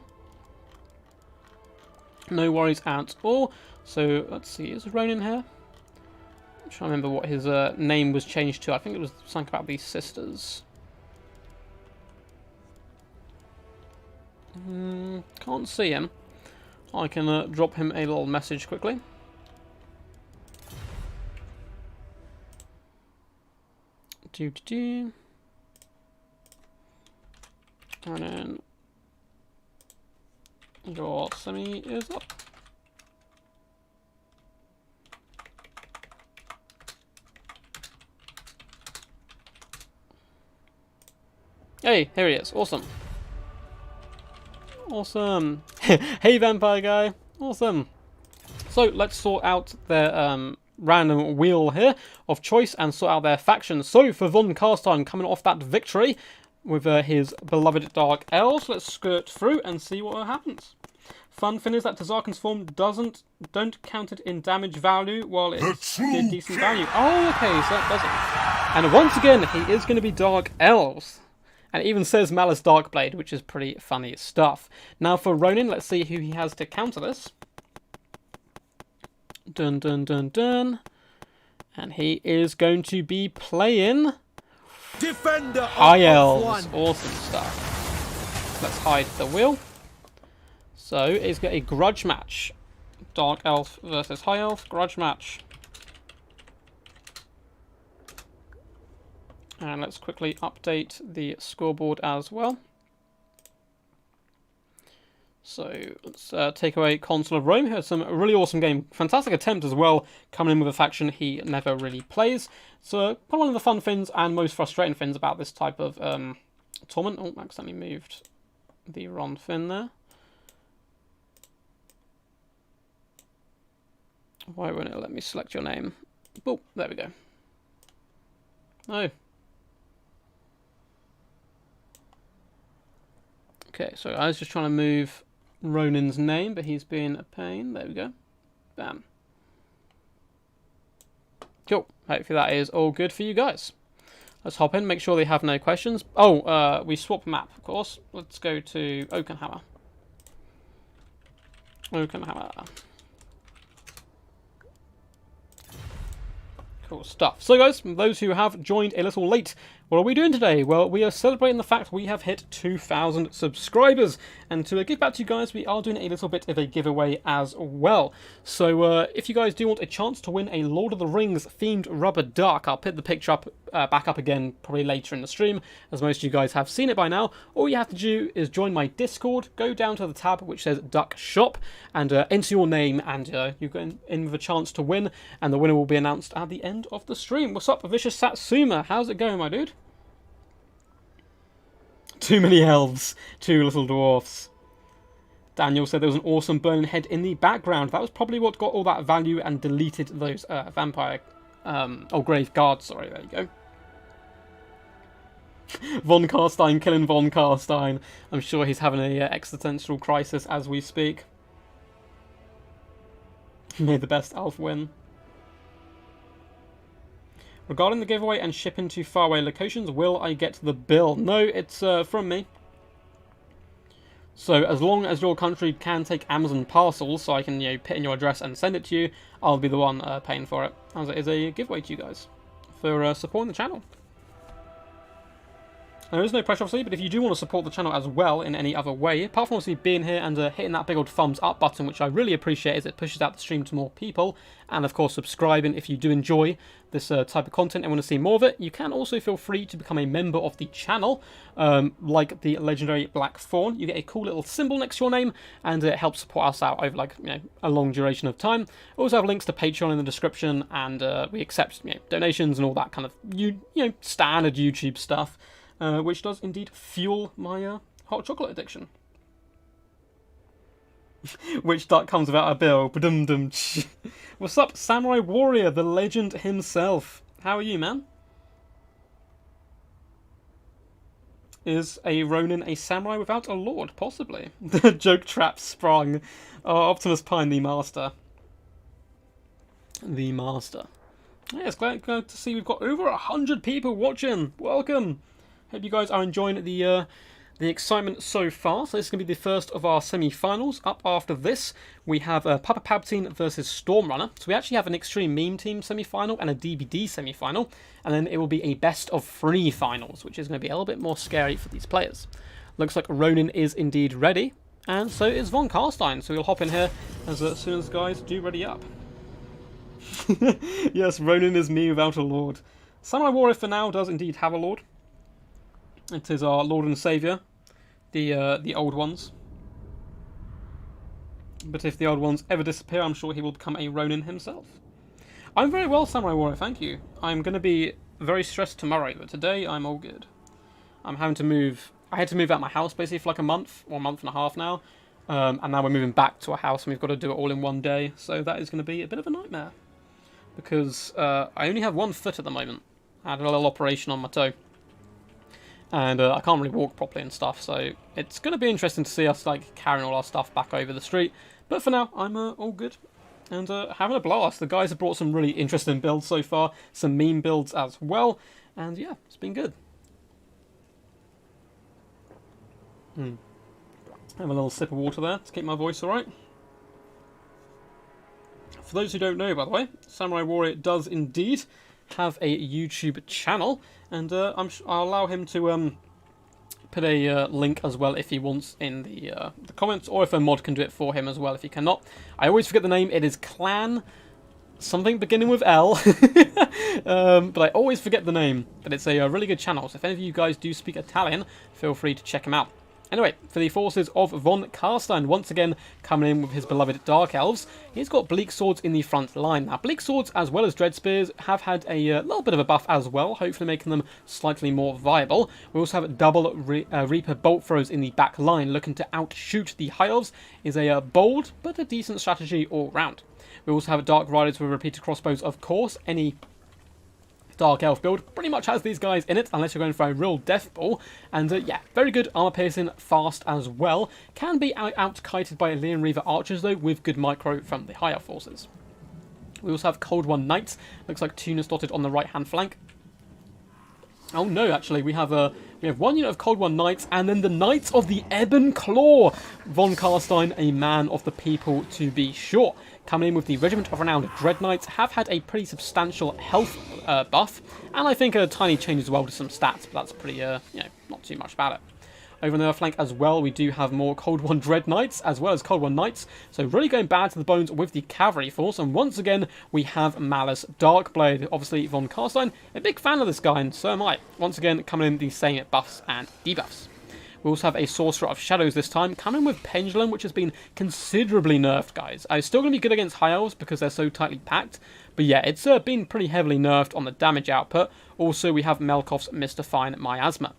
No worries at all. So let's see, is Ronin here? I'm trying to remember what his name was changed to. I think it was something about these sisters. Can't see him. I can drop him a little message quickly. And then your semi is up. Hey, here he is. Awesome. Awesome. Hey, vampire guy. Awesome. So let's sort out their random wheel here of choice and sort out their factions. So for Von Karstein coming off that victory with his beloved Dark Elves, let's skirt through and see what happens. Fun thing is that Tzarkan's form don't count it in damage value while it's decent value. Oh, okay, so it doesn't. And once again, he is going to be Dark Elves. And it even says Malice Darkblade, which is pretty funny stuff. Now for Ronin, let's see who he has to counter this. Dun dun dun dun. And he is going to be playing Defender High Elves. Awesome stuff. Let's hide the wheel. So it's got a grudge match. Dark Elf versus High Elf. Grudge match. And let's quickly update the scoreboard as well. So let's take away Consul of Rome. He had some really awesome game. Fantastic attempt as well, coming in with a faction he never really plays. So probably one of the fun things and most frustrating things about this type of tournament. Oh, I accidentally moved the wrong thing there. Why won't it let me select your name? Oh, there we go. Oh. Okay, so I was just trying to move Ronin's name, but he's being a pain. There we go. Bam. Cool. Hopefully that is all good for you guys. Let's hop in, make sure they have no questions. Oh, we swap map, of course. Let's go to Oakenhammer. Oakenhammer. Cool stuff. So guys, those who have joined a little late, what are we doing today? Well, we are celebrating the fact we have hit 2,000 subscribers. And to give back to you guys, we are doing a little bit of a giveaway as well. So if you guys do want a chance to win a Lord of the Rings themed rubber duck, I'll put the picture up, back up again probably later in the stream, as most of you guys have seen it by now. All you have to do is join my Discord, go down to the tab which says Duck Shop, and enter your name, and you go in with a chance to win, and the winner will be announced at the end of the stream. What's up, Vicious Satsuma? How's it going, my dude? Too many elves, 2 little dwarfs. Daniel said there was an awesome burning head in the background. That was probably what got all that value and deleted those vampire, grave guards, sorry, there you go. Von Karstein killing Von Karstein. I'm sure he's having a existential crisis as we speak. May the best elf win. Regarding the giveaway and shipping to faraway locations, will I get the bill? No, it's from me. So as long as your country can take Amazon parcels, so I can put in your address and send it to you, I'll be the one paying for it, as it is a giveaway to you guys for supporting the channel. There is no pressure, obviously, but if you do want to support the channel as well in any other way, apart from obviously being here and hitting that big old thumbs up button, which I really appreciate as it pushes out the stream to more people, and of course subscribing if you do enjoy this type of content and want to see more of it, you can also feel free to become a member of the channel, like the legendary Black Fawn. You get a cool little symbol next to your name, and it helps support us out over a long duration of time. We also have links to Patreon in the description, and we accept donations and all that kind of standard YouTube stuff. Which does indeed fuel my hot chocolate addiction. Which duck comes without a bill? Ba-dum-dum. What's up, Samurai Warrior, the legend himself? How are you, man? Is a Ronin a samurai without a lord? Possibly. The joke trap sprung. Oh, Optimus Prime, the master. The master. Yeah, it's glad to see we've got over 100 people watching. Welcome. Hope you guys are enjoying the excitement so far. So this is going to be the first of our semi-finals. Up after this, we have Papa Palpatine versus Stormrunner. So we actually have an Extreme Meme Team semi-final and a DBD semi-final. And then it will be a best of 3 finals, which is going to be a little bit more scary for these players. Looks like Ronan is indeed ready. And so is Von Carstein. So we'll hop in here as soon as guys do ready up. Yes, Ronan is me without a lord. Samurai Warrior for now does indeed have a lord. It is our Lord and Saviour, the old ones. But if the old ones ever disappear, I'm sure he will become a Ronin himself. I'm very well, Samurai Warrior, thank you. I'm going to be very stressed tomorrow, but today I'm all good. I'm having to move. I had to move out my house basically for like a month or a month and a half now. And now we're moving back to a house and we've got to do it all in one day. So that is going to be a bit of a nightmare. Because I only have 1 foot at the moment. I had a little operation on my toe. And I can't really walk properly and stuff. So it's going to be interesting to see us like carrying all our stuff back over the street. But for now, I'm all good. And having a blast. The guys have brought some really interesting builds so far. Some meme builds as well. And yeah, it's been good. Have a little sip of water there to keep my voice alright. For those who don't know, by the way, Samurai Warrior does indeed have a YouTube channel, and I'll allow him to put a link as well if he wants in the comments, or if a mod can do it for him as well if he cannot. I always forget the name. It is Clan something beginning with L, but I always forget the name. But it's a really good channel, so if any of you guys do speak Italian, feel free to check him out. Anyway, for the forces of Von Carstein, once again coming in with his beloved Dark Elves, he's got Bleak Swords in the front line. Now, Bleak Swords, as well as Dread Spears, have had a little bit of a buff as well, hopefully making them slightly more viable. We also have double Reaper Bolt Throws in the back line, looking to outshoot the High Elves. Is a bold, but a decent strategy all round. We also have Dark Riders with repeated crossbows, of course. Any Dark Elf build pretty much has these guys in it, unless you're going for a real death ball. And yeah, very good armor piercing, fast as well. Can be out-kited by Leon Reaver archers though, with good micro from the higher forces. We also have Cold One Knights. Looks like Tunas dotted on the right hand flank. Oh no, actually we have 1 unit of Cold One Knights, and then the Knights of the Ebon Claw. Von Carstein, a man of the people to be sure. Coming in with the Regiment of Renowned Dread Knights, have had a pretty substantial health buff, and I think a tiny change as well to some stats, but that's pretty, not too much about it. Over on the other flank as well, we do have more Cold One Dread Knights, as well as Cold One Knights, so really going bad to the bones with the cavalry force, and once again, we have Malice Darkblade. Obviously, Von Carstein, a big fan of this guy, and so am I. Once again, coming in with the same buffs and debuffs. We also have a Sorcerer of Shadows this time, coming with Pendulum, which has been considerably nerfed, guys. It's still going to be good against High Elves because they're so tightly packed, but yeah, it's been pretty heavily nerfed on the damage output. Also, we have Melkov's Mystifying Miasma.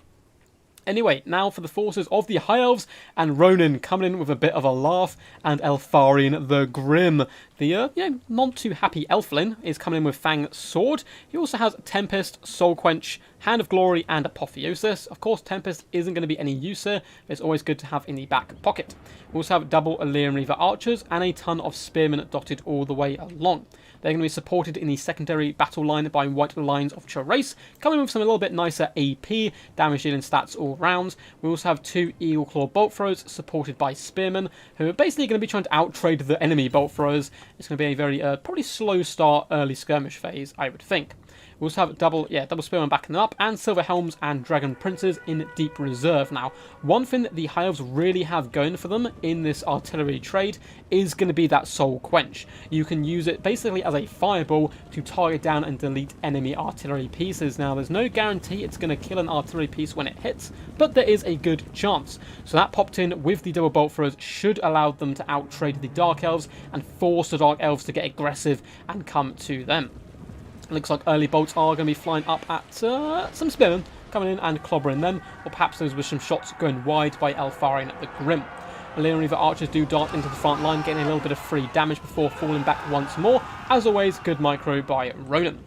Anyway, now for the forces of the High Elves, and Ronan coming in with a bit of a laugh, and Elfarian the Grim. The, not too happy Elflin is coming in with Fang Sword. He also has Tempest, Soul Quench, Hand of Glory, and Apotheosis. Of course, Tempest isn't going to be any use here, but it's always good to have in the back pocket. We also have double Illyrian Reaver Archers, and a ton of Spearmen dotted all the way along. They're going to be supported in the secondary battle line by White Lines of Charace, coming with some a little bit nicer AP, damage dealing stats all round. We also have 2 Eagle Claw Bolt Throwers, supported by Spearmen, who are basically going to be trying to outtrade the enemy Bolt Throwers. It's going to be a very, probably slow start, early skirmish phase, I would think. We also have double Spearmen backing them up, and Silver Helms and Dragon Princes in deep reserve. Now, one thing that the High Elves really have going for them in this artillery trade is going to be that Soul Quench. You can use it basically as a fireball to target down and delete enemy artillery pieces. Now, there's no guarantee it's going to kill an artillery piece when it hits, but there is a good chance. So that popped in with the double bolt throwers should allow them to outtrade the Dark Elves and force the Dark Elves to get aggressive and come to them. Looks like early bolts are going to be flying up at some Spearmen coming in and clobbering them, or perhaps those with some shots going wide by Elfarian the Grim. Leon Reaver Archers do dart into the front line, getting a little bit of free damage before falling back once more. As always, good micro by Ronan.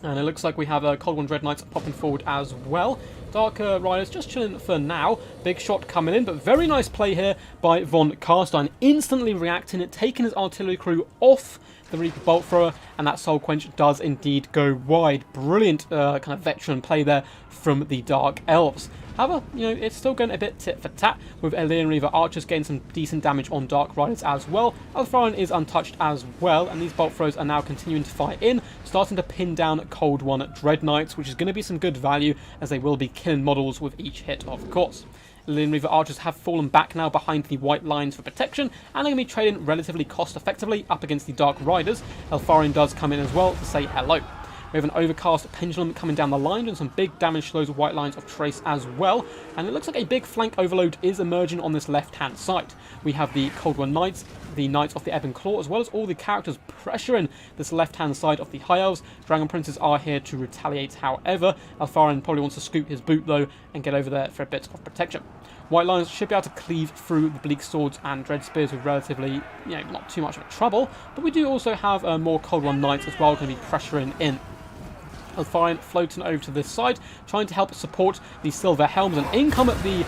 And it looks like we have Cold One Dread Knights popping forward as well. Dark Riders just chilling for now. Big shot coming in, but very nice play here by Von Carstein. Instantly reacting, taking his artillery crew off the Reaper Bolt Thrower, and that Soul Quench does indeed go wide. Brilliant kind of veteran play there from the Dark Elves. However, you know, it's still going a bit tit for tat, with Ellyrian Reaver Archers getting some decent damage on Dark Riders as well. Alfarin is untouched as well, and these Bolt Throws are now continuing to fire in, starting to pin down Cold One Dread Knights, which is going to be some good value, as they will be killing models with each hit, of course. Ellyrian Reaver Archers have fallen back now behind the white lines for protection, and they're going to be trading relatively cost-effectively up against the Dark Riders. Elfarin does come in as well to say hello. We have an Overcast Pendulum coming down the line, doing some big damage to those white lines of Trace as well. And it looks like a big flank overload is emerging on this left-hand side. We have the Cold One Knights, the Knights of the Ebon Claw, as well as all the characters pressuring this left-hand side of the High Elves. Dragon Princes are here to retaliate, however. Alfarin probably wants to scoop his boot, though, and get over there for a bit of protection. White Lions should be able to cleave through the Bleak Swords and Dread Spears with relatively, you know, not too much of a trouble. But we do also have more Cold One Knights as well, going to be pressuring in. Alfarin floating over to this side, trying to help support the Silver Helms, and in come at the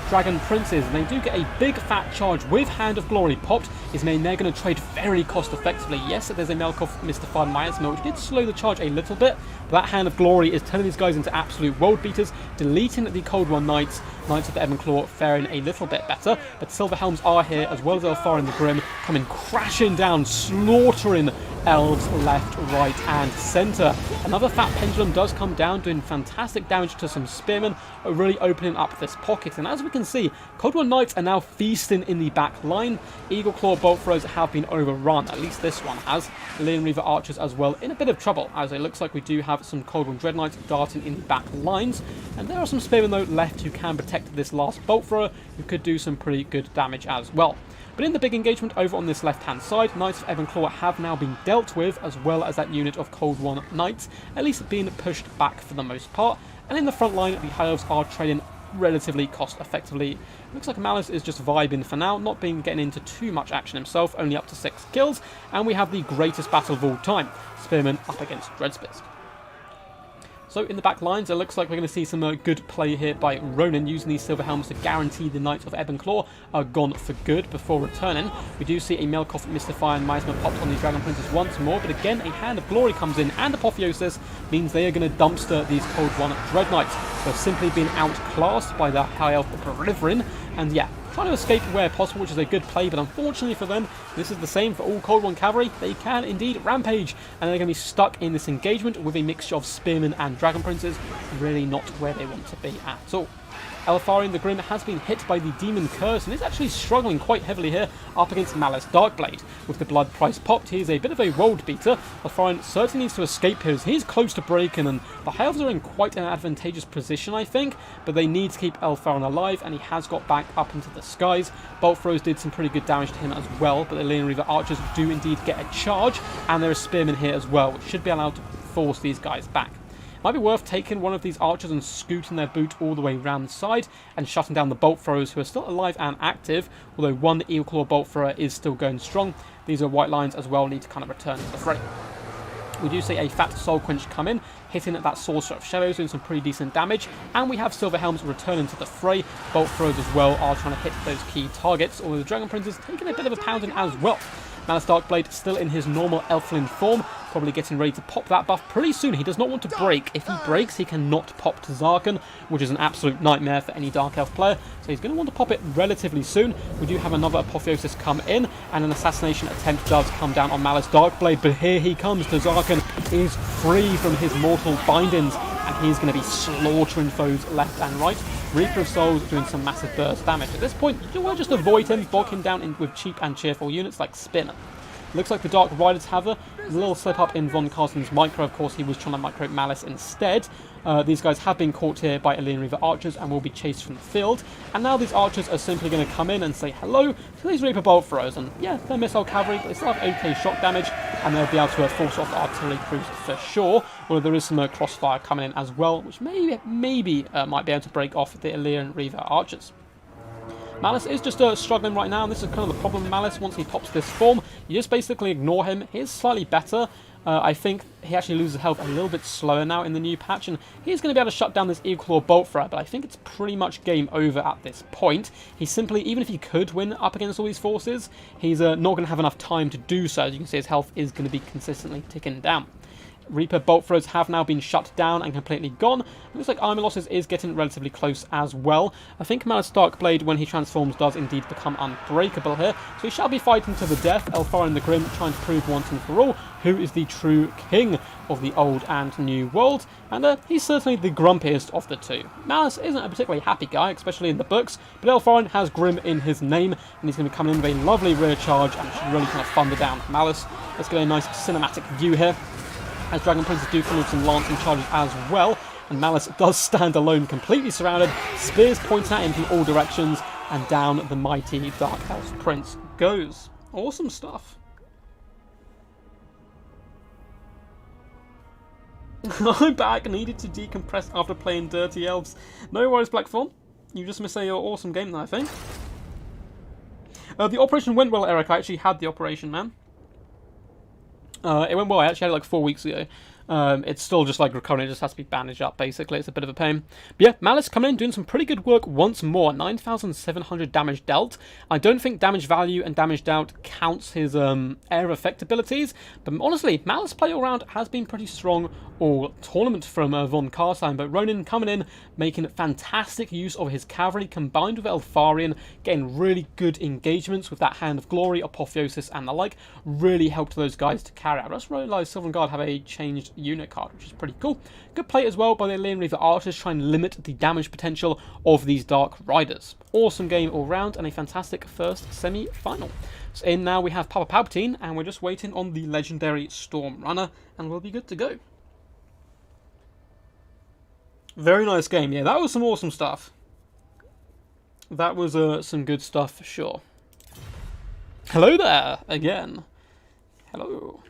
Dragon Princes, and they do get a big fat charge with Hand of Glory popped. Is mean they're going to trade very cost effectively. Yes, there's a Melkoff Mystified Miasma, which did slow the charge a little bit, but that Hand of Glory is turning these guys into absolute world beaters, deleting the Cold One Knights. Knights of the Ebon Claw faring a little bit better, but Silver Helms are here, as well as Alfarin the Grim, coming crashing down, slaughtering Elves left, right, and centre. Another fat pendulum does come down, doing fantastic damage to some spearmen, really opening up this pocket. And as we can see, Cold One Knights are now feasting in the back line. Eagle Claw Bolt Throws have been overrun, at least this one has. Ellyrian Reaver Archers as well in a bit of trouble, as it looks like we do have some Cold One Dread Knights darting in the back lines. And there are some spearmen though left who can protect this last Bolt Thrower, who could do some pretty good damage as well. But in the big engagement over on this left-hand side, Knights of Ebon Claw have now been dealt with, as well as that unit of Cold One Knights, at least being pushed back for the most part. And in the front line, the High Elves are trading relatively cost-effectively. Looks like Malice is just vibing for now, not getting into too much action himself, only up to 6 kills. And we have the greatest battle of all time, Spearmen up against Dread Spears. So in the back lines, it looks like we're going to see some good play here by Ronan, using these Silver Helms to guarantee the Knights of Ebon Claw are gone for good before returning. We do see a Melkoff Mystifier and Miasma popped on the Dragon Princes once more, but again, a Hand of Glory comes in, and Apotheosis means they are going to dumpster these Cold One Dread Knights, who have simply been outclassed by the High Elf Brethren, and yeah, trying to escape where possible, which is a good play, but unfortunately for them, this is the same for all Cold One Cavalry. They can indeed rampage, and they're going to be stuck in this engagement with a mixture of Spearmen and Dragon Princes, really not where they want to be at all. Alfarin the Grim has been hit by the Demon Curse and is actually struggling quite heavily here up against Malice Darkblade. With the blood price popped, he is a bit of a world beater. Alfarin certainly needs to escape here as he's close to breaking, and the High Elves are in quite an advantageous position, I think, but they need to keep Alfarin alive, and he has got back up into the skies. Bolt Throws did some pretty good damage to him as well, but the Ellyrian Reaver Archers do indeed get a charge, and there are Spearmen here as well, which should be allowed to force these guys back. Might be worth taking one of these archers and scooting their boot all the way around the side and shutting down the Bolt Throwers, who are still alive and active, although one Eagle Claw Bolt Thrower is still going strong. These are white lines as well, need to kind of return to the fray. We do see a fat Soul Quench come in, hitting at that Sorcerer of Shadows, doing some pretty decent damage, and we have Silver Helms returning to the fray. Bolt Throwers as well are trying to hit those key targets, although the Dragon Prince is taking a bit of a pounding as well. Malice Darkblade still in his normal Elflin form, probably getting ready to pop that buff pretty soon. He does not want to break. If he breaks, he cannot pop to Zarkan, which is an absolute nightmare for any Dark Elf player. So he's going to want to pop it relatively soon. We do have another Apotheosis come in, and an assassination attempt does come down on Malice Darkblade, but here he comes. Zarkan is free from his mortal bindings, and he's going to be slaughtering foes left and right. Reaper of Souls doing some massive burst damage. At this point, you want to just avoid him, bog him down with cheap and cheerful units like Spinner. Looks like the Dark Riders have a little slip up in Von Carsten's micro. Of course, he was trying to micro Malice instead. These guys have been caught here by Ellyrian Reaver Archers and will be chased from the field. And now these Archers are simply going to come in and say hello to these Reaper Bolt Throws. And yeah, they're Missile Cavalry, but they still have okay shock damage, and they'll be able to force off the artillery crews for sure. Although there is some crossfire coming in as well, which maybe might be able to break off the Ellyrian Reaver Archers. Malice is just struggling right now, and this is kind of the problem with Malice. Once he pops this form, you just basically ignore him. He is slightly better, I think he actually loses health a little bit slower now in the new patch, and he's going to be able to shut down this Eagle Bolt Threat, but I think it's pretty much game over at this point. He simply, even if he could win up against all these forces, he's not going to have enough time to do so. As you can see, his health is going to be consistently ticking down. Reaper bolt throws have now been shut down and completely gone. It looks like armor losses is getting relatively close as well. I think Malice Darkblade, when he transforms, does indeed become unbreakable here. So he shall be fighting to the death. Elfarin the Grim trying to prove once and for all who is the true king of the old and new world. And he's certainly the grumpiest of the two. Malice isn't a particularly happy guy, especially in the books, but Elfarin has Grim in his name, and he's going to be coming in with a lovely rear charge and should really kind of thunder down Malice. Let's get a nice cinematic view here, as Dragon Princes do come with some lancing charges as well, and Malice does stand alone, completely surrounded, spears pointing at him from all directions, and down the mighty Dark Elf Prince goes. Awesome stuff. I'm back, needed to decompress after playing Dirty Elves. No worries, Blackthorn. You just missed a awesome game there, I think. The operation went well, Eric. I actually had the operation, man. It went well. I actually had it like 4 weeks ago. It's still just like recovering. It just has to be bandaged up, basically. It's a bit of a pain. But yeah, Malice coming in, doing some pretty good work once more. 9,700 damage dealt. I don't think damage value and damage dealt counts his air effect abilities. But honestly, Malice play all round has been pretty strong all tournament from Von Karstein. But Ronin coming in, making fantastic use of his cavalry combined with Elfarian, getting really good engagements with that Hand of Glory, Apotheosis, and the like. Really helped those guys to carry out. I just realised Sylvan Guard have a changed unit card, which is pretty cool. Good play as well by the Alien Reaver Archers, trying to limit the damage potential of these Dark Riders. Awesome game all round, and a fantastic first semi-final. So in now we have Papa Palpatine, and we're just waiting on the legendary Storm Runner, and we'll be good to go. Very nice game. Yeah, that was some awesome stuff. That was some good stuff for sure. Hello there, again. Hello.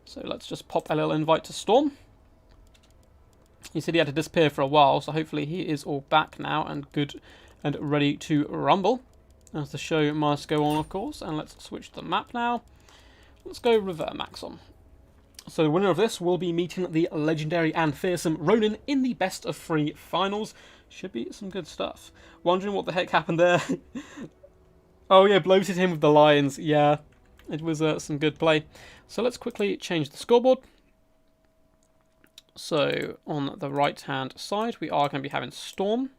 So let's just pop a little invite to Storm. He said he had to disappear for a while, so hopefully he is all back now and good and ready to rumble. As the show must go on, of course. And let's switch the map now. Let's go Revere Maxon. So the winner of this will be meeting the legendary and fearsome Ronin in the best of 3 finals. Should be some good stuff. Wondering what the heck happened there. Oh yeah, bloated him with the lions. Yeah, it was some good play. So let's quickly change the scoreboard. So on the right hand side we are going to be having Storm.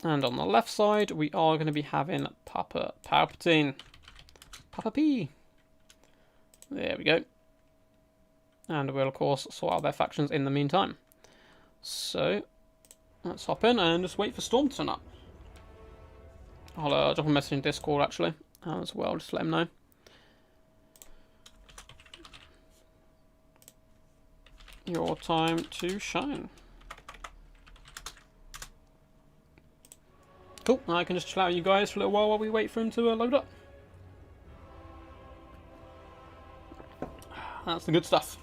And on the left side we are going to be having Papa Palpatine. Papa P. There we go. And we'll of course sort out their factions in the meantime. So let's hop in and just wait for Storm to turn up. I'll drop a message in Discord actually as well, just to let him know. Your time to shine. Cool, I can just chill out with you guys for a little while we wait for him to load up. That's the good stuff.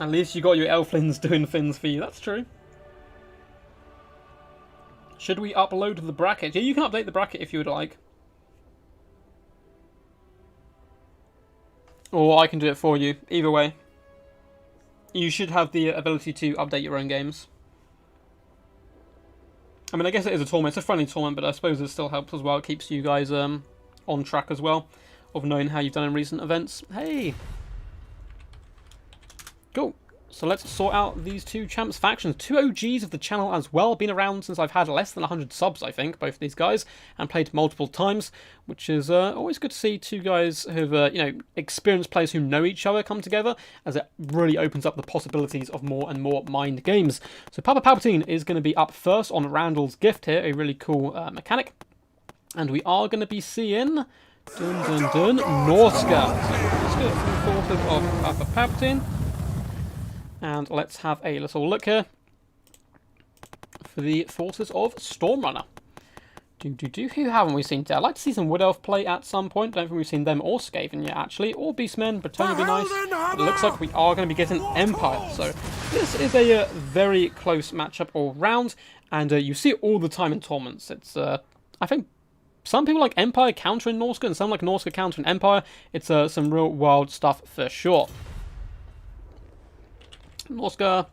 At least you got your elflings doing things for you, that's true. Should we upload the bracket? Yeah, you can update the bracket if you would like. Or I can do it for you, either way. You should have the ability to update your own games. I mean, I guess it is a tournament, it's a friendly tournament, but I suppose it still helps as well. It keeps you guys on track as well, of knowing how you've done in recent events. Hey! Cool. So let's sort out these two champs factions. 2 OGs of the channel as well. Been around since I've had less than 100 subs, I think, both of these guys, and played multiple times, which is always good to see 2 guys who've, you know, experienced players who know each other come together, as it really opens up the possibilities of more and more mind games. So Papa Palpatine is going to be up first on Randall's Gift here, a really cool mechanic. And we are going to be seeing... Norska. So let's go through the forces of Papa Palpatine. And let's have a little look here for the forces of Stormrunner. Who haven't we seen today? I'd like to see some Wood Elf play at some point. Don't think we've seen them or Skaven yet, actually. Or Beastmen, Bretonnia would be nice. But it looks like we are going to be getting Empire. So this is a very close matchup all round. And you see it all the time in tournaments. It's I think some people like Empire countering Norsca, and some like Norsca countering Empire. It's some real wild stuff for sure. Norsca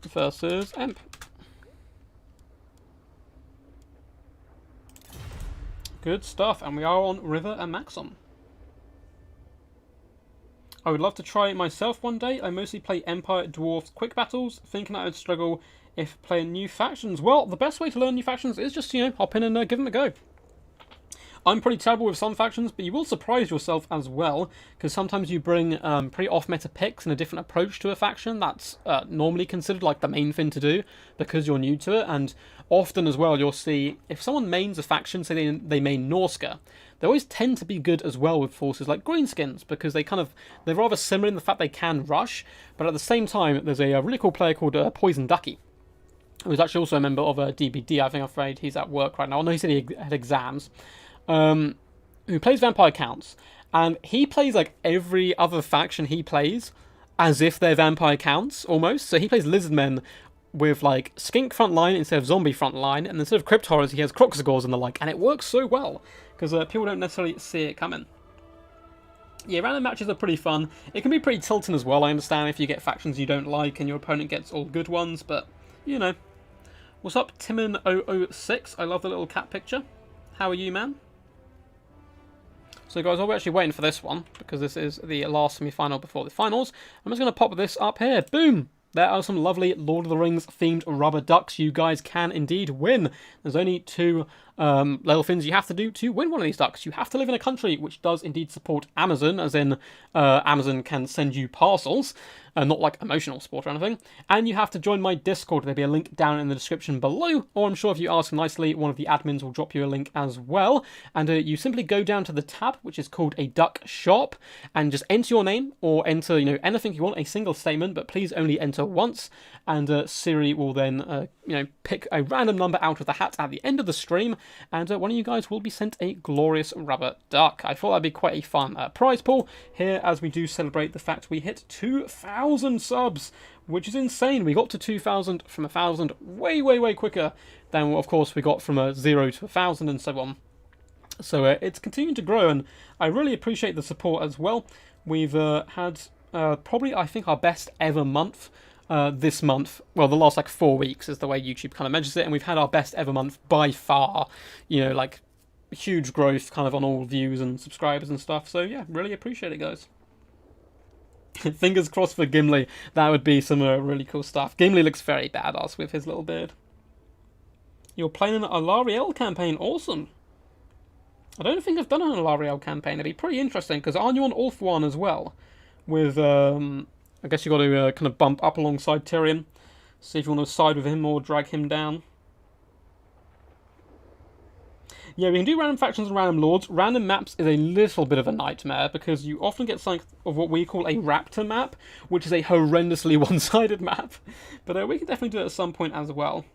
versus Emp. Good stuff, and we are on River and Maxon. I would love to try it myself one day. I mostly play Empire Dwarfs quick battles, thinking I would struggle if playing new factions. Well, the best way to learn new factions is just, you know, hop in and give them a go. I'm pretty terrible with some factions, but you will surprise yourself as well, because sometimes you bring pretty off-meta picks and a different approach to a faction that's normally considered like the main thing to do, because you're new to it, and often as well you'll see, if someone mains a faction, say they main Norsca, they always tend to be good as well with forces like Greenskins, because they're rather similar in the fact they can rush, but at the same time, there's a really cool player called Poison Ducky, who's actually also a member of DBD. I think I'm afraid he's at work right now. I know he said he had exams. Who plays Vampire Counts, and he plays like every other faction he plays as if they're Vampire Counts, almost. So he plays Lizardmen with like Skink front line instead of Zombie front line, and instead of Crypt Horrors he has Croxagores and the like, and it works so well, because people don't necessarily see it coming. Yeah, random matches are pretty fun. It can be pretty tilting as well, I understand, if you get factions you don't like and your opponent gets all good ones, but, you know. What's up, Timon006? I love the little cat picture. How are you, man? So guys, I'll be actually waiting for this one, because this is the last semi-final before the finals. I'm just going to pop this up here. Boom! There are some lovely Lord of the Rings themed rubber ducks you guys can indeed win. There's only two little things you have to do to win one of these ducks. You have to live in a country which does indeed support Amazon, as in Amazon can send you parcels, not like emotional support or anything. And you have to join my Discord. There'll be a link down in the description below, or I'm sure if you ask nicely, one of the admins will drop you a link as well. And you simply go down to the tab, which is called a duck shop, and just enter your name, or enter, you know, anything you want, a single statement, but please only enter once. And Siri will then, you know, pick a random number out of the hat at the end of the stream, and one of you guys will be sent a glorious rubber duck. I thought that'd be quite a fun prize pool here, as we do celebrate the fact we hit 2,000 subs, which is insane. We got to 2,000 from 1,000 way, way, way quicker than, of course, we got from 0 to 1,000 and so on. So it's continuing to grow, and I really appreciate the support as well. We've had probably, I think, our best ever month. This month, well, the last like 4 weeks is the way YouTube kind of measures it, and we've had our best ever month by far, you know, like huge growth kind of on all views and subscribers and stuff. So yeah, really appreciate it, guys. Fingers crossed for Gimli. That would be some really cool stuff. Gimli looks very badass with his little beard. You're playing an Alarielle campaign. Awesome. I don't think I've done an Alarielle campaign. It'd be pretty interesting, because aren't you on Ulf 1 as well? With I guess you got to kind of bump up alongside Tyrion, see if you want to side with him or drag him down. Yeah, we can do random factions and random lords. Random maps is a little bit of a nightmare, because you often get something of what we call a raptor map, which is a horrendously one-sided map. But we can definitely do it at some point as well.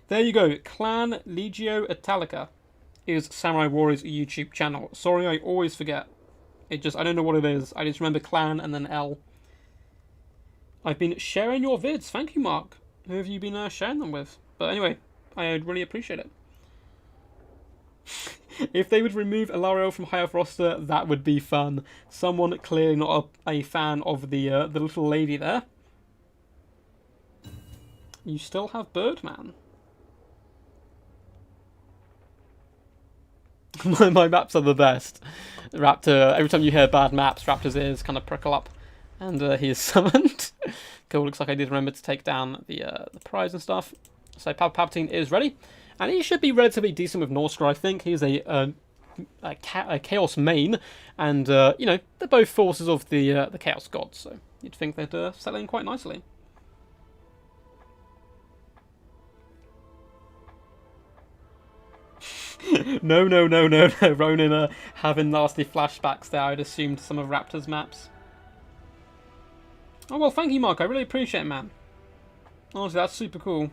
There you go, Clan Legio Italica is Samurai Warriors YouTube channel. Sorry, I always forget. I don't know what it is. I just remember Clan and then L. I've been sharing your vids. Thank you, Mark. Who have you been sharing them with? But anyway, I really appreciate it. If they would remove Alarielle from High Elf roster, that would be fun. Someone clearly not a fan of the little lady there. You still have Birdman. My maps are the best. Raptor, every time you hear bad maps, Raptor's ears kind of prickle up. And he is summoned. Cool, looks like I did remember to take down the prize and stuff. So Palpatine is ready. And he should be relatively decent with Norsca, I think. He's a Chaos main. And, you know, they're both forces of the Chaos Gods. So you'd think they'd settle in quite nicely. No. Ronin having nasty flashbacks there. I'd assumed some of Raptor's maps. Oh, well, thank you, Mark. I really appreciate it, man. Honestly, that's super cool.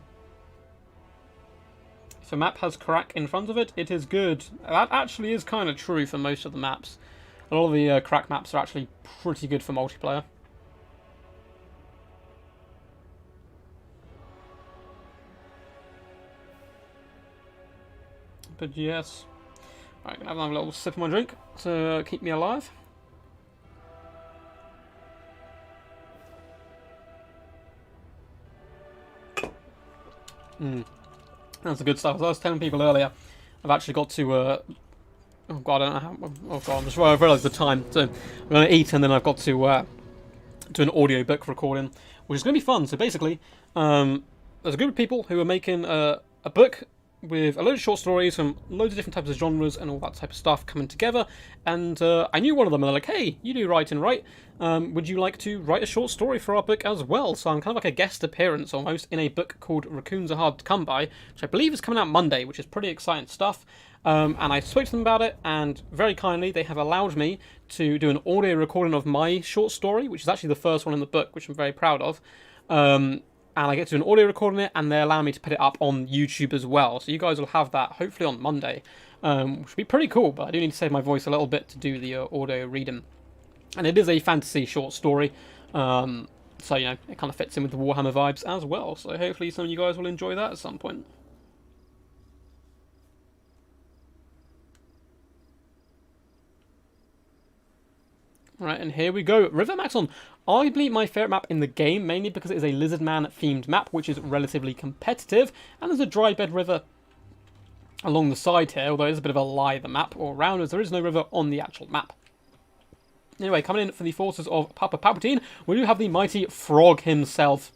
If a map has crack in front of it, it is good. That actually is kind of true for most of the maps. A lot of the crack maps are actually pretty good for multiplayer. But yes. Alright, gonna have a little sip of my drink to keep me alive. That's the good stuff. As I was telling people earlier, I've actually got to, oh god, I don't know how, oh god, I've realised the time. So, I'm going to eat and then I've got to do an audiobook recording, which is going to be fun. So basically, there's a group of people who are making a book with a load of short stories from loads of different types of genres and all that type of stuff coming together. And I knew one of them, and they're like, hey, you do writing, right? Would you like to write a short story for our book as well? So I'm kind of like a guest appearance almost in a book called Raccoons Are Hard to Come By, which I believe is coming out Monday, which is pretty exciting stuff. And I spoke to them about it, and very kindly they have allowed me to do an audio recording of my short story, which is actually the first one in the book, which I'm very proud of. And I get to do an audio recording it, and they allow me to put it up on YouTube as well. So you guys will have that hopefully on Monday, which will be pretty cool. But I do need to save my voice a little bit to do the audio reading. And it is a fantasy short story, so you know it kind of fits in with the Warhammer vibes as well. So hopefully some of you guys will enjoy that at some point. Right, and here we go. River Maxon, arguably my favourite map in the game, mainly because it is a Lizardman themed map, which is relatively competitive, and there's a dry bed river along the side here, although it's a bit of a lie, the map all around, as there is no river on the actual map. Anyway, coming in for the forces of Papa Palpatine, we do have the mighty Frog himself.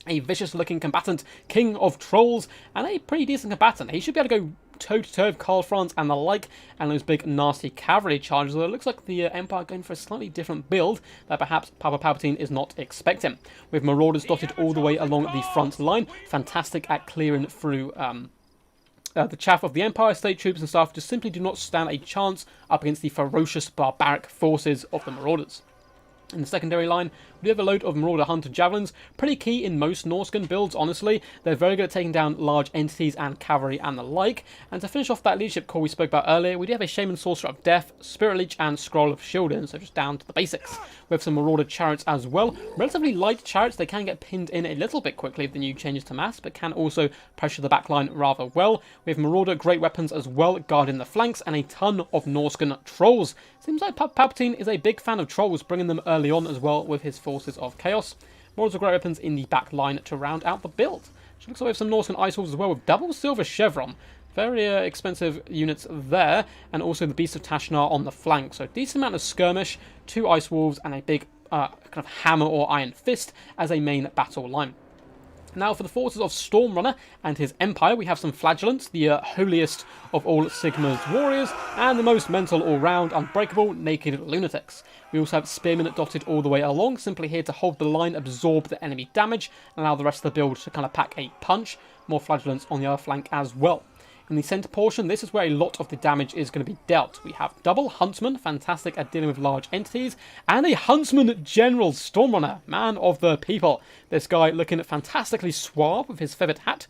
A vicious-looking combatant, king of trolls, and a pretty decent combatant. He should be able to go toe-to-toe with Karl Franz and the like, and those big nasty cavalry charges, although it looks like the Empire are going for a slightly different build that perhaps Papa Palpatine is not expecting. With marauders dotted all the way along the front line, fantastic at clearing through the chaff of the Empire, state troops and stuff just simply do not stand a chance up against the ferocious barbaric forces of the marauders. In the secondary line, we do have a load of Marauder Hunter Javelins, pretty key in most Norscan builds, honestly. They're very good at taking down large entities and cavalry and the like. And to finish off that leadership core we spoke about earlier, we do have a Shaymin Sorcerer of Death, Spirit Leech and Scroll of Shielding, so just down to the basics. We have some Marauder Chariots as well. Relatively light chariots, they can get pinned in a little bit quickly if the new changes to mass, but can also pressure the backline rather well. We have Marauder Great Weapons as well, guarding the flanks, and a ton of Norscan Trolls. Seems like Palpatine is a big fan of Trolls, bringing them early on as well with his forces of chaos. Marauders of Great Weapons in the back line to round out the build. Which looks like we have some Norscan Ice Wolves as well with double silver chevron. Very expensive units there, and also the Beast of Tashnar on the flank. So decent amount of skirmish, 2 Ice Wolves, and a big kind of hammer or iron fist as a main battle line. Now for the forces of Stormrunner and his empire, we have some Flagellants, the holiest of all Sigmar's warriors, and the most mental all-round, unbreakable, naked lunatics. We also have Spearmen dotted all the way along, simply here to hold the line, absorb the enemy damage, and allow the rest of the build to kind of pack a punch. More Flagellants on the other flank as well. In the centre portion, this is where a lot of the damage is going to be dealt. We have double Huntsman, fantastic at dealing with large entities, and a Huntsman General Stormrunner, man of the people. This guy looking fantastically suave with his feathered hat.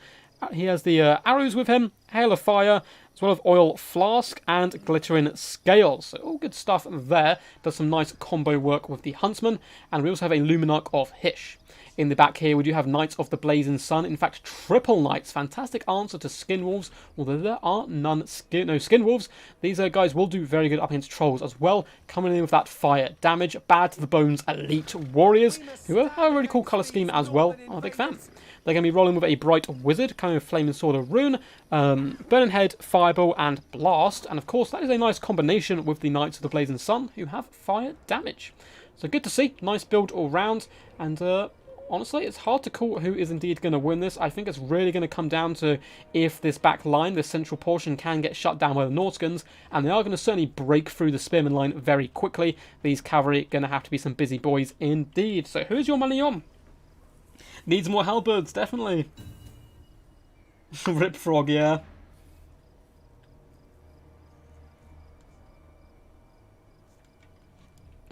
He has the arrows with him, hail of fire, as well as oil flask and glittering scales. So all good stuff there. Does some nice combo work with the Huntsman, and we also have a Luminarch of Hysh. In the back here, we do have Knights of the Blazing Sun. In fact, triple Knights. Fantastic answer to Skin Wolves, although there are no Skin Wolves. These guys will do very good up against Trolls as well, coming in with that fire damage. Bad to the bones elite warriors, who have a really cool colour scheme as well. I'm a big fan. They're going to be rolling with a Bright Wizard, coming with Flaming Sword of Rune, Burning Head, Fireball, and Blast. And of course, that is a nice combination with the Knights of the Blazing Sun, who have fire damage. So good to see. Nice build all round. And honestly, it's hard to call who is indeed going to win this. I think it's really going to come down to if this back line, this central portion, can get shut down by the Norscans, and they are going to certainly break through the Spearman line very quickly. These cavalry are going to have to be some busy boys indeed. So who's your money on? Needs more halberds, definitely. Rip Frog, yeah.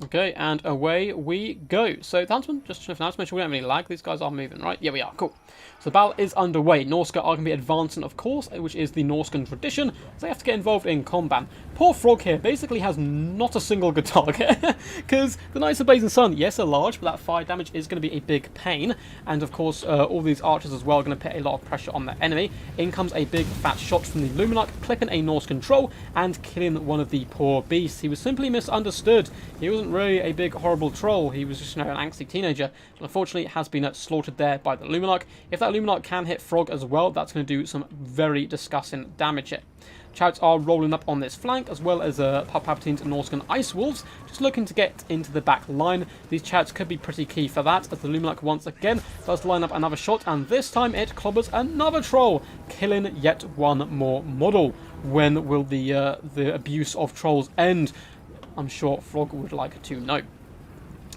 Okay, and away we go. So the Huntsman, just to make sure we don't have any lag. These guys are moving, right? Yeah, we are. Cool. So the battle is underway. Norska are going to be advancing, of course, which is the Norskan tradition. So they have to get involved in combat. Poor Frog here basically has not a single good target. Because the Knights of the Blazing Sun, yes, are large, but that fire damage is going to be a big pain. And of course, all these archers as well are going to put a lot of pressure on the enemy. In comes a big fat shot from the Luminarch, clipping a Norskan troll and killing one of the poor beasts. He was simply misunderstood. He wasn't really a big horrible troll. He was just, an angsty teenager. And unfortunately, it has been slaughtered there by the Luminarch. If that Luminarch can hit Frog as well, that's going to do some very disgusting damage here. Chariots are rolling up on this flank, as well as Palpatine's Norskan Ice Wolves, just looking to get into the back line. These chariots could be pretty key for that, as the Luminarch once again does line up another shot, and this time it clobbers another troll, killing yet one more model. When will the abuse of trolls end? I'm sure Frog would like to know.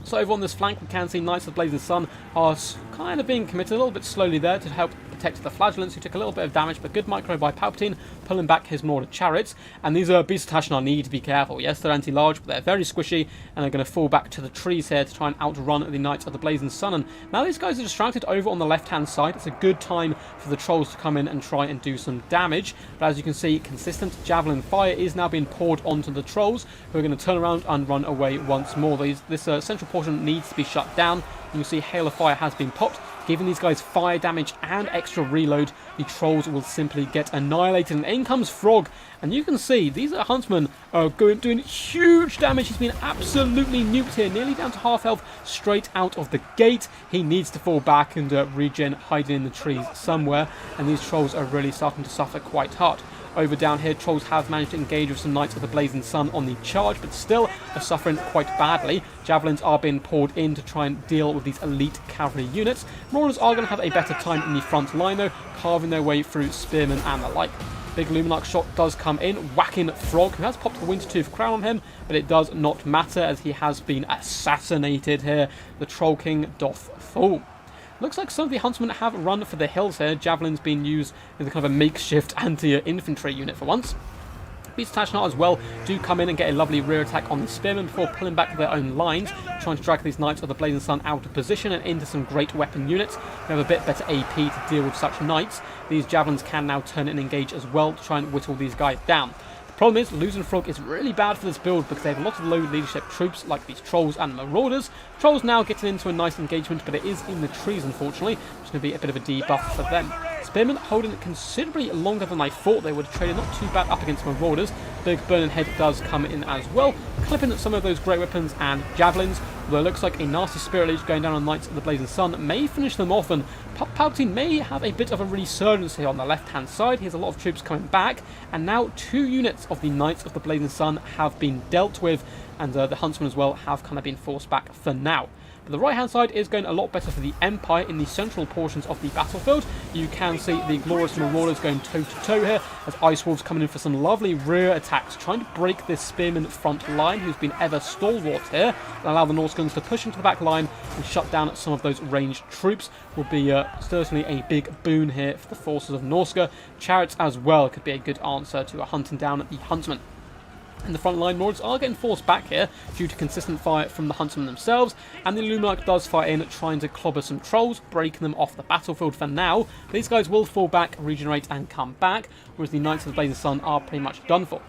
So over on this flank, we can see Knights of the Blazing Sun are kind of being committed a little bit slowly there to help protect the Flagellants, who took a little bit of damage, but good micro by Palpatine, pulling back his Marauder chariots. And these Beasts of Tashnar need to be careful. Yes, they're anti-large, but they're very squishy, and they're going to fall back to the trees here to try and outrun the Knights of the Blazing Sun. And now these guys are distracted over on the left-hand side. It's a good time for the trolls to come in and try and do some damage. But as you can see, consistent javelin fire is now being poured onto the trolls, who are going to turn around and run away once more. This central portion needs to be shut down. You can see Hail of Fire has been popped, giving these guys fire damage and extra reload. The trolls will simply get annihilated, and in comes Frog. And you can see these Huntsmen are doing huge damage. He's been absolutely nuked here, nearly down to half health straight out of the gate. He needs to fall back and regen, hiding in the trees somewhere. And these trolls are really starting to suffer quite hard. Over down here, trolls have managed to engage with some Knights of the Blazing Sun on the charge, but still are suffering quite badly. Javelins are being poured in to try and deal with these elite cavalry units. Marauders are going to have a better time in the front line though, carving their way through spearmen and the like. Big Luminarch shot does come in, whacking Frog, who has popped the Wintertooth crown on him, but it does not matter as he has been assassinated here. The Troll King doth fall. Looks like some of the Huntsmen have run for the hills here. Javelins being used as a kind of a makeshift anti-infantry unit for once. Beasts of Tashnar as well do come in and get a lovely rear attack on the Spearmen before pulling back their own lines, trying to drag these Knights of the Blazing Sun out of position and into some great weapon units. They have a bit better AP to deal with such Knights. These Javelins can now turn and engage as well to try and whittle these guys down. Problem is, losing Frog is really bad for this build because they have a lot of low leadership troops like these Trolls and Marauders. Trolls now getting into a nice engagement, but it is in the trees unfortunately, which is going to be a bit of a debuff for them. Spearmen holding it considerably longer than I thought they would. Traded not too bad up against Marauders. Big Burning Head does come in as well, clipping at some of those great weapons and javelins. Although it looks like a nasty Spirit Leech going down on Knights of the Blazing Sun may finish them off, and Palpatine may have a bit of a resurgence here on the left-hand side. He has a lot of troops coming back, and now 2 units of the Knights of the Blazing Sun have been dealt with, and the Huntsmen as well have kind of been forced back for now. But the right-hand side is going a lot better for the Empire in the central portions of the battlefield. You can see the glorious Marauders going toe-to-toe here, as Ice Wolves coming in for some lovely rear attacks, trying to break this Spearman front line, who's been ever stalwart here, and allow the Norskans to push into the back line and shut down some of those ranged troops. Will be certainly a big boon here for the forces of Norska. Chariots as well could be a good answer to hunting down the Huntsmen. In the front line, Marauders are getting forced back here due to consistent fire from the Huntsmen themselves, and the Luminarch does fire in, trying to clobber some trolls, breaking them off the battlefield for now. These guys will fall back, regenerate, and come back, whereas the Knights of the Blazing Sun are pretty much done for.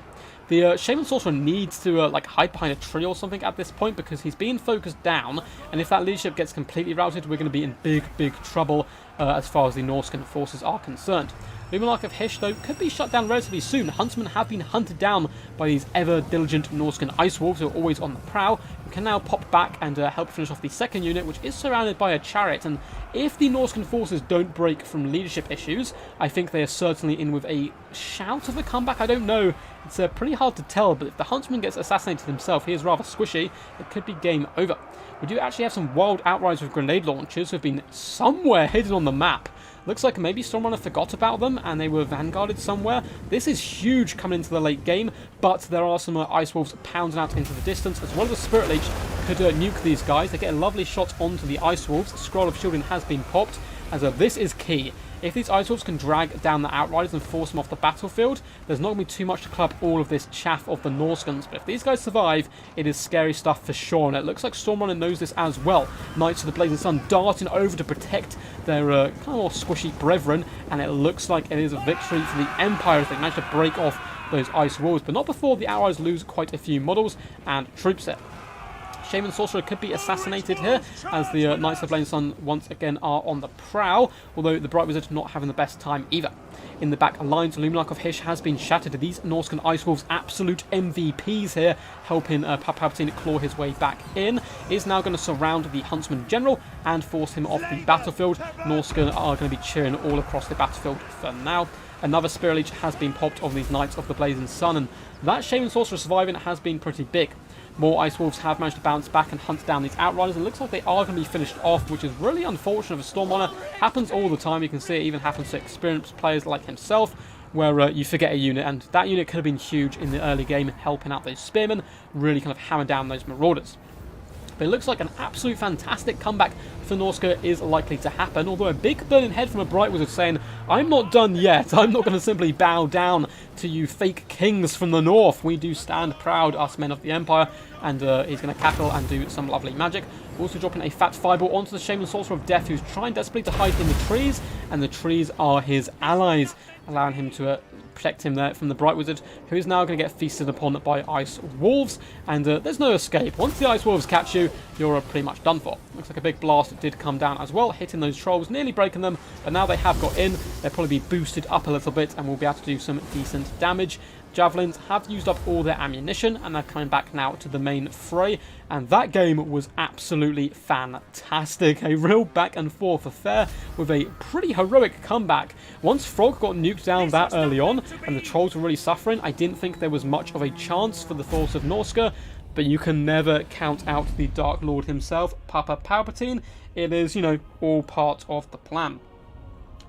The Shaymin Sorcerer needs to hide behind a tree or something at this point because he's being focused down, and if that leadership gets completely routed, we're going to be in big trouble as far as the Norskan forces are concerned. Luminarch of Hysh, though, could be shut down relatively soon. Huntsmen have been hunted down by these ever-diligent Norskan Ice Wolves who are always on the prowl. We can now pop back and help finish off the second unit, which is surrounded by a chariot. And if the Norskan forces don't break from leadership issues, I think they are certainly in with a shout of a comeback. I don't know. It's pretty hard to tell, but if the Huntsman gets assassinated himself, he is rather squishy. It could be game over. We do actually have some wild outriders with grenade launchers who have been somewhere hidden on the map. Looks like maybe Stormrunner forgot about them and they were vanguarded somewhere. This is huge coming into the late game, but there are some Ice Wolves pounding out into the distance, as well as a Spirit Leech could nuke these guys. They get a lovely shot onto the Ice Wolves. Scroll of Shielding has been popped. as this is key. If these Ice Wolves can drag down the Outriders and force them off the battlefield, there's not going to be too much to club all of this chaff of the Norscans. But if these guys survive, it is scary stuff for sure. And it looks like Stormrunner knows this as well. Knights of the Blazing Sun darting over to protect their kind of more squishy brethren. And it looks like it is a victory for the Empire as they manage to break off those Ice Wolves. But not before the Outriders lose quite a few models and troops there. Shaymin Sorcerer could be assassinated here, as the Knights of the Blazing Sun once again are on the prowl, although the Bright Wizard not having the best time either. In the back lines, Luminarch of Hysh has been shattered. These Norscan Ice Wolves, absolute MVPs here, helping Palpatine claw his way back in. Is now going to surround the Huntsman General and force him off the battlefield. Norscan are going to be cheering all across the battlefield for now. Another Spirit Leech has been popped on these Knights of the Blazing Sun, and that Shaymin Sorcerer surviving has been pretty big. More Ice Wolves have managed to bounce back and hunt down these Outriders, and it looks like they are going to be finished off, which is really unfortunate for Stormrunner. Happens all the time. You can see it even happens to experienced players like himself, where you forget a unit, and that unit could have been huge in the early game, helping out those Spearmen, really kind of hammer down those Marauders. But it looks like an absolute fantastic comeback for Norsca is likely to happen, although a big burning head from a Bright Wizard saying, I'm not done yet, I'm not going to simply bow down to you fake kings from the north. We do stand proud, us men of the Empire, and he's going to cackle and do some lovely magic. Also dropping a fat fireball onto the Shaymin Sorcerer of Death, who's trying desperately to hide in the trees, and the trees are his allies, allowing him to protect him there from the Bright Wizard, who is now going to get feasted upon by Ice Wolves, and there's no escape. Once the Ice Wolves catch you, you're pretty much done for. Looks like a big blast did come down as well, hitting those trolls, nearly breaking them, but now they have got in. They'll probably be boosted up a little bit and will be able to do some decent damage. Javelins have used up all their ammunition, and they're coming back now to the main fray, and that game was absolutely fantastic. A real back and forth affair with a pretty heroic comeback. Once Frog got nuked down that early on and the trolls were really suffering, I didn't think there was much of a chance for the force of Norsca, but you can never count out the Dark Lord himself, Papa Palpatine. It is, you know, all part of the plan.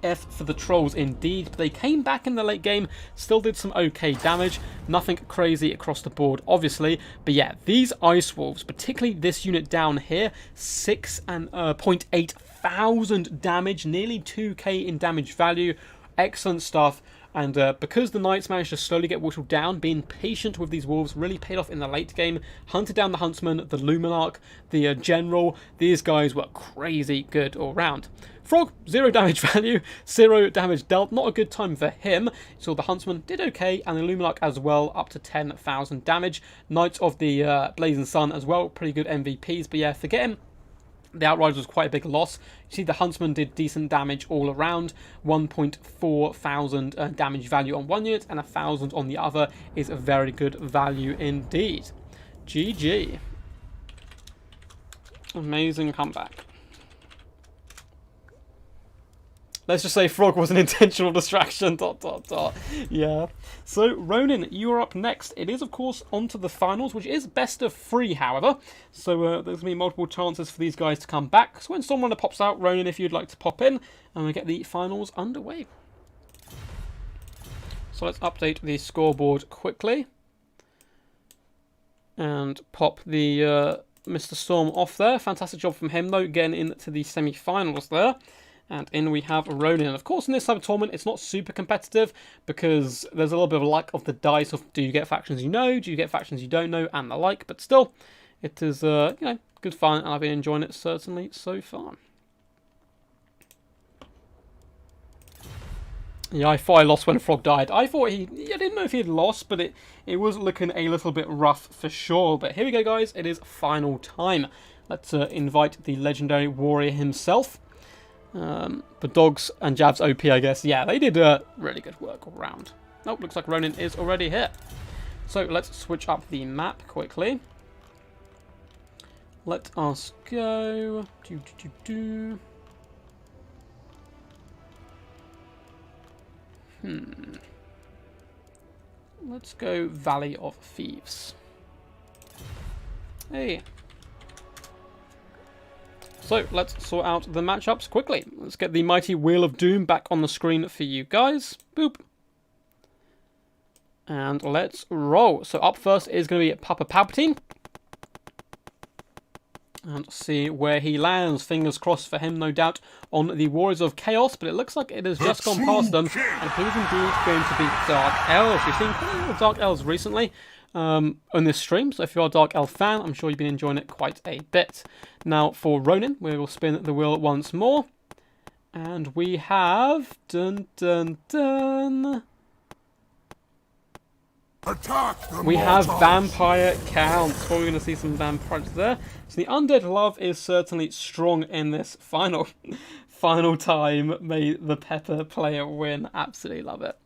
F for the trolls indeed, but they came back in the late game, still did some okay damage, nothing crazy across the board obviously, but yeah, these Ice Wolves, particularly this unit down here, 6.8 thousand damage, nearly 2k in damage value, excellent stuff. And because the Knights managed to slowly get whittled down, being patient with these Wolves really paid off in the late game. Hunted down the Huntsman, the Luminarch, the General. These guys were crazy good all round. Frog, 0 damage value, 0 damage dealt. Not a good time for him. So the Huntsman did okay, and the Luminarch as well, up to 10,000 damage. Knights of the Blazing Sun as well, pretty good MVPs. But yeah, forget him. The Outriders was quite a big loss. You see the Huntsman did decent damage all around. 1.4 thousand damage value on one unit and 1,000 on the other is a very good value indeed. GG. Amazing comeback. Let's just say Frog was an intentional distraction. ... Yeah. So, Ronin, you are up next. It is, of course, on to the finals, which is best of 3, however. So, there's going to be multiple chances for these guys to come back. So, when someone pops out, Ronin, if you'd like to pop in, and we get the finals underway. So, let's update the scoreboard quickly. And pop the Mr. Storm off there. Fantastic job from him, though, getting into the semi-finals there. And in we have Ronin. And of course, in this type of tournament, it's not super competitive because there's a little bit of a lack of the dice of do you get factions you know, do you get factions you don't know, and the like. But still, it is, you know, good fun, and I've been enjoying it certainly so far. Yeah, I thought I lost when Frog died. I thought I didn't know if he had lost, but it was looking a little bit rough for sure. But here we go, guys. It is final time. Let's invite the legendary warrior himself. But Dogs and Jabs OP, I guess. Yeah, they did really good work all round. Oh, looks like Ronin is already here. So let's switch up the map quickly. Let us go. Let's go Valley of Thieves. Hey. So, let's sort out the matchups quickly. Let's get the mighty Wheel of Doom back on the screen for you guys. Boop. And let's roll. So, up first is going to be Papa Palpatine. And see where he lands. Fingers crossed for him, no doubt, on the Warriors of Chaos. But it looks like it has just gone past them. And he's indeed going to beat Dark Elves. We've seen quite a lot of Dark Elves recently on this stream. So if you're a Dark Elf fan, I'm sure you've been enjoying it quite a bit. Now for Ronin, we will spin the wheel once more. And we have... Dun, dun, dun... We have Vampire Counts. Well, we're going to see some vampires there. So the Undead Love is certainly strong in this final time. May the Pepper player win. Absolutely love it.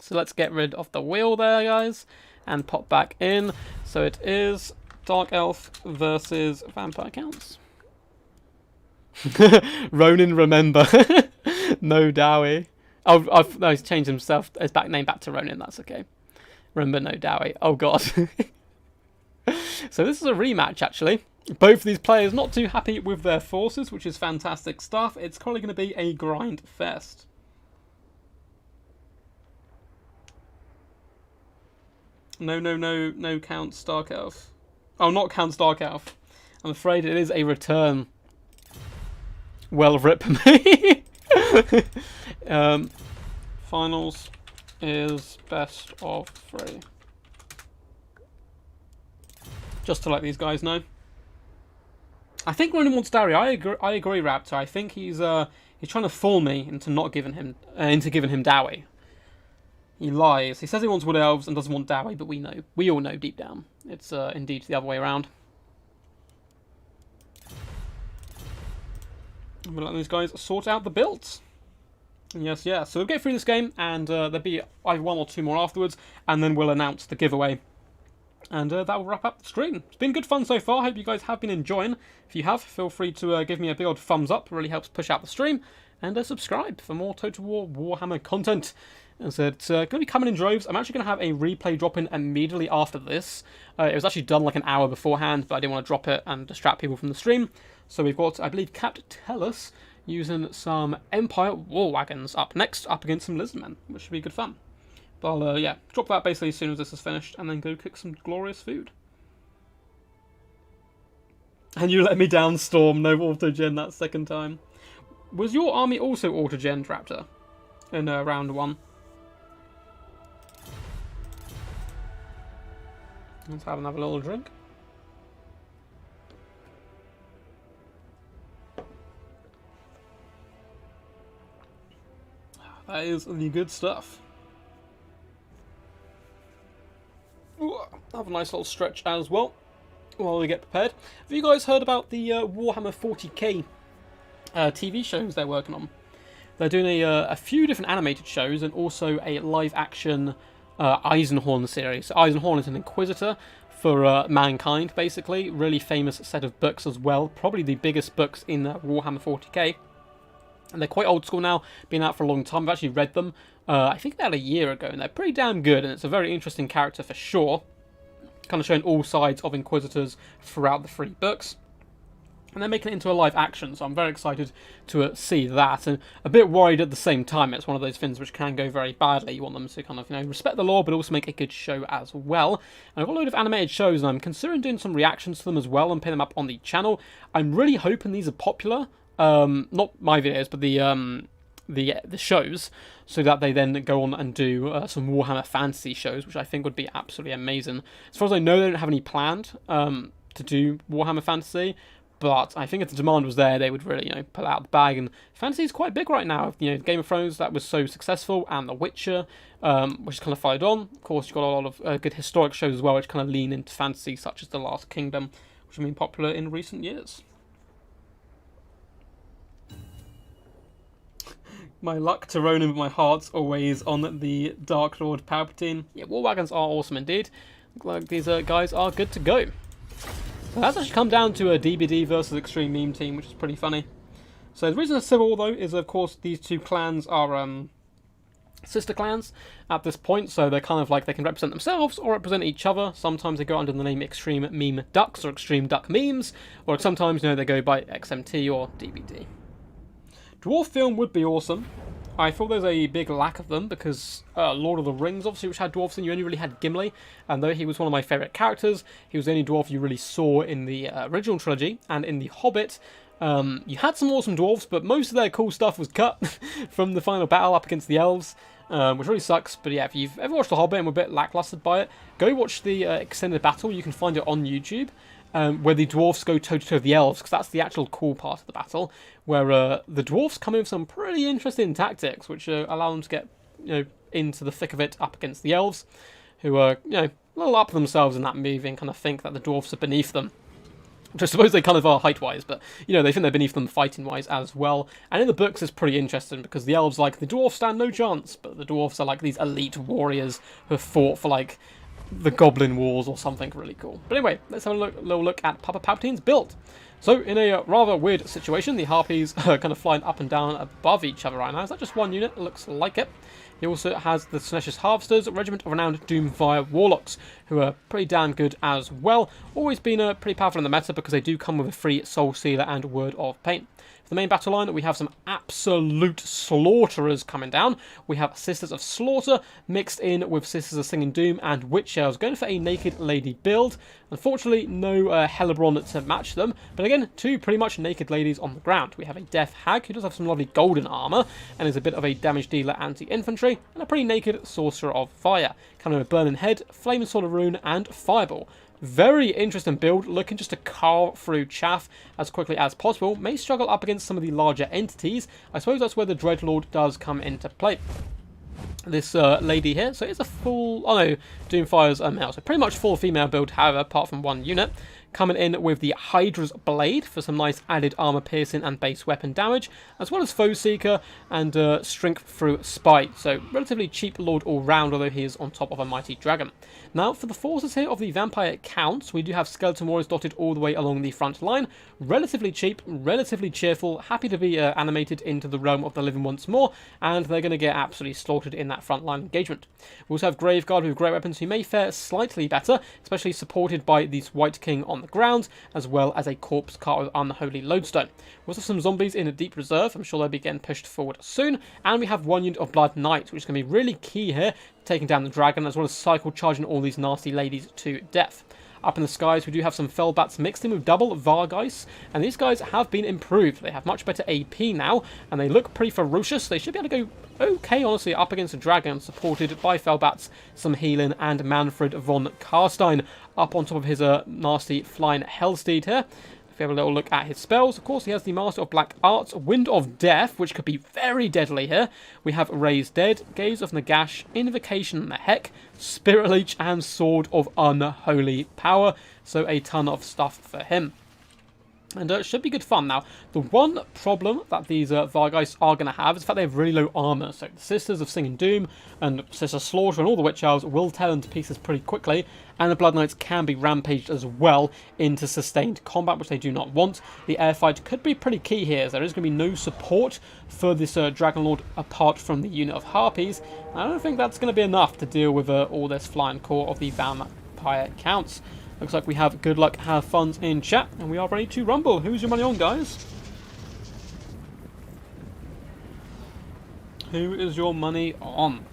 So let's get rid of the wheel there, guys, and pop back in. So it is Dark Elf versus Vampire Counts. Ronin, remember. No Dowie. Oh, no, he's changed himself, his name back to Ronin. That's okay. Remember, no Dowie. Oh, God. So this is a rematch, actually. Both of these players not too happy with their forces, which is fantastic stuff. It's probably going to be a grind fest. No Count Stark Elf. Oh, not Count Stark Elf. I'm afraid it is a return. Well, rip me. Finals is best of 3. Just to let these guys know. I think Ronin wants Dowie. I agree, Raptor. I think he's trying to fool me into not giving him Dowie. He lies. He says he wants Wood Elves and doesn't want Dowie, but we all know deep down it's indeed the other way around. I'm gonna let these guys sort out the builds. Yes. So we'll get through this game, and there'll be either 1 or 2 more afterwards, and then we'll announce the giveaway. And that will wrap up the stream. It's been good fun so far. I hope you guys have been enjoying. If you have, feel free to give me a big old thumbs up. It really helps push out the stream. And subscribe for more Total War Warhammer content. And so it's going to be coming in droves. I'm actually going to have a replay drop in immediately after this. It was actually done like an hour beforehand, but I didn't want to drop it and distract people from the stream. So we've got, I believe, Capt Tellus using some Empire War Wagons up next, up against some Lizardmen, which should be good fun. But I'll, yeah, drop that basically as soon as this is finished, and then go cook some glorious food. And you let me down, Storm. No autogen that second time. Was your army also autogen, Raptor? In round 1? Let's have another little drink. That is the good stuff. Ooh, have a nice little stretch as well while we get prepared. Have you guys heard about the Warhammer 40k TV shows they're working on? They're doing a few different animated shows and also a live-action Eisenhorn series. So Eisenhorn is an Inquisitor for mankind, basically. Really famous set of books as well. Probably the biggest books in Warhammer 40k. And they're quite old school now, been out for a long time. I've actually read them, I think about a year ago, and they're pretty damn good, and it's a very interesting character for sure. Kind of showing all sides of Inquisitors throughout the 3 books. And they're making it into a live action, so I'm very excited to see that. And a bit worried at the same time. It's one of those things which can go very badly. You want them to kind of, respect the law, but also make a good show as well. And I've got a load of animated shows, and I'm considering doing some reactions to them as well and putting them up on the channel. I'm really hoping these are popular. Not my videos, but the shows, so that they then go on and do some Warhammer Fantasy shows, which I think would be absolutely amazing. As far as I know, they don't have any planned to do Warhammer Fantasy, but I think if the demand was there, they would really, pull out the bag. And fantasy is quite big right now. Game of Thrones, that was so successful, and The Witcher, which is kind of followed on. Of course, you've got a lot of good historic shows as well, which kind of lean into fantasy, such as The Last Kingdom, which have been popular in recent years. My luck to Ronin, but my heart's always on the Dark Lord Palpatine. Yeah, War Wagons are awesome indeed. Look like these guys are good to go. So that's actually come down to a DBD versus Extreme Meme Team, which is pretty funny. So the reason it's civil, though, is of course these 2 clans are sister clans at this point, so they're kind of like they can represent themselves or represent each other. Sometimes they go under the name Extreme Meme Ducks or Extreme Duck Memes, or sometimes they go by XMT or DBD. Dwarf film would be awesome. I thought there's a big lack of them because Lord of the Rings, obviously, which had dwarves in, you only really had Gimli, and though he was one of my favourite characters, he was the only dwarf you really saw in the original trilogy, and in The Hobbit, you had some awesome dwarves, but most of their cool stuff was cut from the final battle up against the elves, which really sucks. But yeah, if you've ever watched The Hobbit and were a bit lackluster by it, go watch the extended battle. You can find it on YouTube, where the dwarves go toe-to-toe with the elves, because that's the actual cool part of the battle, where the dwarves come in with some pretty interesting tactics, which allow them to get into the thick of it up against the elves, who are a little up themselves in that movie and kind of think that the dwarves are beneath them. Which I suppose they kind of are height-wise, but, they think they're beneath them fighting-wise as well. And in the books, it's pretty interesting, because the elves the dwarves stand no chance, but the dwarves are these elite warriors who have fought for, the Goblin Wars or something really cool. But anyway, let's have a little look at Papa Palpatine's build. So, in a rather weird situation, the Harpies are kind of flying up and down above each other right now. Is that just one unit? It looks like it. He also has the Senesch's Harvesters, a regiment of renowned Doomfire Warlocks, who are pretty damn good as well. Always been pretty powerful in the meta because they do come with a free Soul Sealer and Word of Pain. For the main battle line, we have some absolute slaughterers coming down. We have Sisters of Slaughter mixed in with Sisters of Singing Doom and Witch Elves, going for a naked lady build. Unfortunately, no Hellebron to match them, but again, two pretty much naked ladies on the ground. We have a Death Hag, who does have some lovely golden armour, and is a bit of a damage dealer anti-infantry, and a pretty naked Sorcerer of Fire, kind of a Burning Head, Flaming Sword of Rune, and Fireball. Very interesting build, looking just to carve through chaff as quickly as possible. May struggle up against some of the larger entities. I suppose that's where the Dreadlord does come into play. This lady here, so it's a full, Doomfire's a male, so pretty much full female build, however, apart from one unit. Coming in with the Hydra's Blade for some nice added armor piercing and base weapon damage, as well as Foe Seeker and Strength through Spite. So relatively cheap Lord all round, although he is on top of a mighty dragon. Now for the forces here of the Vampire Counts, we do have Skeleton Warriors dotted all the way along the front line. Relatively cheap, relatively cheerful, happy to be animated into the realm of the living once more, and they're going to get absolutely slaughtered in that front line engagement. We also have Graveguard with great weapons who may fare slightly better, especially supported by this White King on the ground, as well as a corpse cart with unholy lodestone. We also have some zombies in a deep reserve. I'm sure they'll be getting pushed forward soon. And we have one unit of Blood Knight, which is going to be really key here, taking down the dragon, as well as cycle charging all these nasty ladies to death. Up in the skies, we do have some Fellbats mixed in with double Vargeis, and these guys have been improved. They have much better AP now, and they look pretty ferocious. They should be able to go okay, honestly, up against a dragon, supported by Fellbats, some healing, and Manfred von Karstein up on top of his nasty flying Hellsteed here. If we have a little look at his spells, of course, he has the Master of Black Arts, Wind of Death, which could be very deadly here. We have Raise Dead, Gaze of Nagash, Invocation Mehek, Spirit Leech, and Sword of Unholy Power. So a ton of stuff for him. And it should be good fun. Now, the one problem that these Vargeis are going to have is the fact they have really low armor. So the Sisters of Singing Doom and Sister Slaughter and all the Witch Elves will tear them to pieces pretty quickly. And the Blood Knights can be rampaged as well into sustained combat, which they do not want. The air fight could be pretty key here, as there is going to be no support for this Dragon Lord apart from the unit of Harpies. I don't think that's going to be enough to deal with all this flying core of the Vampire Counts. Looks like we have good luck, have fun in chat, and we are ready to rumble. Who's your money on, guys? Who is your money on?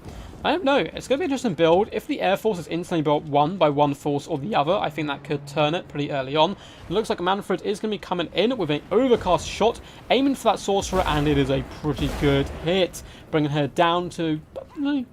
I don't know. It's going to be an interesting build. If the Air Force is instantly built one by one force or the other, I think that could turn it pretty early on. It looks like Manfred is going to be coming in with an overcast shot, aiming for that Sorcerer, and it is a pretty good hit, bringing her down to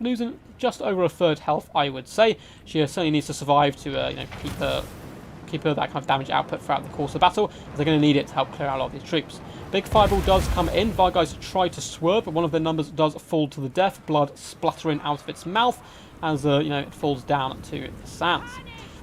losing just over a third health, I would say. She certainly needs to survive to keep her that kind of damage output throughout the course of battle, as they're going to need it to help clear out a lot of these troops. Big Fireball does come in. Vargeis try to swerve, but one of their numbers does fall to the death, blood splattering out of its mouth as it falls down to the sands.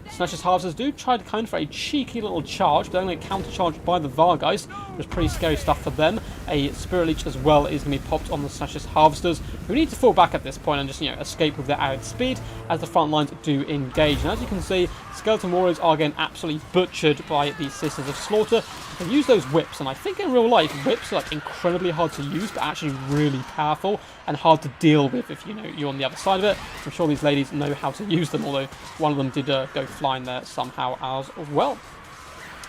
Senesch's Harvesters do try to come in for a cheeky little charge, but they're going to get counter-charged by the Vargeis, which is pretty scary stuff for them. A Spirit Leech as well is going to be popped on the Senesch's Harvesters, who need to fall back at this point and just escape with their added speed as the front lines do engage. And as you can see, Skeleton Warriors are getting absolutely butchered by the Sisters of Slaughter. They use those whips, and I think in real life, whips are incredibly hard to use, but actually really powerful and hard to deal with if you're on the other side of it. I'm sure these ladies know how to use them, although one of them did go flying there somehow as well.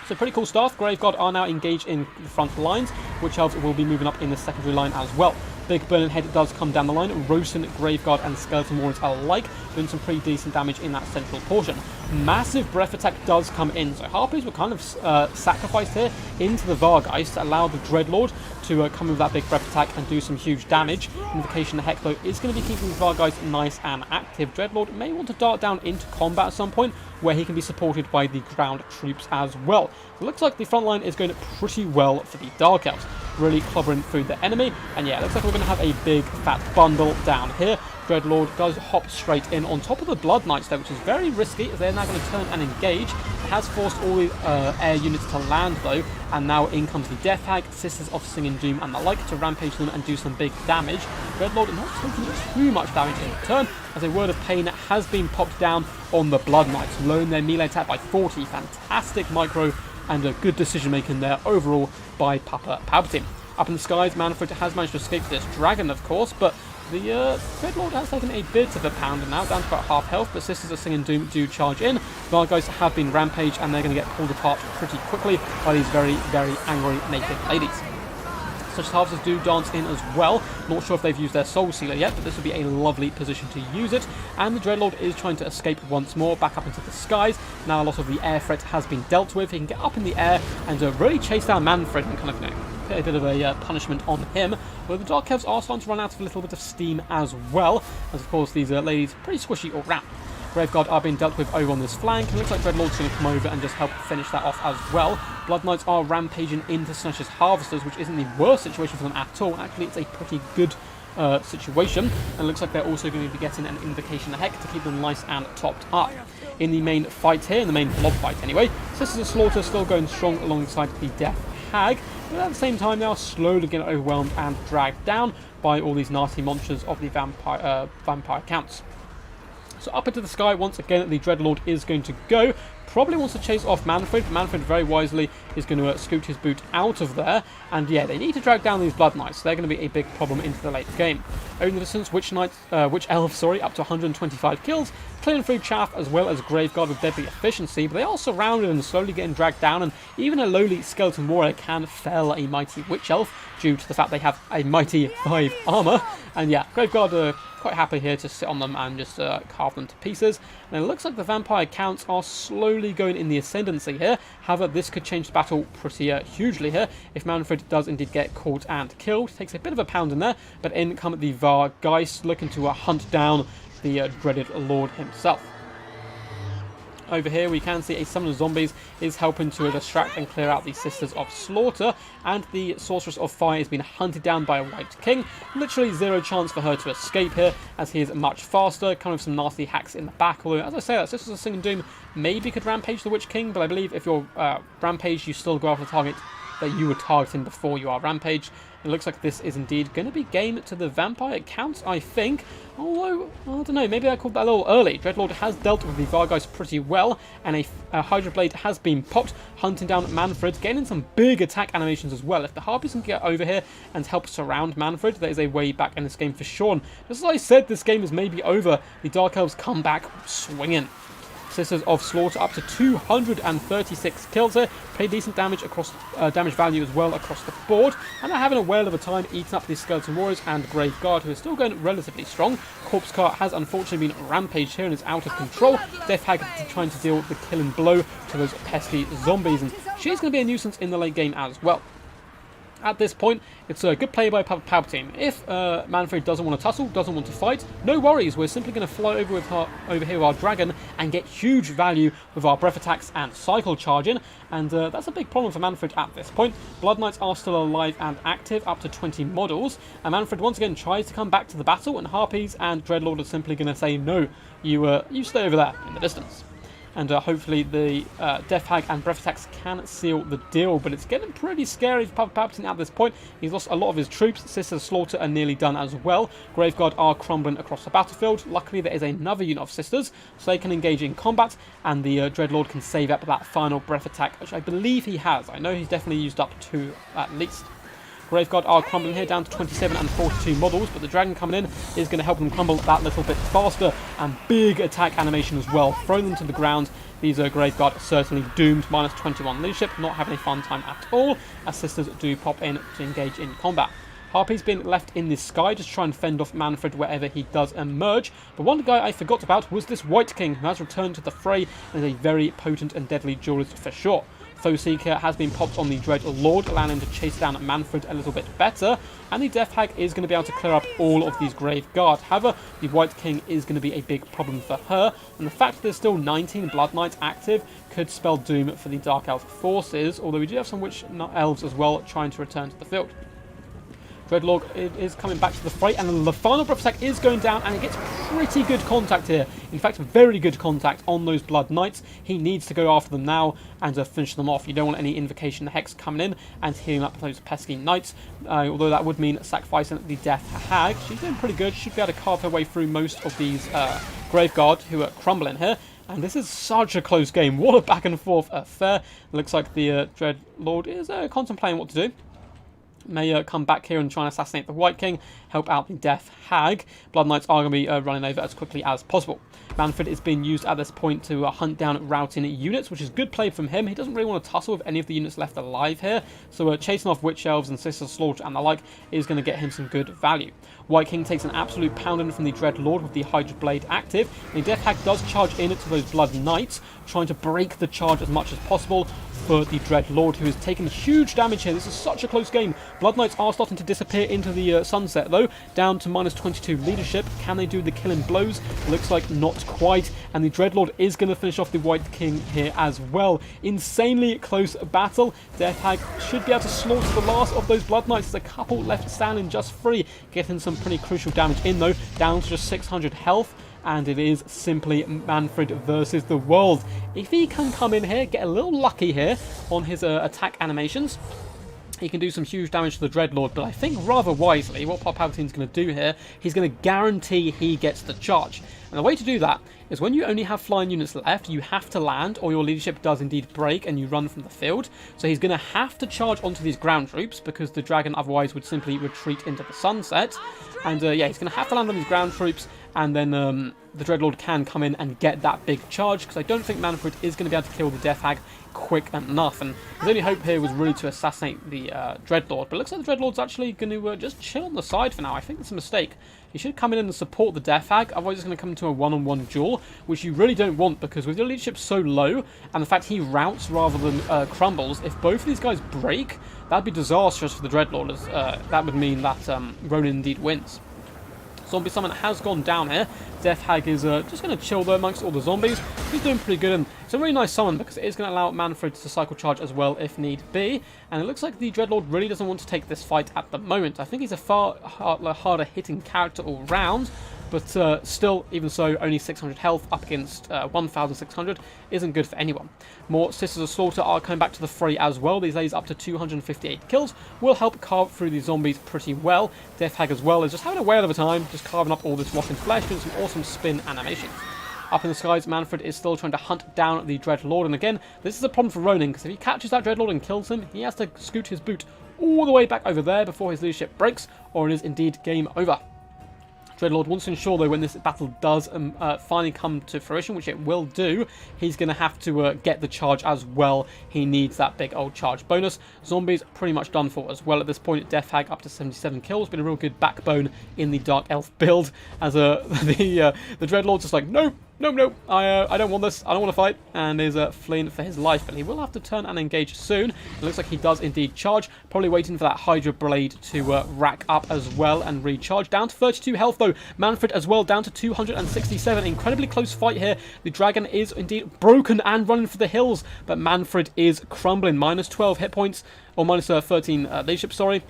So pretty cool stuff. Graveguard are now engaged in the front lines, which Elves will be moving up in the secondary line as well. Big Burning Head does come down the line. Rosen, Graveguard, and Skeleton Warriors alike doing some pretty decent damage in that central portion. Massive Breath Attack does come in, so Harpies were kind of sacrificed here into the Vargeist to allow the Dreadlord to come in with that big Breath Attack and do some huge damage. Invocation of Heck, though, is going to be keeping these Vargeist nice and active. Dreadlord may want to dart down into combat at some point, where he can be supported by the ground troops as well. It looks like the front line is going pretty well for the Dark Elves, really clobbering through the enemy, and yeah, it looks like we're going to have a big fat bundle down here. Dreadlord does hop straight in on top of the Blood Knights though, which is very risky as they're now going to turn and engage. It has forced all the air units to land though, and now in comes the Death Hag, Sisters of Singing Doom and the like to rampage them and do some big damage. Dreadlord not taking too much damage in return, as a Word of Pain has been popped down on the Blood Knights, lowering their melee attack by 40. Fantastic micro and a good decision making there overall by Papa Palpatine. Up in the skies, Manfred has managed to escape this dragon, of course, but the Dreadlord has taken a bit of a pounder now, down to about half health, but Sisters of Singing Doom do charge in. Vargeist have been rampaged, and they're going to get pulled apart pretty quickly by these very, very angry native ladies. Such harvesters do dance in as well. Not sure if they've used their Soul Sealer yet, but this would be a lovely position to use it. And the Dreadlord is trying to escape once more, back up into the skies. Now a lot of the air threat has been dealt with. He can get up in the air and really chase down Manfred and kind of, put a bit of a punishment on him. But the Dark Elves are starting to run out of a little bit of steam as well, as of course these ladies are pretty squishy all round. Graveguard are being dealt with over on this flank, and it looks like Dreadlord's going to come over and just help finish that off as well. Blood Knights are rampaging into Snatcher's Harvesters, which isn't the worst situation for them at all. Actually, it's a pretty good situation, and it looks like they're also going to be getting an Invocation of Heck to keep them nice and topped up. In the main fight here, in the main blob fight anyway, Sisters of Slaughter still going strong alongside the Death Hag, but at the same time they are slowly getting overwhelmed and dragged down by all these nasty monsters of the vampire counts. So up into the sky once again, the Dreadlord is going to go. Probably wants to chase off Manfred. Manfred very wisely is going to scoot his boot out of there. And yeah, they need to drag down these Blood Knights. They're going to be a big problem into the late game. Ognificence, Witch Elves, up to 125 kills. Clearing through Chaff as well as Graveguard with deadly efficiency. But they are surrounded and slowly getting dragged down. And even a lowly Skeleton Warrior can fell a mighty Witch Elf due to the fact they have a mighty 5 armor. And yeah, Graveguard quite happy here to sit on them and just carve them to pieces. And it looks like the vampire counts are slowly going in the ascendancy here. However, this could change the battle pretty hugely here if Manfred does indeed get caught and killed. Takes a bit of a pound in there, but in come the Vargeist looking to hunt down the dreaded Lord himself. Over here we can see a summon of zombies is helping to distract and clear out the Sisters of Slaughter, and the Sorceress of Fire is being hunted down by a White King. Literally zero chance for her to escape here, as he is much faster, kind of some nasty hacks in the back. Although, as I say, that Sisters of Singing Doom maybe could rampage the Witch King, but I believe if you're rampage, you still go after the target that you were targeting before you are rampaged. It looks like this is indeed going to be game to the vampire counts, I think. Although, I don't know, maybe I called that a little early. Dreadlord has dealt with the Vargeist pretty well, and a Hydra Blade has been popped, hunting down Manfred, getting some big attack animations as well. If the Harpies can get over here and help surround Manfred, there is a way back in this game for sure. Just as I said, this game is maybe over. The Dark Elves come back swinging. Sisters of Slaughter up to 236 kills here. Pretty decent damage across damage value as well across the board. And they're having a whale of a time eating up these Skeleton Warriors and Graveguard, who is still going relatively strong. Corpse Cart has unfortunately been rampaged here and is out of control. Death Hag trying to deal the killing blow to those pesky zombies, and she's going to be a nuisance in the late game as well. At this point, it's a good play by Palpatine. If Manfred doesn't want to tussle, doesn't want to fight, no worries. We're simply going to fly over here with our dragon and get huge value with our breath attacks and cycle charging. And that's a big problem for Manfred at this point. Blood Knights are still alive and active, up to 20 models. And Manfred once again tries to come back to the battle, and Harpies and Dreadlord are simply going to say, no, you stay over there in the distance. And hopefully the Death Hag and Breath Attacks can seal the deal. But it's getting pretty scary for Palpatine at this point. He's lost a lot of his troops. Sisters of Slaughter are nearly done as well. Graveguard are crumbling across the battlefield. Luckily there is another unit of Sisters, so they can engage in combat. And the Dreadlord can save up that final Breath Attack, which I believe he has. I know he's definitely used up 2 at least. Graveguard are crumbling here down to 27 and 42 models, but the dragon coming in is going to help them crumble that little bit faster, and big attack animation as well, throwing them to the ground. These Graveguard are certainly doomed, minus 21 leadership, not having a fun time at all, as Sisters do pop in to engage in combat. Harpy's been left in the sky just to try and fend off Manfred wherever he does emerge. But one guy I forgot about was this White King, who has returned to the fray and is a very potent and deadly duelist for sure. Foe Seeker has been popped on the Dread Lord, allowing him to chase down Manfred a little bit better, and the Death Hag is going to be able to clear up all of these Grave Guard. However, the White King is going to be a big problem for her, and the fact that there's still 19 Blood Knights active could spell doom for the Dark Elf forces, although we do have some Witch Elves as well trying to return to the field. Dreadlord is coming back to the fray, and the final breath attack is going down, and it gets pretty good contact here. In fact, very good contact on those Blood Knights. He needs to go after them now and finish them off. You don't want any Invocation Hex coming in and healing up those pesky Knights, although that would mean sacrificing the Death Hag. She's doing pretty good. She should be able to carve her way through most of these Graveguard who are crumbling here. And this is such a close game. What a back and forth affair. It looks like the Dreadlord is contemplating what to do. May come back here and try and assassinate the White King, help out the Death Hag. Blood Knights are going to be running over as quickly as possible. Manfred is being used at this point to hunt down routing units, which is good play from him. He doesn't really want to tussle with any of the units left alive here, so chasing off Witch Elves and Sisters Slaughter and the like is going to get him some good value. White King takes an absolute pounding from the Dreadlord with the Hydra Blade active. The Death Hag does charge in to those Blood Knights, trying to break the charge as much as possible for the Dreadlord, who is taking huge damage here. This is such a close game. Blood Knights are starting to disappear into the sunset, though, down to minus 22 leadership. Can they do the killing blows? Looks like not quite, and the Dreadlord is going to finish off the White King here as well. Insanely close battle. Death Hag should be able to slaughter the last of those Blood Knights. There's a couple left standing just free, getting some pretty crucial damage in, though, down to just 600 health. And it is simply Manfred versus the world. If he can come in here, get a little lucky here on his attack animations, he can do some huge damage to the Dreadlord, but I think rather wisely, what Palpatine's going to do here, he's going to guarantee he gets the charge. And the way to do that is when you only have flying units left, you have to land, or your leadership does indeed break and you run from the field. So he's going to have to charge onto these ground troops, because the dragon otherwise would simply retreat into the sunset. And yeah, he's going to have to land on these ground troops, and then the Dreadlord can come in and get that big charge, because I don't think Manfred is going to be able to kill the Death Hag quick enough. And his only hope here was really to assassinate the Dreadlord, but it looks like the Dreadlord's actually going to just chill on the side for now. I think it's a mistake. He should come in and support the Death Hag, otherwise it's going to come into a one-on-one duel, which you really don't want, because with your leadership so low, and the fact he routs rather than crumbles, if both of these guys break, that'd be disastrous for the Dreadlord, as that would mean that Ronin indeed wins. Zombie summon has gone down here. Death Hag is just going to chill though amongst all the zombies. He's doing pretty good, and it's a really nice summon because it is going to allow Manfred to cycle charge as well if need be. And it looks like the Dreadlord really doesn't want to take this fight at the moment. I think he's a far harder hitting character all round, but still, even so, only 600 health up against 1,600 isn't good for anyone. More Sisters of Slaughter are coming back to the fray as well. These days up to 258 kills will help carve through these zombies pretty well. Death Hag as well is just having a whale of a time, just carving up all this rotten flesh, doing some awesome spin animations. Up in the skies, Manfred is still trying to hunt down the Dreadlord, and again, this is a problem for Ronin, because if he catches that Dreadlord and kills him, he has to scoot his boot all the way back over there before his leadership breaks, or it is indeed game over. Dreadlord wants to ensure, though, when this battle does finally come to fruition, which it will do, he's going to have to get the charge as well. He needs that big old charge bonus. Zombies pretty much done for as well at this point. Death Hag up to 77 kills. Been a real good backbone in the Dark Elf build, as the Dreadlord's just like, no, I don't want this. I don't want to fight, and is fleeing for his life. But he will have to turn and engage soon. It looks like he does indeed charge. Probably waiting for that Hydra Blade to rack up as well and recharge. Down to 32 health though. Manfred as well down to 267. Incredibly close fight here. The dragon is indeed broken and running for the hills, but Manfred is crumbling. Minus 12 hit points, or minus 13 leadership. Sorry.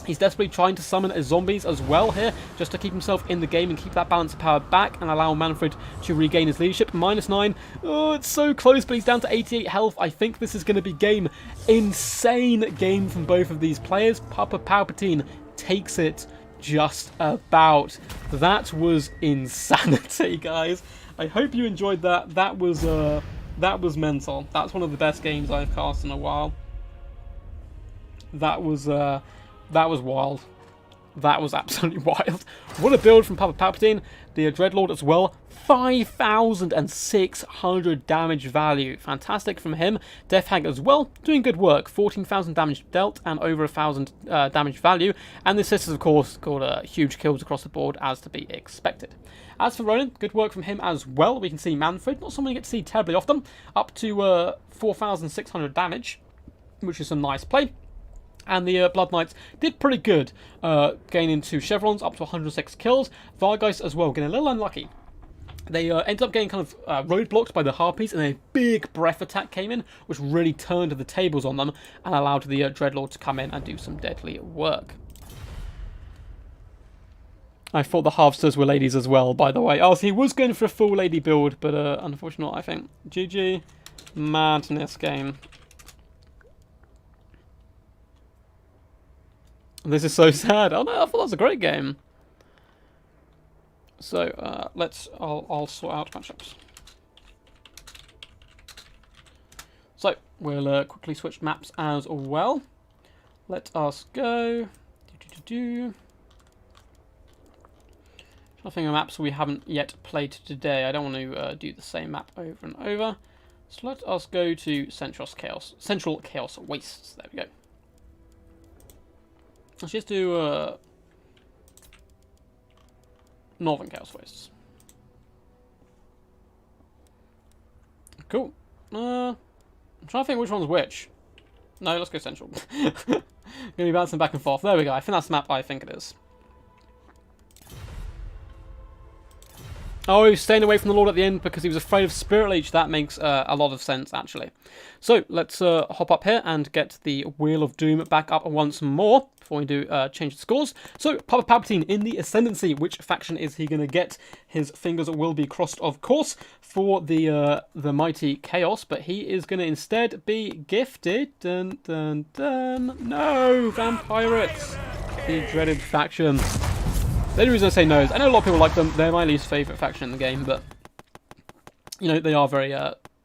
He's desperately trying to summon zombies as well here, just to keep himself in the game and keep that balance of power back and allow Manfred to regain his leadership. Minus 9. Oh, it's so close, but he's down to 88 health. I think this is going to be game. Insane game from both of these players. Papa Palpatine takes it just about. That was insanity, guys. I hope you enjoyed that. That was mental. That's one of the best games I've cast in a while. That was wild. That was absolutely wild. What a build from Papa Palpatine. The Dreadlord as well. 5,600 damage value. Fantastic from him. Death Hag as well. Doing good work. 14,000 damage dealt and over 1,000 damage value. And the sisters, of course, got huge kills across the board as to be expected. As for Ronan, good work from him as well. We can see Manfred. Not someone you get to see terribly often. Up to 4,600 damage, which is some nice play. And the Blood Knights did pretty good, gaining 2 chevrons, up to 106 kills. Vargeist as well, getting a little unlucky. They ended up getting kind of roadblocked by the Harpies, and a big breath attack came in, which really turned the tables on them and allowed the Dreadlord to come in and do some deadly work. I thought the Harvesters were ladies as well, by the way. Oh, so he was going for a full lady build, but unfortunately, I think. GG. Madness game. This is so sad. Oh no, I thought that was a great game. So I'll sort out matchups. So we'll quickly switch maps as well. Let us go. I think of maps we haven't yet played today. I don't want to do the same map over and over. So let us go to Central Chaos Wastes. There we go. Let's just do Northern Chaos Wastes. Cool. I'm trying to think which one's which. No, let's go Central. Gonna be bouncing back and forth. There we go. I think that's the map I think it is. Oh, he was staying away from the Lord at the end because he was afraid of Spirit Leech. That makes a lot of sense, actually. So, let's hop up here and get the Wheel of Doom back up once more before we do change the scores. So, Papa Palpatine in the Ascendancy. Which faction is he going to get? His fingers will be crossed, of course, for the mighty Chaos. But he is going to instead be gifted. Dun, dun, dun. No! Vampirates! The dreaded faction. The only reason I say no is I know a lot of people like them. They're my least favourite faction in the game, but you know, they are very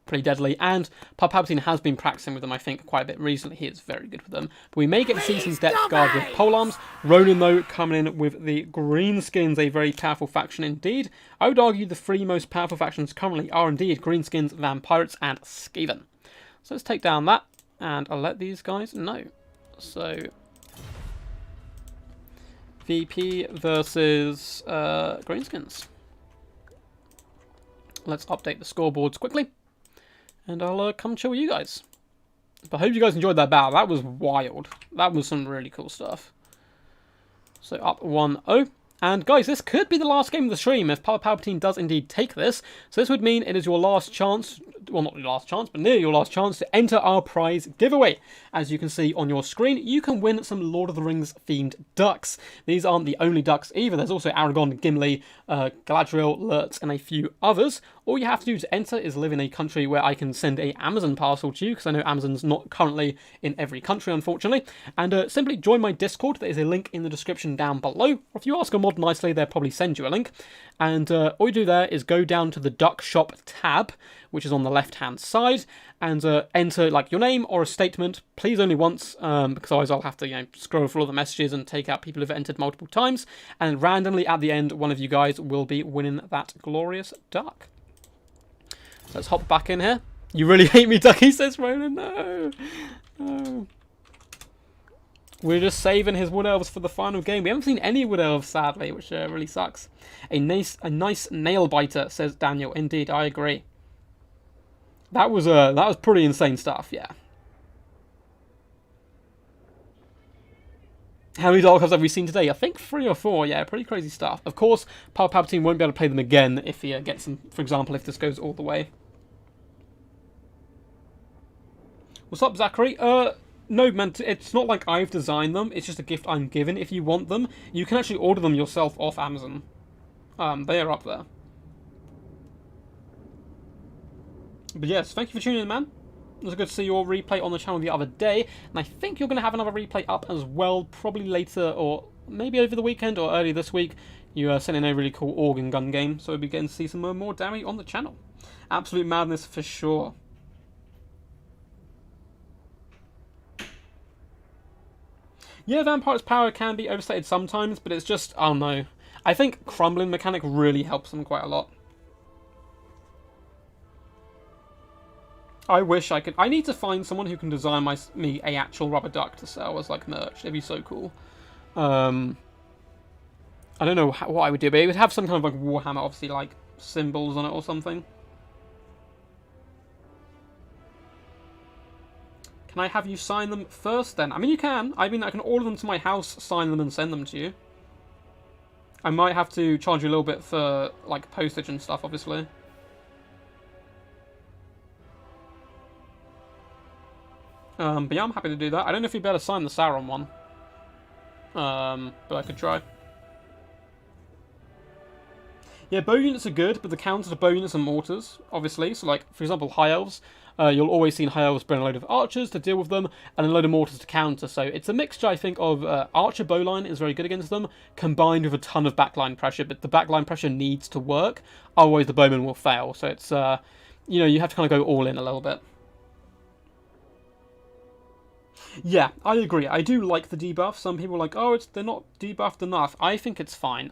pretty deadly. And Papa Palpatine has been practicing with them, I think, quite a bit recently. He is very good with them. But we may get to see some Depth Guard with polearms. Ronan, though, coming in with the Greenskins, a very powerful faction indeed. I would argue the 3 most powerful factions currently are indeed Greenskins, Vampirates, and Skaven. So let's take down that, and I'll let these guys know. So VP versus Greenskins. Let's update the scoreboards quickly, and I'll come chill with you guys. But I hope you guys enjoyed that battle. That was wild. That was some really cool stuff. So up 1-0. And guys, this could be the last game of the stream if Papa Palpatine does indeed take this. So this would mean it is your last chance, well not your last chance, but nearly your last chance to enter our prize giveaway. As you can see on your screen, you can win some Lord of the Rings themed ducks. These aren't the only ducks either. There's also Aragorn, Gimli, Galadriel, Lurtz, and a few others. All you have to do to enter is live in a country where I can send a Amazon parcel to you, because I know Amazon's not currently in every country, unfortunately. And simply join my Discord. There is a link in the description down below. Or if you ask a mod nicely, they'll probably send you a link. And all you do there is go down to the Duck Shop tab, which is on the left-hand side, and enter like your name or a statement. Please only once, because otherwise I'll have to scroll through all the messages and take out people who've entered multiple times. And randomly at the end, one of you guys will be winning that glorious duck. So let's hop back in here. You really hate me, Ducky, says Ronan. No. No. We're just saving his Wood Elves for the final game. We haven't seen any Wood Elves, sadly, which really sucks. A nice nail biter, says Daniel. Indeed, I agree. That was pretty insane stuff, yeah. How many Dark Elves have we seen today? I think 3 or 4, yeah, pretty crazy stuff. Of course, Papa Palpatine won't be able to play them again if he gets them, for example, if this goes all the way. What's up, Zachary? No, man, it's not like I've designed them. It's just a gift I'm given. If you want them, you can actually order them yourself off Amazon. They are up there. But yes, thank you for tuning in, man. It was good to see your replay on the channel the other day. And I think you're going to have another replay up as well, probably later or maybe over the weekend or early this week. You sent in a really cool organ gun game, so we'll be getting to see some more Dammy on the channel. Absolute madness for sure. Yeah, Vampire's power can be overstated sometimes, but it's just, I don't know. I think crumbling mechanic really helps them quite a lot. I wish I could. I need to find someone who can design me a actual rubber duck to sell as like merch. It'd be so cool. I don't know what I would do, but it would have some kind of like Warhammer, obviously, like symbols on it or something. Can I have you sign them first then? I mean, you can. I mean, I can order them to my house, sign them, and send them to you. I might have to charge you a little bit for like postage and stuff, obviously. But yeah, I'm happy to do that. I don't know if you'd better sign the Sauron one. But I could try. Yeah, bow units are good, but the counter to bow units are mortars, obviously. So, like, for example, High Elves. You'll always see High Elves bring a load of archers to deal with them, and a load of mortars to counter. So it's a mixture, I think, of archer bowline is very good against them, combined with a ton of backline pressure. But the backline pressure needs to work, otherwise the bowman will fail. So it's, you know, you have to kind of go all in a little bit. Yeah, I agree. I do like the debuff. Some people are like, oh, they're not debuffed enough. I think it's fine.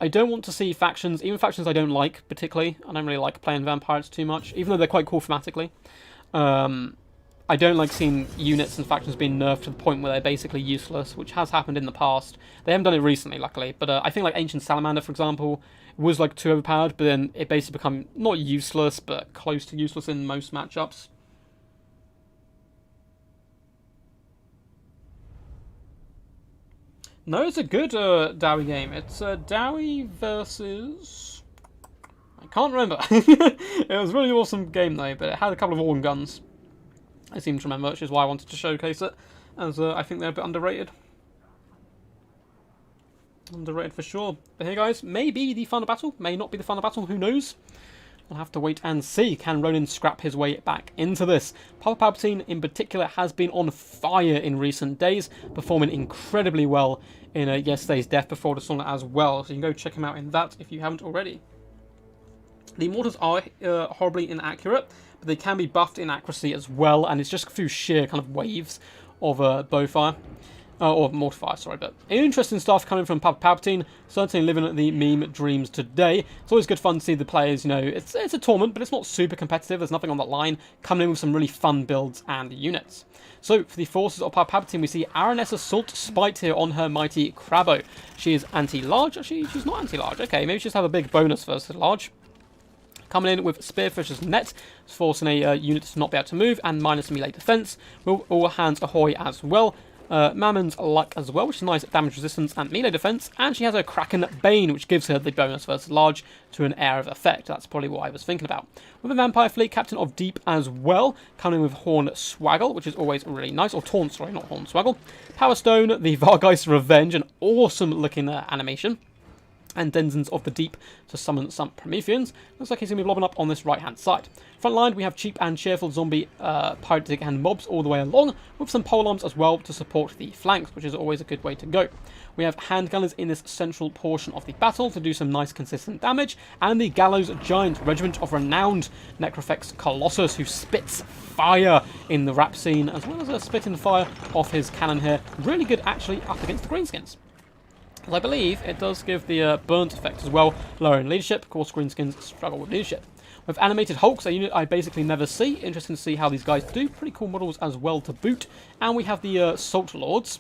I don't want to see factions, even factions I don't like particularly. I don't really like playing vampires too much, even though they're quite cool thematically. I don't like seeing units and factions being nerfed to the point where they're basically useless, which has happened in the past. They haven't done it recently, luckily, but I think like Ancient Salamander, for example, was like too overpowered, but then it basically become not useless, but close to useless in most matchups. No, it's a good Dowie game. It's Dowie versus... I can't remember. It was a really awesome game though, but it had a couple of Orn guns. I seem to remember, which is why I wanted to showcase it, as I think they're a bit underrated. Underrated for sure. But here guys, may be the final battle, may not be the final battle, who knows? We'll have to wait and see. Can Ronan scrap his way back into this? Papa Palpatine in particular has been on fire in recent days, performing incredibly well in yesterday's Death Before Dishonor as well. So you can go check him out in that if you haven't already. The mortars are horribly inaccurate, but they can be buffed in accuracy as well, and it's just through sheer kind of waves of bowfire. Or Mortifier, sorry, but interesting stuff coming from Papa Palpatine, certainly living the meme dreams today. It's always good fun to see the players, you know, it's a tournament, but it's not super competitive, there's nothing on that line, coming in with some really fun builds and units. So, for the forces of Papa Palpatine, we see Aranessa Salt Spite here on her mighty Crabbo. She is anti-large, actually, she's not anti-large, okay, maybe she'll have a big bonus versus large. Coming in with Spearfisher's Net, forcing a unit to not be able to move, and minus melee defense, with all hands ahoy as well. Mammon's Luck as well, which is nice damage resistance and melee defense, and she has a Kraken Bane, which gives her the bonus versus large to an air of effect. That's probably what I was thinking about. With a Vampire Fleet, Captain of Deep as well, coming with Horn Swaggle, which is always really nice, or Taunt, sorry, not Horn Swaggle. Power Stone, the Vargeist Revenge, an awesome looking animation. And Denizens of the Deep to summon some Prometheans. Looks like he's going to be lobbing up on this right-hand side. Front line, we have cheap and cheerful zombie, piratic and mobs all the way along, with some polearms as well to support the flanks, which is always a good way to go. We have handgunners in this central portion of the battle to do some nice consistent damage, and the Gallows Giant, regiment of renowned Necrofex Colossus, who spits fire in the rap scene, as well as a spitting fire off his cannon here. Really good, actually, up against the Greenskins. As I believe it does give the burnt effect as well, lowering leadership. Of course, Greenskins struggle with leadership. With animated Hulks, a unit I basically never see. Interesting to see how these guys do. Pretty cool models as well to boot. And we have the Salt Lords.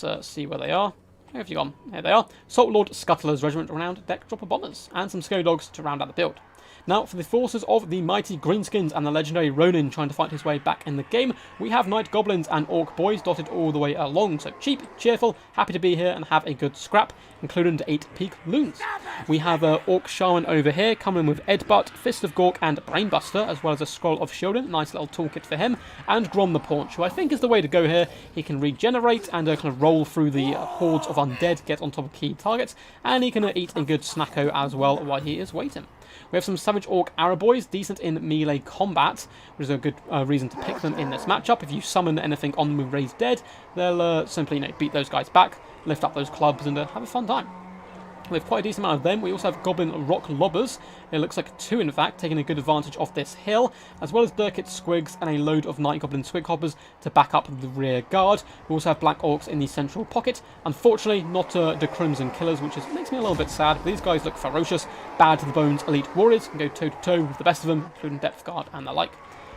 Let's see where they are. Where have you gone? Here they are. Salt Lord Scuttler's Regiment of Renowned Deck Dropper Bombers. And some Scary Dogs to round out the build. Now, for the forces of the mighty Greenskins and the legendary Ronin trying to fight his way back in the game, we have Night Goblins and Orc Boys dotted all the way along. So cheap, cheerful, happy to be here and have a good scrap, including the 8 Peak Loons. We have Orc Shaymin over here, coming with Edbutt, Fist of Gork and Brainbuster, as well as a Scroll of Shielding, nice little toolkit for him, and Grom the Paunch, who I think is the way to go here. He can regenerate and kind of roll through the hordes of undead, get on top of key targets, and he can eat a good snacko as well while he is waiting. We have some Savage Orc Araboys, decent in melee combat, which is a good reason to pick them in this matchup. If you summon anything on them with Raised Dead, they'll simply beat those guys back, lift up those clubs, and have a fun time. We have quite a decent amount of them. We also have Goblin Rock Lobbers. It looks like 2, in fact, taking a good advantage of this hill, as well as Dirkit Squigs and a load of Night Goblin Swig Hoppers to back up the rear guard. We also have Black Orcs in the central pocket. Unfortunately, not the Crimson Killers, which makes me a little bit sad. These guys look ferocious, bad to the bones elite warriors, can go toe-to-toe with the best of them, including Depth Guard and the like.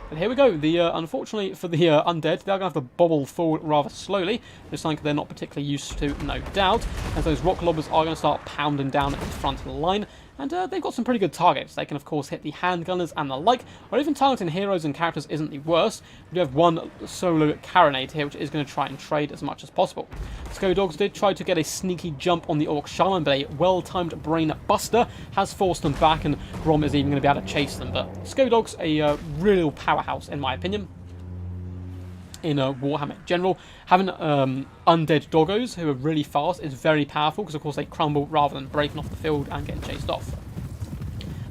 But here we go. Unfortunately for the undead, they're going to have to bobble forward rather slowly. It's something they're not particularly used to, no doubt. As those rock lobbers are going to start pounding down the front line. And they've got some pretty good targets. They can, of course, hit the handgunners and the like, or even targeting heroes and characters isn't the worst. We do have one solo Carronade here, which is going to try and trade as much as possible. Scurvy Dogs did try to get a sneaky jump on the Orc Shaymin, but a well-timed Brain Buster has forced them back, and Grom is even going to be able to chase them. But Scurvy Dogs, a real powerhouse, in my opinion. In Warhammer in general, having undead doggos who are really fast is very powerful because, of course, they crumble rather than breaking off the field and getting chased off.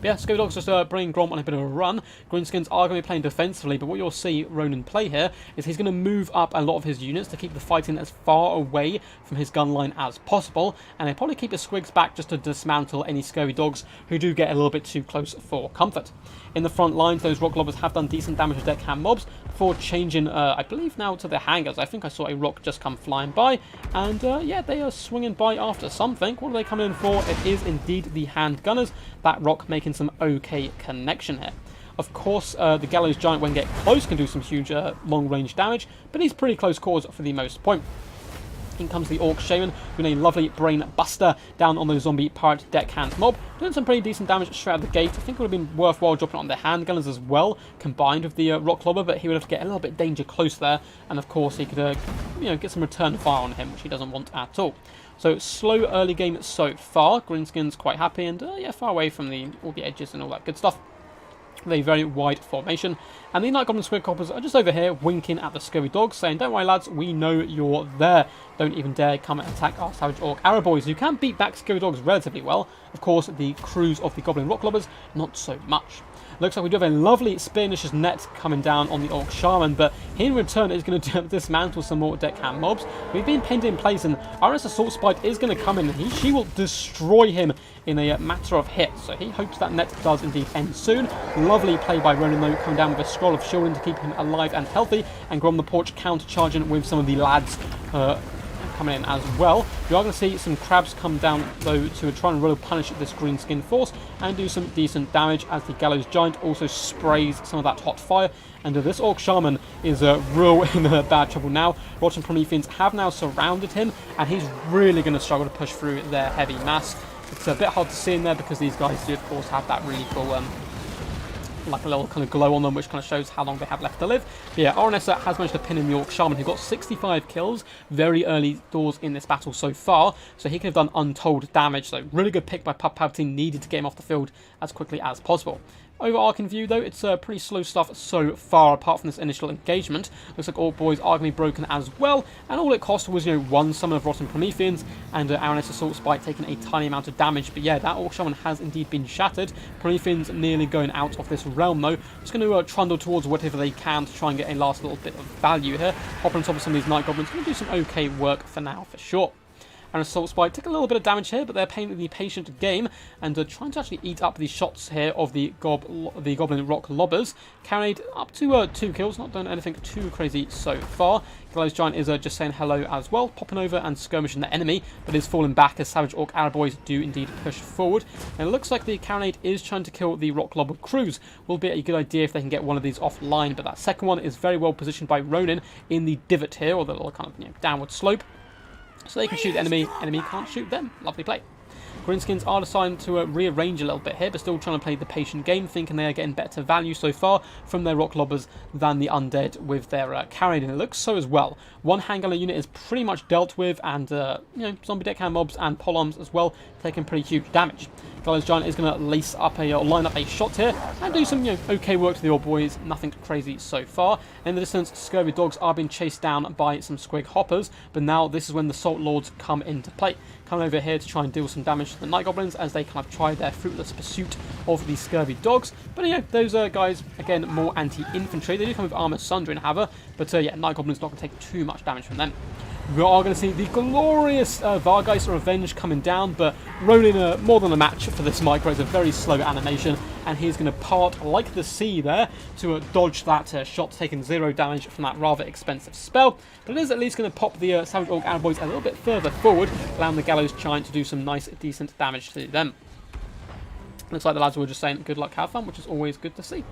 But yeah, Scurvy Dogs just bringing Grom on a bit of a run. Greenskins are going to be playing defensively, but what you'll see Ronan play here is he's going to move up a lot of his units to keep the fighting as far away from his gun line as possible, and he'll probably keep his Squigs back just to dismantle any Scurvy Dogs who do get a little bit too close for comfort. In the front lines, those Rock Lobbers have done decent damage to deckhand mobs before changing, I believe now, to their hangers. I think I saw a rock just come flying by, and yeah, they are swinging by after something. What are they coming in for? It is indeed the handgunners. That rock making some okay connection here. Of course, the Gallows Giant, when get close, can do some huge long-range damage, but he's pretty close quarters for the most part. In comes the Orc Shaymin, doing a lovely Brain Buster down on the zombie pirate deckhand mob, doing some pretty decent damage straight out of the gate. I think it would have been worthwhile dropping it on the handgunners as well, combined with the Rock Lobber, but he would have to get a little bit danger close there, and of course he could get some return fire on him, which he doesn't want at all. So slow early game so far. Greenskin's quite happy, and yeah, far away from all the edges and all that good stuff. With a very wide formation, and the Night Goblin Squig Hoppers are just over here winking at the Scurvy Dogs, saying, "Don't worry, lads, we know you're there. Don't even dare come and attack our Savage Orc Arrow Boys, who can beat back Scurvy Dogs relatively well. Of course, the crews of the Goblin Rock Lobbers, not so much." Looks like we do have a lovely Spearnish's net coming down on the Orc Shaymin, but he in return is going to dismantle some more deckhand mobs. We've been pinned in place, and RS Assault Spite is going to come in, and she will destroy him in a matter of hits. So he hopes that net does indeed end soon. Lovely play by Ronan, though, coming down with a Scroll of Shielding to keep him alive and healthy, and Grom the Porch counter-charging with some of the lads coming in as well. You are going to see some crabs come down, though, to try and really punish this green skin force and do some decent damage, as the Gallows Giant also sprays some of that hot fire. And this Orc Shaymin is real in bad trouble now. Rotten Prometheans have now surrounded him, and he's really going to struggle to push through their heavy mass. It's a bit hard to see in there because these guys do, of course, have that really cool like a little kind of glow on them, which kind of shows how long they have left to live. But yeah, RNS has managed to pin in the Orc Shaymin, who got 65 kills very early doors in this battle so far, so he could have done untold damage. So really good pick by Palpatine, needed to get him off the field as quickly as possible. Overarching view, though, it's pretty slow stuff so far, apart from this initial engagement. Looks like Orc Boys are going to be broken as well, and all it cost was, one summon of Rotten Prometheans, and Araness Assault Spite taking a tiny amount of damage. But yeah, that Orc Shaymin has indeed been shattered. Prometheans nearly going out of this realm, though. Just going to trundle towards whatever they can to try and get a last little bit of value here. Hop on top of some of these Night Goblins, going to do some okay work for now, for sure. And Assault Spite took a little bit of damage here, but they're playing the patient game and trying to actually eat up the shots here of the Goblin Rock Lobbers. Carried up to 2 kills, not done anything too crazy so far. Gallows Giant is just saying hello as well, popping over and skirmishing the enemy, but is falling back as Savage Orc Arrow Boys do indeed push forward. And it looks like the Carronade is trying to kill the Rock Lobber crews. Will be a good idea if they can get one of these offline, but that second one is very well positioned by Ronan in the divot here, or the little kind of downward slope. So they can shoot the enemy can't shoot them. Lovely play. Greenskins are deciding to rearrange a little bit here, but still trying to play the patient game, thinking they are getting better value so far from their Rock Lobbers than the Undead with their Carried, and it looks so as well. One handgunner unit is pretty much dealt with, and zombie deckhand mobs and polearms as well, taking pretty huge damage. Gallows Giant is going to lace up line up a shot here and do some okay work to the Orc Boys. Nothing crazy so far. In the distance, Scurvy Dogs are being chased down by some Squig Hoppers, but now this is when the Salt Lords come into play. Coming over here to try and deal some damage to the Night Goblins as they kind of try their fruitless pursuit of the Scurvy Dogs. But those guys, again, more anti-infantry. They do come with armor, sundering, however, but yeah, Night Goblins not going to take too much damage from them. We are going to see the glorious Vargeist Revenge coming down, but Ronin more than a match for this micro. It's a very slow animation, and he's going to part like the sea there to dodge that shot, taking 0 damage from that rather expensive spell. But it is at least going to pop the Savage Orc Araboys a little bit further forward, allowing the Gallows Giant to do some nice, decent damage to them. Looks like the lads were just saying good luck, have fun, which is always good to see.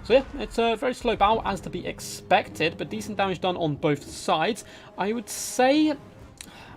So yeah, it's a very slow battle as to be expected, but decent damage done on both sides. I would say,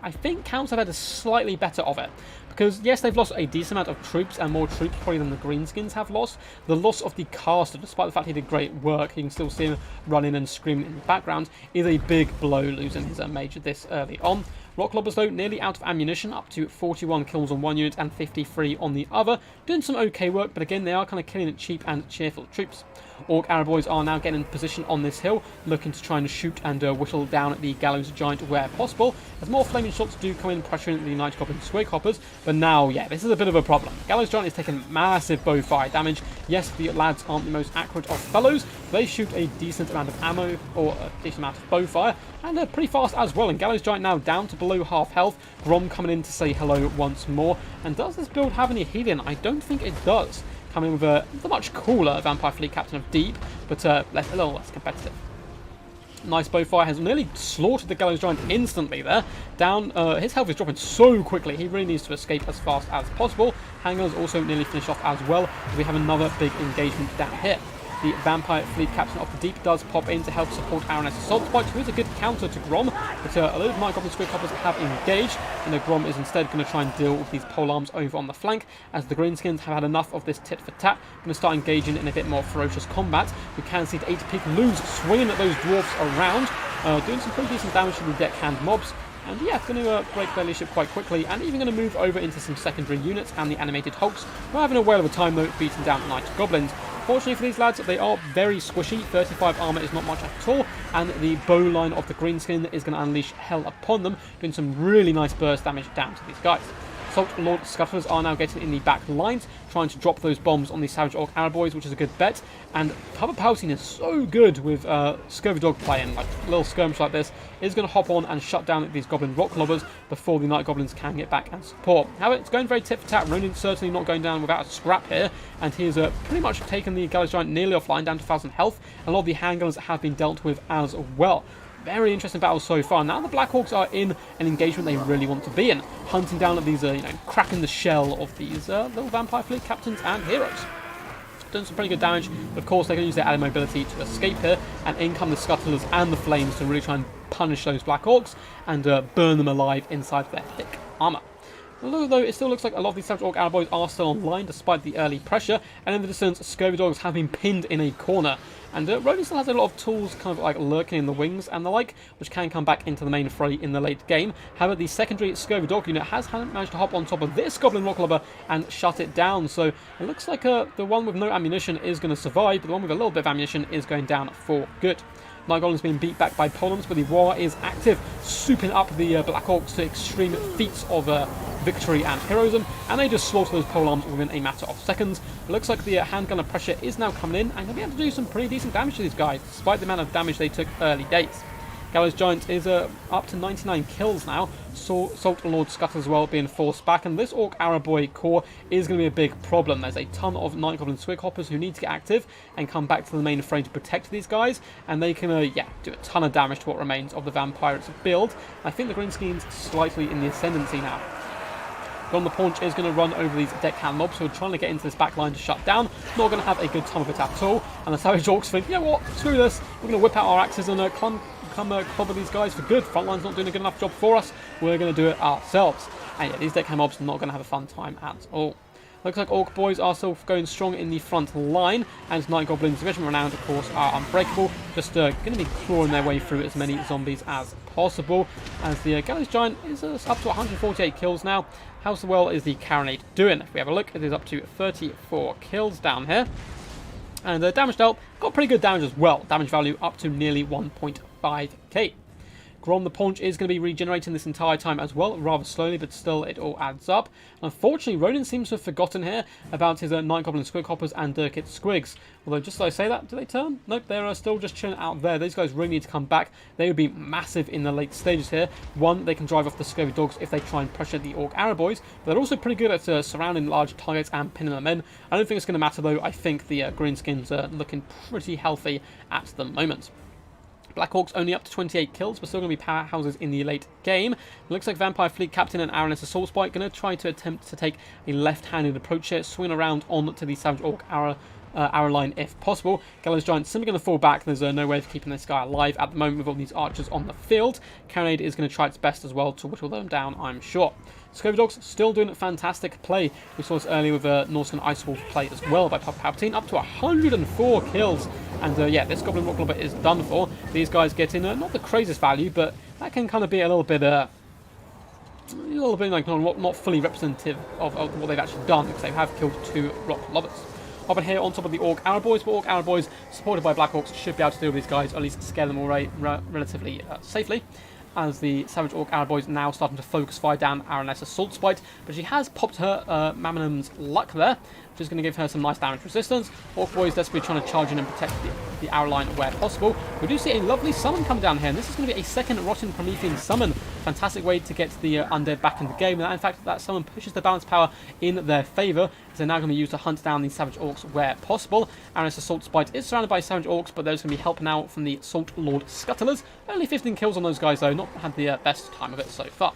I think Counts have had a slightly better of it. Because yes, they've lost a decent amount of troops, and more troops probably than the Greenskins have lost. The loss of the caster, despite the fact he did great work, you can still see him running and screaming in the background, is a big blow losing his major this early on. Rock Lobbers though, nearly out of ammunition, up to 41 kills on one unit and 53 on the other. Doing some okay work, but again, they are kind of killing it cheap and cheerful troops. Orc Araboys are now getting in position on this hill, looking to try and shoot and whittle down the Gallows Giant where possible, as more flaming shots do come in, pressuring the Night Goblin Swig Hoppers. But now, yeah, this is a bit of a problem. Gallows Giant is taking massive bow fire damage. Yes, the lads aren't the most accurate of fellows, they shoot a decent amount of ammo, or a decent amount of bow fire, and they're pretty fast as well. And Gallows Giant now down to below half health. Grom coming in to say hello once more. And does this build have any healing? I don't think it does. Coming with a much cooler Vampire Fleet Captain of Deep, but a little less competitive. Nice bowfire has nearly slaughtered the Gallows Giant instantly there. Down, his health is dropping so quickly, he really needs to escape as fast as possible. Hangers also nearly finished off as well. We have another big engagement down here. The Vampire Fleet Captain of the Deep does pop in to help support Araness Assault Spike, who is a good counter to Grom, but a lot of Night Goblin Squid Hoppers have engaged, and Grom is instead going to try and deal with these polearms over on the flank, as the Greenskins have had enough of this tit for tat, going to start engaging in a bit more ferocious combat. We can see the 8 Peak Loons swinging at those dwarfs around, doing some pretty decent damage to the deckhand mobs. And yeah, going to break their leadership quite quickly, and even going to move over into some secondary units and the animated Hulks, who are having a whale of a time though, beating down Night Goblins. Fortunately for these lads, they are very squishy. 35 armor is not much at all, and the bow line of the Greenskin is going to unleash hell upon them, doing some really nice burst damage down to these guys. Assault Lord Scuttlers are now getting in the back lines, trying to drop those bombs on the Savage Orc Araboys, which is a good bet. And Cover Pouting is so good with Scurvy Dog playing, like a little skirmish like this, is going to hop on and shut down these Goblin Rock Lobbers before the Night Goblins can get back and support. However, it's going very tit for tat. Ronin certainly not going down without a scrap here, and he has pretty much taken the Gallows Giant nearly offline, down to 1,000 health. A lot of the handgunners have been dealt with as well. Very interesting battle so far. Now the Black Hawks are in an engagement they really want to be in, hunting down at these, cracking the shell of these little Vampire Fleet Captains and heroes. Doing some pretty good damage, but of course they can use their added mobility to escape here, and in come the Scuttlers and the Flames to really try and punish those Black Hawks and burn them alive inside their thick armour. Although it still looks like a lot of these Savage Orc Araboys are still online despite the early pressure, and in the distance, Scurvy Dogs have been pinned in a corner. And Ronin still has a lot of tools kind of like lurking in the wings and the like, which can come back into the main fray in the late game. However, the secondary Scurvy Dog unit has managed to hop on top of this Goblin Rock Lobber and shut it down. So it looks like the one with no ammunition is going to survive, but the one with a little bit of ammunition is going down for good. Night Goblin's being beat back by Polearms, but the War is active, souping up the Black Hawks to extreme feats of victory and heroism, and they just slaughter those polearms within a matter of seconds. It looks like the handgunner pressure is now coming in, and they'll be able to do some pretty decent damage to these guys, despite the amount of damage they took early days. Gallows Giant is up to 99 kills now. Salt Lord Scuttle as well being forced back, and this Orc Araboy core is going to be a big problem. There's a ton of Night Goblin Swig Hoppers who need to get active and come back to the main frame to protect these guys, and they can do a ton of damage to what remains of the Vampirates build. I think the Greenskins slightly in the ascendancy now. Gon the Paunch is going to run over these deckhand mobs who are trying to get into this back line to shut down. Not going to have a good time of it at all. And the Savage Orcs think, you know what, screw this. We're going to whip out our axes and come clobber these guys for good. Frontline's not doing a good enough job for us. We're going to do it ourselves. And yeah, these deckhand mobs are not going to have a fun time at all. Looks like Orc Boys are still going strong in the front line, and Night Goblins, Division Renowned, of course, are unbreakable. Just going to be clawing their way through as many zombies as possible, as the Gallows Giant is up to 148 kills now. How well is the Carronade doing? If we have a look, it is up to 34 kills down here. And the damage dealt, got pretty good damage as well. Damage value up to nearly 1.5k. Grom the Paunch is going to be regenerating this entire time as well, rather slowly, but still it all adds up. Unfortunately, Ronan seems to have forgotten here about his Night Goblin Squig Hoppers and Dirkit Squigs. Although, just as I say that, do they turn? Nope, they're still just chilling out there. These guys really need to come back. They would be massive in the late stages here. One, they can drive off the Scurvy Dogs if they try and pressure the Orc Arrow Boys, but they're also pretty good at surrounding large targets and pinning them in. I don't think it's going to matter though. I think the Greenskins are looking pretty healthy at the moment. Black Orcs only up to 28 kills, but still going to be powerhouses in the late game. It looks like Vampire Fleet Captain and Arrowness Assault Spike going to try to attempt to take a left-handed approach here, swing around on to the Savage Orc Arrow line if possible. Gallows Giant simply going to fall back. There's no way of keeping this guy alive at the moment with all these archers on the field. Carronade is going to try its best as well to whittle them down, I'm sure. Scurvy Dogs still doing a fantastic play. We saw this earlier with Norseman Ice Wolf play as well by Palpatine, up to 104 kills. And yeah, this Goblin Rock Lobber is done for. These guys get in not the craziest value, but that can kind of be a little bit like not fully representative of what they've actually done, because they have killed 2 Rock Lobbers. Hopping here on top of the Orc Arrow Boys, but Orc Arrow Boys, supported by Black Orcs, should be able to deal with these guys, or at least scare them away relatively safely. As the Savage Orc Arrow Boys now starting to focus fire down Arrowness Assault Spite, but she has popped her Mammonum's Luck there, which is going to give her some nice damage resistance. Orc Boys desperately trying to charge in and protect the arrow line where possible. We do see a lovely summon come down here, and this is going to be a second Rotten Promethean summon. Fantastic way to get the undead back in the game, and in fact that summon pushes the balance power in their favour, as they're now going to be used to hunt down the Savage Orcs where possible. Arrowness Assault Spite is surrounded by Savage Orcs, but there's going to be helping out from the Salt Lord Scuttlers. Only 15 kills on those guys though, not had the best time of it so far.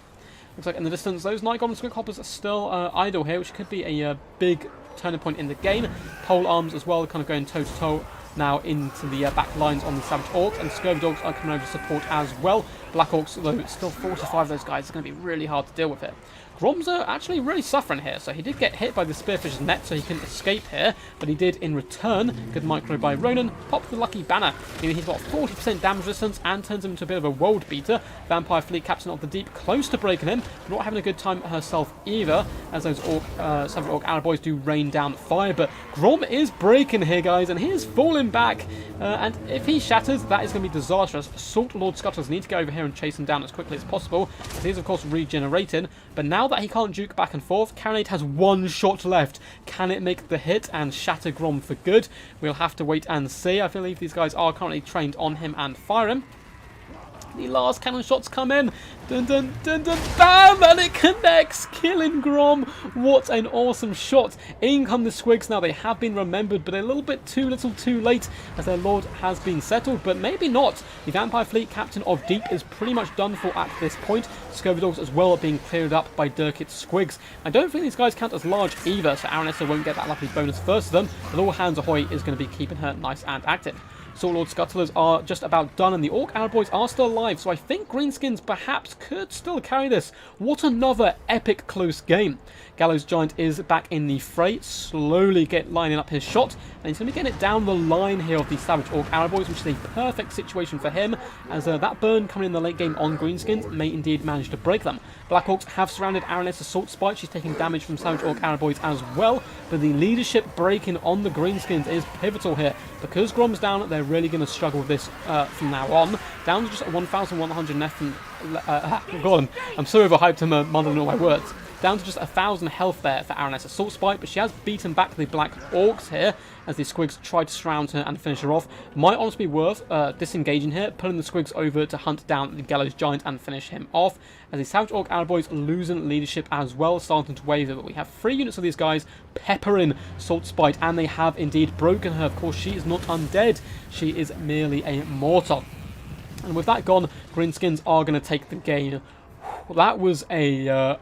Looks like in the distance those Night Goblin Squig Hoppers are still idle here, which could be a big turning point in the game. Pole arms as well, kind of going toe to toe now into the back lines on the Savage Orcs, and Scurvy Dogs are coming over to support as well. Black Orcs, though, still 45 of those guys, are going to be really hard to deal with here. Grom's actually really suffering here, so he did get hit by the Spearfish's net, so he couldn't escape here, but he did in return. Good micro by Ronan, pop the lucky banner. He's got 40% damage resistance and turns him into a bit of a world beater. Vampire Fleet Captain of the Deep close to breaking him, but not having a good time herself either, as those Savage Orc Arrow Boys do rain down fire. But Grom is breaking here, guys, and he is falling back, and if he shatters, that is going to be disastrous. Salt Lord Scuttlers need to go over here and chase him down as quickly as possible, as he is of course regenerating, but now that he can't juke back and forth, Carronade has 1 shot left. Can it make the hit and shatter Grom for good? We'll have to wait and see. I believe these guys are currently trained on him and fire him. The last cannon shots come in. Dun dun dun dun, bam! And it connects, killing Grom. What an awesome shot. In come the Squigs now. They have been remembered, but a little bit too late, as their lord has been settled, but maybe not. The Vampire Fleet Captain of Deep is pretty much done for at this point. Scurvy Dogs as well are being cleared up by Dirkit Squigs. I don't think these guys count as large either, so Arrownessa won't get that lucky bonus first of them, but all hands ahoy is going to be keeping her nice and active. Salt Lord Scuttlers are just about done, and the Orc Arrow Boys are still alive, so I think Greenskins perhaps could still carry this. What another epic close game. Gallows Giant is back in the fray, slowly lining up his shot, and he's going to be getting it down the line here of the Savage Orc Arrow Boys, which is a perfect situation for him, as that burn coming in the late game on Greenskins may indeed manage to break them. Black Orcs have surrounded Arrowness Assault Spite. She's taking damage from Savage Orc Arrow Boys as well, but the leadership breaking on the Greenskins is pivotal here. Because Grom's down, they're really going to struggle with this from now on. Down to just 1,100 left. God, I'm so overhyped, I'm muddling all my words. Down to just 1,000 health there for Arrowness Assault Spite, but she has beaten back the Black Orcs here as the Squigs try to surround her and finish her off. Might honestly be worth disengaging here, pulling the Squigs over to hunt down the Gallows Giant and finish him off, as the Savage Orc Arrow Boys losing leadership as well, starting to waver. But we have 3 units of these guys peppering Salt Spite, and they have indeed broken her. Of course, she is not undead, she is merely a mortal. And with that gone, Greenskins are going to take the game. That was a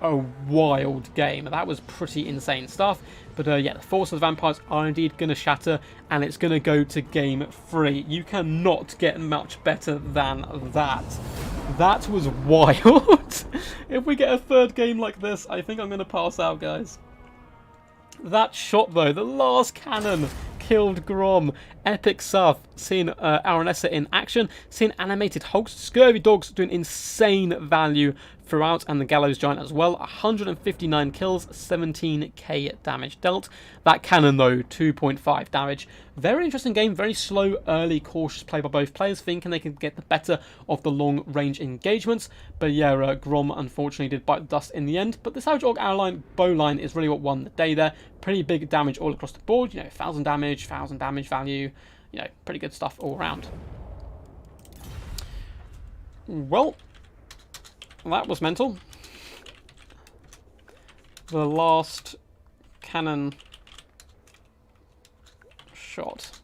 wild game. That was pretty insane stuff. But yeah, the force of the vampires are indeed going to shatter, and it's going to go to game 3. You cannot get much better than that. That was wild. If we get a 3rd game like this, I think I'm going to pass out, guys. That shot, though, the last cannon killed Grom. epic stuff. Seeing Aranessa in action, seeing animated hulks, scurvy dogs doing insane value throughout, and the gallows giant as well. 159 kills, 17k damage dealt. That cannon though, 2.5 damage. Very interesting game, very slow, early, cautious play by both players, thinking they could get the better of the long range engagements. But yeah, Grom unfortunately did bite the dust in the end. But the Savage Orc Arrowline bowline is really what won the day there. Pretty big damage all across the board, 1000 damage value, pretty good stuff all around. Well, that was mental. The last cannon shot.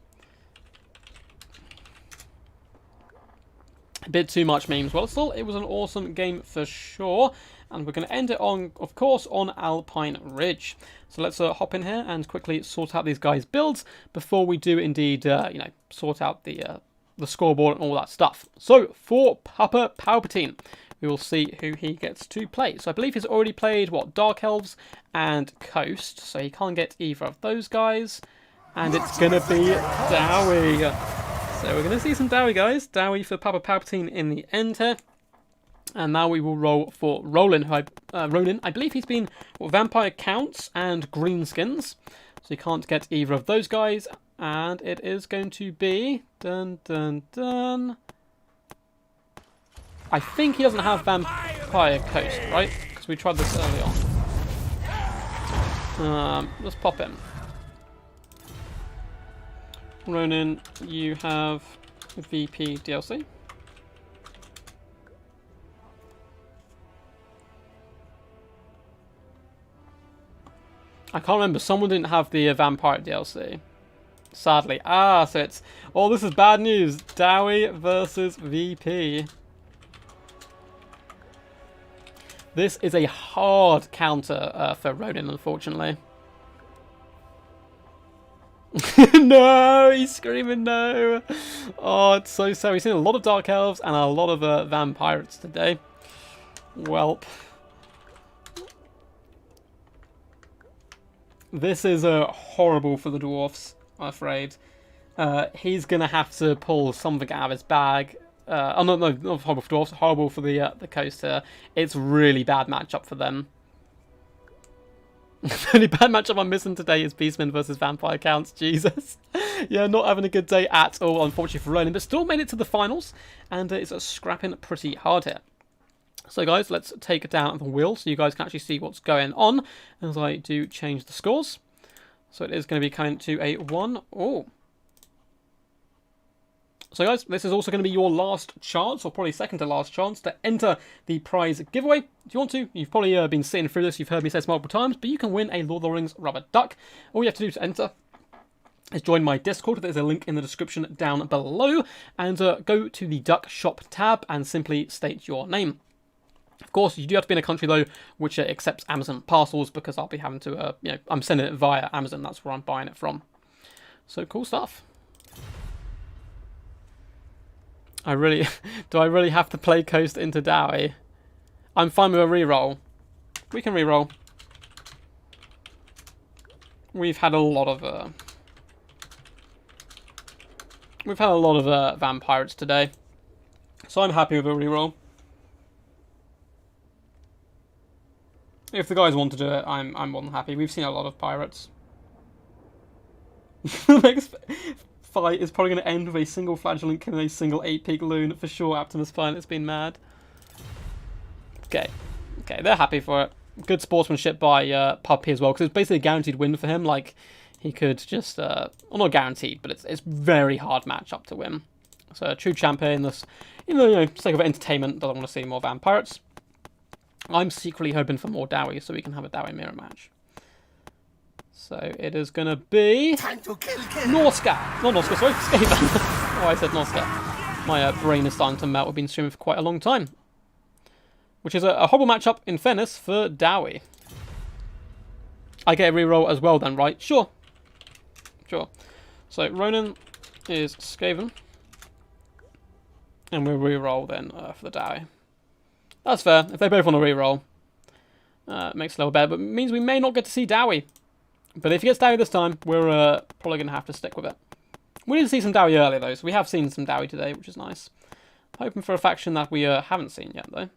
A bit too much memes. Well, still, it was an awesome game for sure. And we're going to end it on, of course, on Alpine Ridge. So let's hop in here and quickly sort out these guys' builds before we do indeed, sort out the scoreboard and all that stuff. So for Papa Palpatine, we will see who he gets to play. So I believe he's already played, Dark Elves and Coast. So he can't get either of those guys. And it's going to be Dowie. So we're going to see some Dowie, guys. Dowie for Papa Palpatine in the end here. And now we will roll for Roland. Ronan, I believe he's been Vampire Counts and Greenskins. So you can't get either of those guys. And it is going to be... Dun, dun, dun. I think he doesn't have Vampire Coast, right? Because we tried this early on. Let's pop in. Ronan, you have VP DLC. I can't remember. Someone didn't have the Vampire DLC. Sadly. So it's... Oh, this is bad news. Dowie versus VP. This is a hard counter for Ronan, unfortunately. No, he's screaming no. Oh, it's so sad. We've seen a lot of Dark Elves and a lot of Vampirates today. Welp. This is horrible for the Dwarfs, I'm afraid. He's going to have to pull something out of his bag. No, not horrible for Dwarfs, horrible for the Coast here. It's really bad matchup for them. The only bad matchup I'm missing today is Beastmen versus Vampire Counts. Jesus. Yeah, not having a good day at all, unfortunately for Ronan, but still made it to the finals, and it's scrapping pretty hard here. So guys, let's take it down the wheel so you guys can actually see what's going on as I do change the scores. So it is going to be coming to a 1. Oh. So guys, this is also going to be your last chance, or probably second to last chance, to enter the prize giveaway. If you want to, you've probably been sitting through this, you've heard me say this multiple times, but you can win a Lord of the Rings rubber duck. All you have to do to enter is join my Discord. There's a link in the description down below, and go to the Duck Shop tab and simply state your name. Of course, you do have to be in a country, though, which accepts Amazon parcels, because I'll be having to, I'm sending it via Amazon. That's where I'm buying it from. So, cool stuff. Do I really have to play Coast into Dowie? I'm fine with a reroll. We can reroll. We've had a lot of, Vampirates today. So I'm happy with a reroll. If the guys want to do it, I'm more than happy. We've seen a lot of pirates. The next fight is probably going to end with a single flagellant killing a single 8-peak loon. For sure, Optimus Planet's been mad. Okay, they're happy for it. Good sportsmanship by Puppy as well, because it's basically a guaranteed win for him. Like, he could just... well, not guaranteed, but it's very hard matchup to win. So, a true champion, this, sake of entertainment, doesn't want to see more Vampirates. I'm secretly hoping for more Dowie so we can have a Dowie mirror match. So it is going to be Norska. Not Norska, sorry. Skaven. Oh, I said Norska. My brain is starting to melt. We've been streaming for quite a long time. Which is a horrible matchup, in fairness, for Dowie. I get a reroll as well then, right? Sure. So Ronan is Skaven. And we'll reroll then for the Dowie. That's fair. If they both want to reroll, it makes it a little better. But it means we may not get to see Dowie. But if he gets Dowie this time, we're probably going to have to stick with it. We did see some Dowie earlier, though, so we have seen some Dowie today, which is nice. Hoping for a faction that we haven't seen yet, though.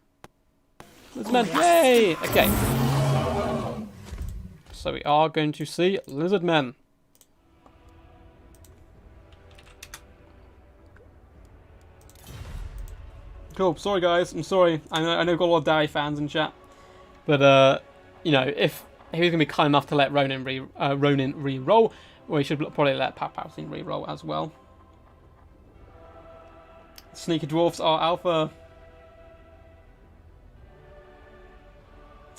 Lizardmen, yay! Okay. So we are going to see Lizardmen. Cool. Sorry, guys. I'm sorry. I know we've got a lot of Dowie fans in chat. But, you know, if he was going to be kind enough to let Ronin re-roll, we should probably let Palpatine re-roll as well. Sneaky Dwarfs are alpha.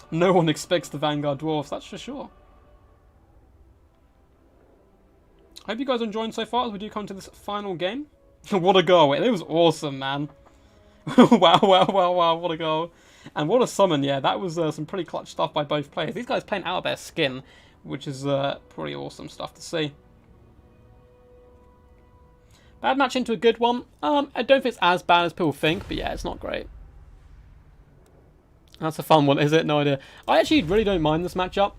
No one expects the Vanguard Dwarfs, that's for sure. Hope you guys are enjoying so far as we do come to this final game. What a goal. It was awesome, man. Wow, what a goal. And what a summon, yeah. That was some pretty clutch stuff by both players. These guys playing out of their skin, which is pretty awesome stuff to see. Bad match into a good one. I don't think it's as bad as people think, but yeah, it's not great. That's a fun one, is it? No idea. I actually really don't mind this matchup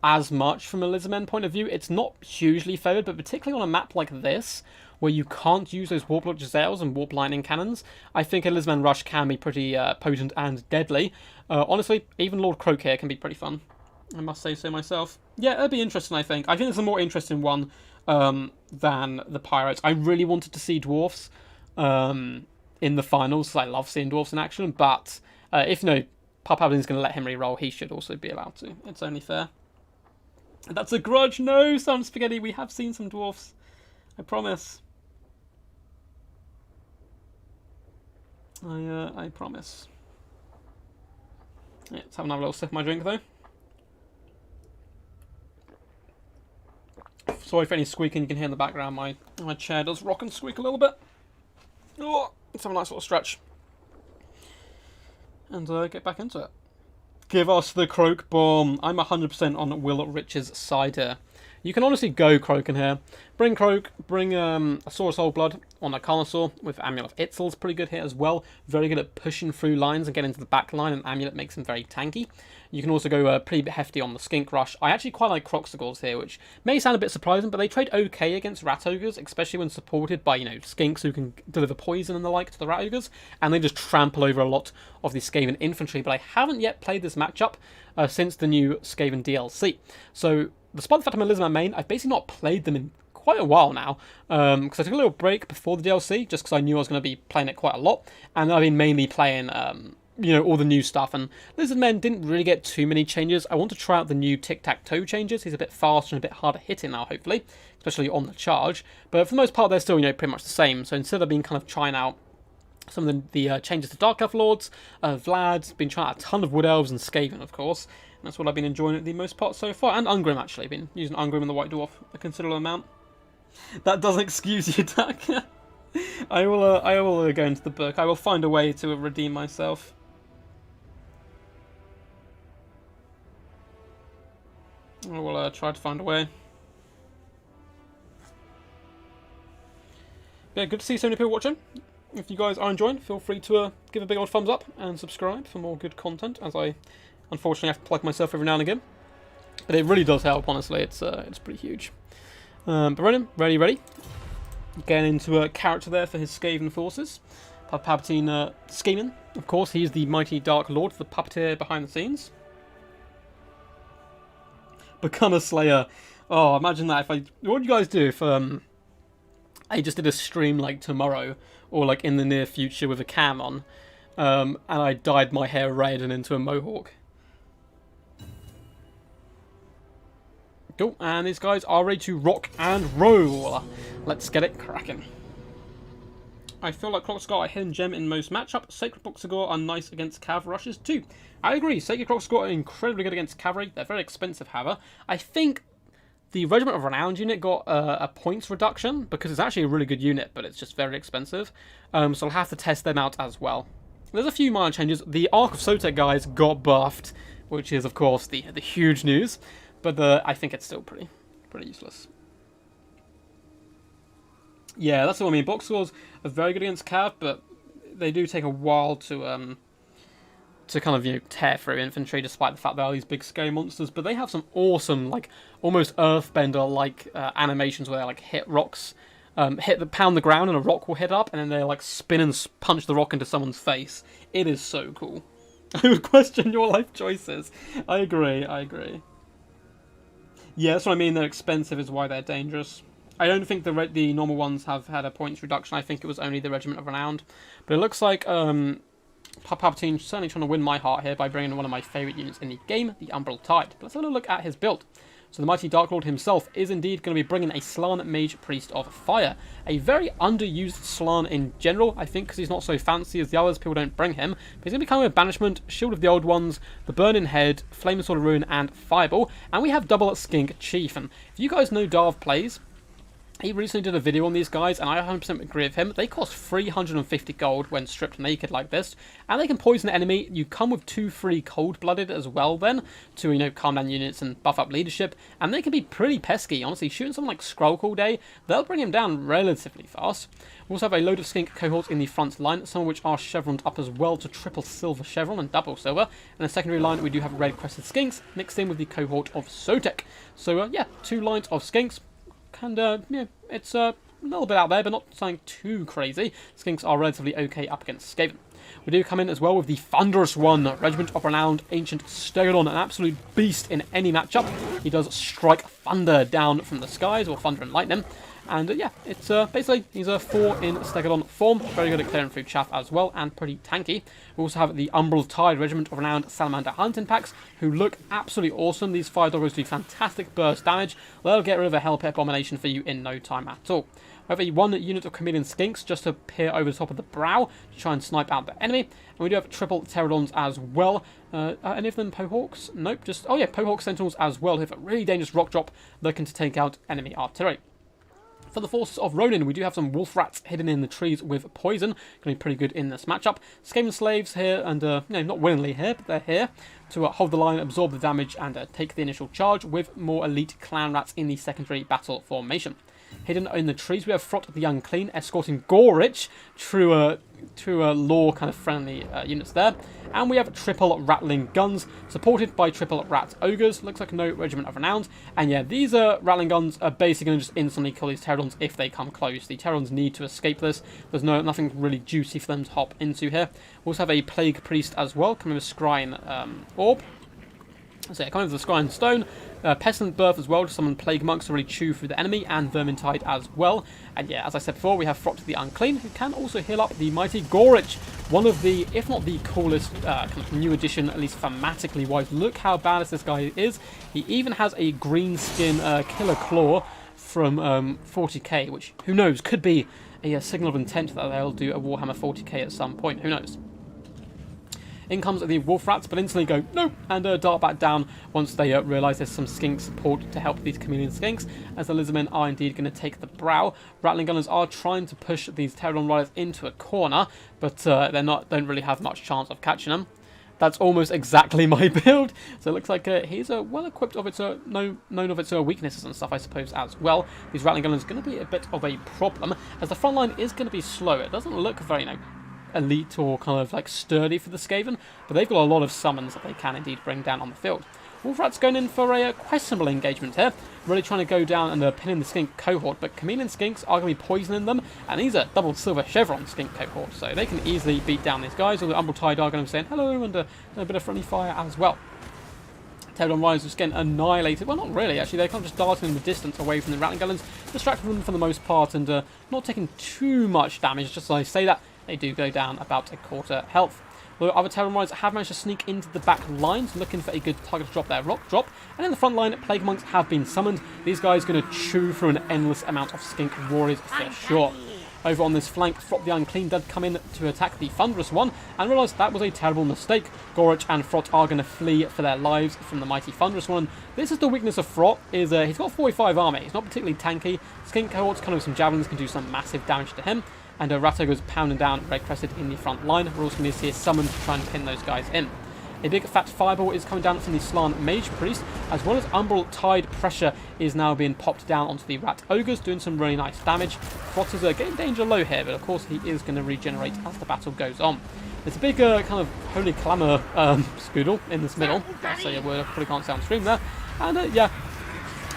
as much from a Lizardmen point of view. It's not hugely favoured, but particularly on a map like this, where you can't use those Warp Lock Giselles and Warp Lightning Cannons, I think a Lizardmen Rush can be pretty potent and deadly. Honestly, even Lord Croak here can be pretty fun. I must say so myself. Yeah, it'll be interesting, I think. I think it's a more interesting one than the Pirates. I really wanted to see Dwarfs in the finals, because I love seeing Dwarfs in action, but if, you know, Palpatine's going to let him re-roll, he should also be allowed to. It's only fair. That's a grudge! No, Sam Spaghetti, we have seen some Dwarfs. I promise. I promise. Yeah, let's have another little sip of my drink, though. Sorry for any squeaking you can hear in the background. My chair does rock and squeak a little bit. Oh, let's have a nice little stretch. And get back into it. Give us the Croak Bomb. I'm 100% on Will Rich's side here. You can honestly go Croak in here. Bring Croak, bring a Saurus Whole Blood on a Carnosaur with Amulet of Itzel's pretty good here as well. Very good at pushing through lines and getting into the back line, and Amulet makes him very tanky. You can also go pretty hefty on the Skink Rush. I actually quite like Croxagores here, which may sound a bit surprising, but they trade okay against Rat Ogres, especially when supported by, you know, Skinks who can deliver poison and the like to the Rat Ogres, and they just trample over a lot of the Skaven infantry. But I haven't yet played this matchup since the new Skaven DLC. So, despite the fact I'm a Lizardman main, I've basically not played them in quite a while now, because I took a little break before the DLC, just because I knew I was going to be playing it quite a lot, and I've been mainly playing you know, all the new stuff, and Lizardmen didn't really get too many changes. I want to try out the new Tic-Tac-Toe changes. He's a bit faster and a bit harder hitting now, hopefully, especially on the charge. But for the most part, they're still, you know, pretty much the same. So instead of being kind of trying out some of the changes to Dark Elf Lords, Vlad's been trying out a ton of Wood Elves and Skaven, of course. And that's what I've been enjoying at the most part so far. And Ungrim, actually. I've been using Ungrim and the White Dwarf a considerable amount. That doesn't excuse you, Duck. I will go into the book. I will find a way to redeem myself. I will try to find a way. Yeah, good to see so many people watching. If you guys are enjoying, feel free to give a big old thumbs up and subscribe for more good content, as I unfortunately have to plug myself every now and again. But it really does help, honestly. It's pretty huge. But Ronan, ready? Getting into a character there for his Skaven forces. Palpatine Shaymin, of course, he's the mighty Dark Lord, the puppeteer behind the scenes. Become a Slayer. Oh, imagine that. What would you guys do if I just did a stream like tomorrow, or like in the near future with a cam on, and I dyed my hair red and into a mohawk? Cool, and these guys are ready to rock and roll. Let's get it cracking. I feel like Croxagore are a hidden gem in most matchups. Sacred Croxagore are nice against cav rushes too. I agree, Sacred Croxagore are incredibly good against cavalry. They're very expensive, however. I think the Regiment of Renowned unit got a points reduction, because it's actually a really good unit, but it's just very expensive. So I'll have to test them out as well. There's a few minor changes. The Ark of Sotek guys got buffed, which is, of course, the huge news. But I think it's still pretty useless. Yeah, that's what I mean. Box scores are very good against cav, but they do take a while to to kind of, you know, tear through infantry, despite the fact they are these big scary monsters. But they have some awesome, like, almost Earthbender-like animations where they, like, hit rocks, pound the ground and a rock will hit up, and then they, like, spin and punch the rock into someone's face. It is so cool. I would question your life choices. I agree. Yeah, that's what I mean. They're expensive is why they're dangerous. I don't think the normal ones have had a points reduction. I think it was only the Regiment of Renown. But it looks like Palpatine's certainly trying to win my heart here by bringing one of my favourite units in the game, the Umbral Tide. But let's have a look at his build. So the mighty Dark Lord himself is indeed going to be bringing a Slann Mage Priest of Fire. A very underused Slann in general, I think, because he's not so fancy as the others. People don't bring him. But he's going to be coming with Banishment, Shield of the Old Ones, the Burning Head, Flame and Sword of Ruin, and Fireball. And we have double Skink Chief. And if you guys know Darv Plays, he recently did a video on these guys, and I 100% agree with him. They cost 350 gold when stripped naked like this, and they can poison the enemy. You come with 2 free cold-blooded as well then, to, you know, calm down units and buff up leadership, and they can be pretty pesky, honestly. Shooting someone like Skrull all day, they'll bring him down relatively fast. We also have a load of skink cohorts in the front line, some of which are chevroned up as well to triple silver chevron and double silver. And the secondary line, we do have red crested skinks mixed in with the cohort of Sotek. So, yeah, 2 lines of skinks. And, yeah, it's a little bit out there, but not something too crazy. Skinks are relatively okay up against Skaven. We do come in as well with the Thunderous One, Regiment of Renowned Ancient Stegodon, an absolute beast in any matchup. He does strike thunder down from the skies, or thunder and lightning. And yeah, it's basically, he's a 4 in Stegodon form, very good at clearing through chaff as well, and pretty tanky. We also have the Umbral Tide Regiment of Renowned Salamander Hunting Packs, who look absolutely awesome. These fire doggers do fantastic burst damage. They'll get rid of a Hell Pit Abomination for you in no time at all. We have a 1 unit of Chameleon Skinks just to peer over the top of the brow to try and snipe out the enemy. And we do have triple Pterodons as well. Are any of them Pohawks? Nope, just, oh yeah, Pohawk Sentinels as well, who have a really dangerous rock drop looking to take out enemy artillery. For the forces of Ronin, we do have some wolf rats hidden in the trees with poison. Going to be pretty good in this matchup. Skaven slaves here, and no, not willingly here, but they're here to hold the line, absorb the damage, and take the initial charge with more elite clan rats in the secondary battle formation. Hidden in the trees, we have Frot the Unclean escorting Gorich, true lore kind of friendly units there. And we have triple Rattling Guns, supported by triple Rat Ogres. Looks like no Regiment of Renown. And yeah, these Rattling Guns are basically going to just instantly kill these Pterodons if they come close. The Pterodons need to escape this. There's nothing really juicy for them to hop into here. We also have a Plague Priest as well, coming with Scrying Orb. So yeah, coming with the Scrying Stone, Pestilent Birth as well, to summon Plague Monks to really chew through the enemy, and Vermintide as well. And yeah, as I said before, we have Frot the Unclean, who can also heal up the mighty Gorich. One of the, if not the coolest, kind of new addition, at least thematically wise. Look how badass this guy is. He even has a green skin Killer Claw from 40k, which, who knows, could be a signal of intent that they'll do a Warhammer 40k at some point, who knows. In comes the wolf rats, but instantly go nope and dart back down once they realise there's some skink support to help these chameleon skinks, as the lizardmen are indeed going to take the brow. Rattling gunners are trying to push these Pterodon riders into a corner, but don't really have much chance of catching them. That's almost exactly my build. So it looks like he's well equipped of its known of its weaknesses and stuff, I suppose, as well. These Rattling gunners are going to be a bit of a problem, as the front line is going to be slow. It doesn't look very elite or kind of like sturdy for the Skaven, but they've got a lot of summons that they can indeed bring down on the field. Wolf Rat's going in for a questionable engagement here, really trying to go down and pin in the skink cohort, but Chameleon Skinks are going to be poisoning them, and these are double silver chevron skink cohort, so they can easily beat down these guys. All the Umbral Tide are going to be saying hello and a bit of friendly fire as well. Pterodon riders just getting annihilated. Well, not really, actually. They can't just dart in the distance away from the Rattling gunners, distracting them for the most part, and not taking too much damage. Just as I say that, they do go down about a quarter health. The other Pterodon riders have managed to sneak into the back lines, looking for a good target to drop their rock drop. And in the front line, Plague Monks have been summoned. These guys are going to chew through an endless amount of skink warriors for sure. Over on this flank, Frot the Unclean did come in to attack the Thunderous One, and realised that was a terrible mistake. Gorich and Frot are going to flee for their lives from the mighty Thunderous One. This is the weakness of Frot, is he's got 45 armor. He's not particularly tanky. Skink cohorts, kind of some javelins, can do some massive damage to him. And Rat Ogres pounding down Red Crested in the front line. We're also going to see a summon to try and pin those guys in. A big fat fireball is coming down from the Slann Mage Priest, as well as Umbral Tide pressure is now being popped down onto the Rat Ogres, doing some really nice damage. Frot is getting danger low here, but of course he is going to regenerate as the battle goes on. There's a big kind of holy clamour scoodle in this middle. That's a word I probably can't say on stream there. And yeah,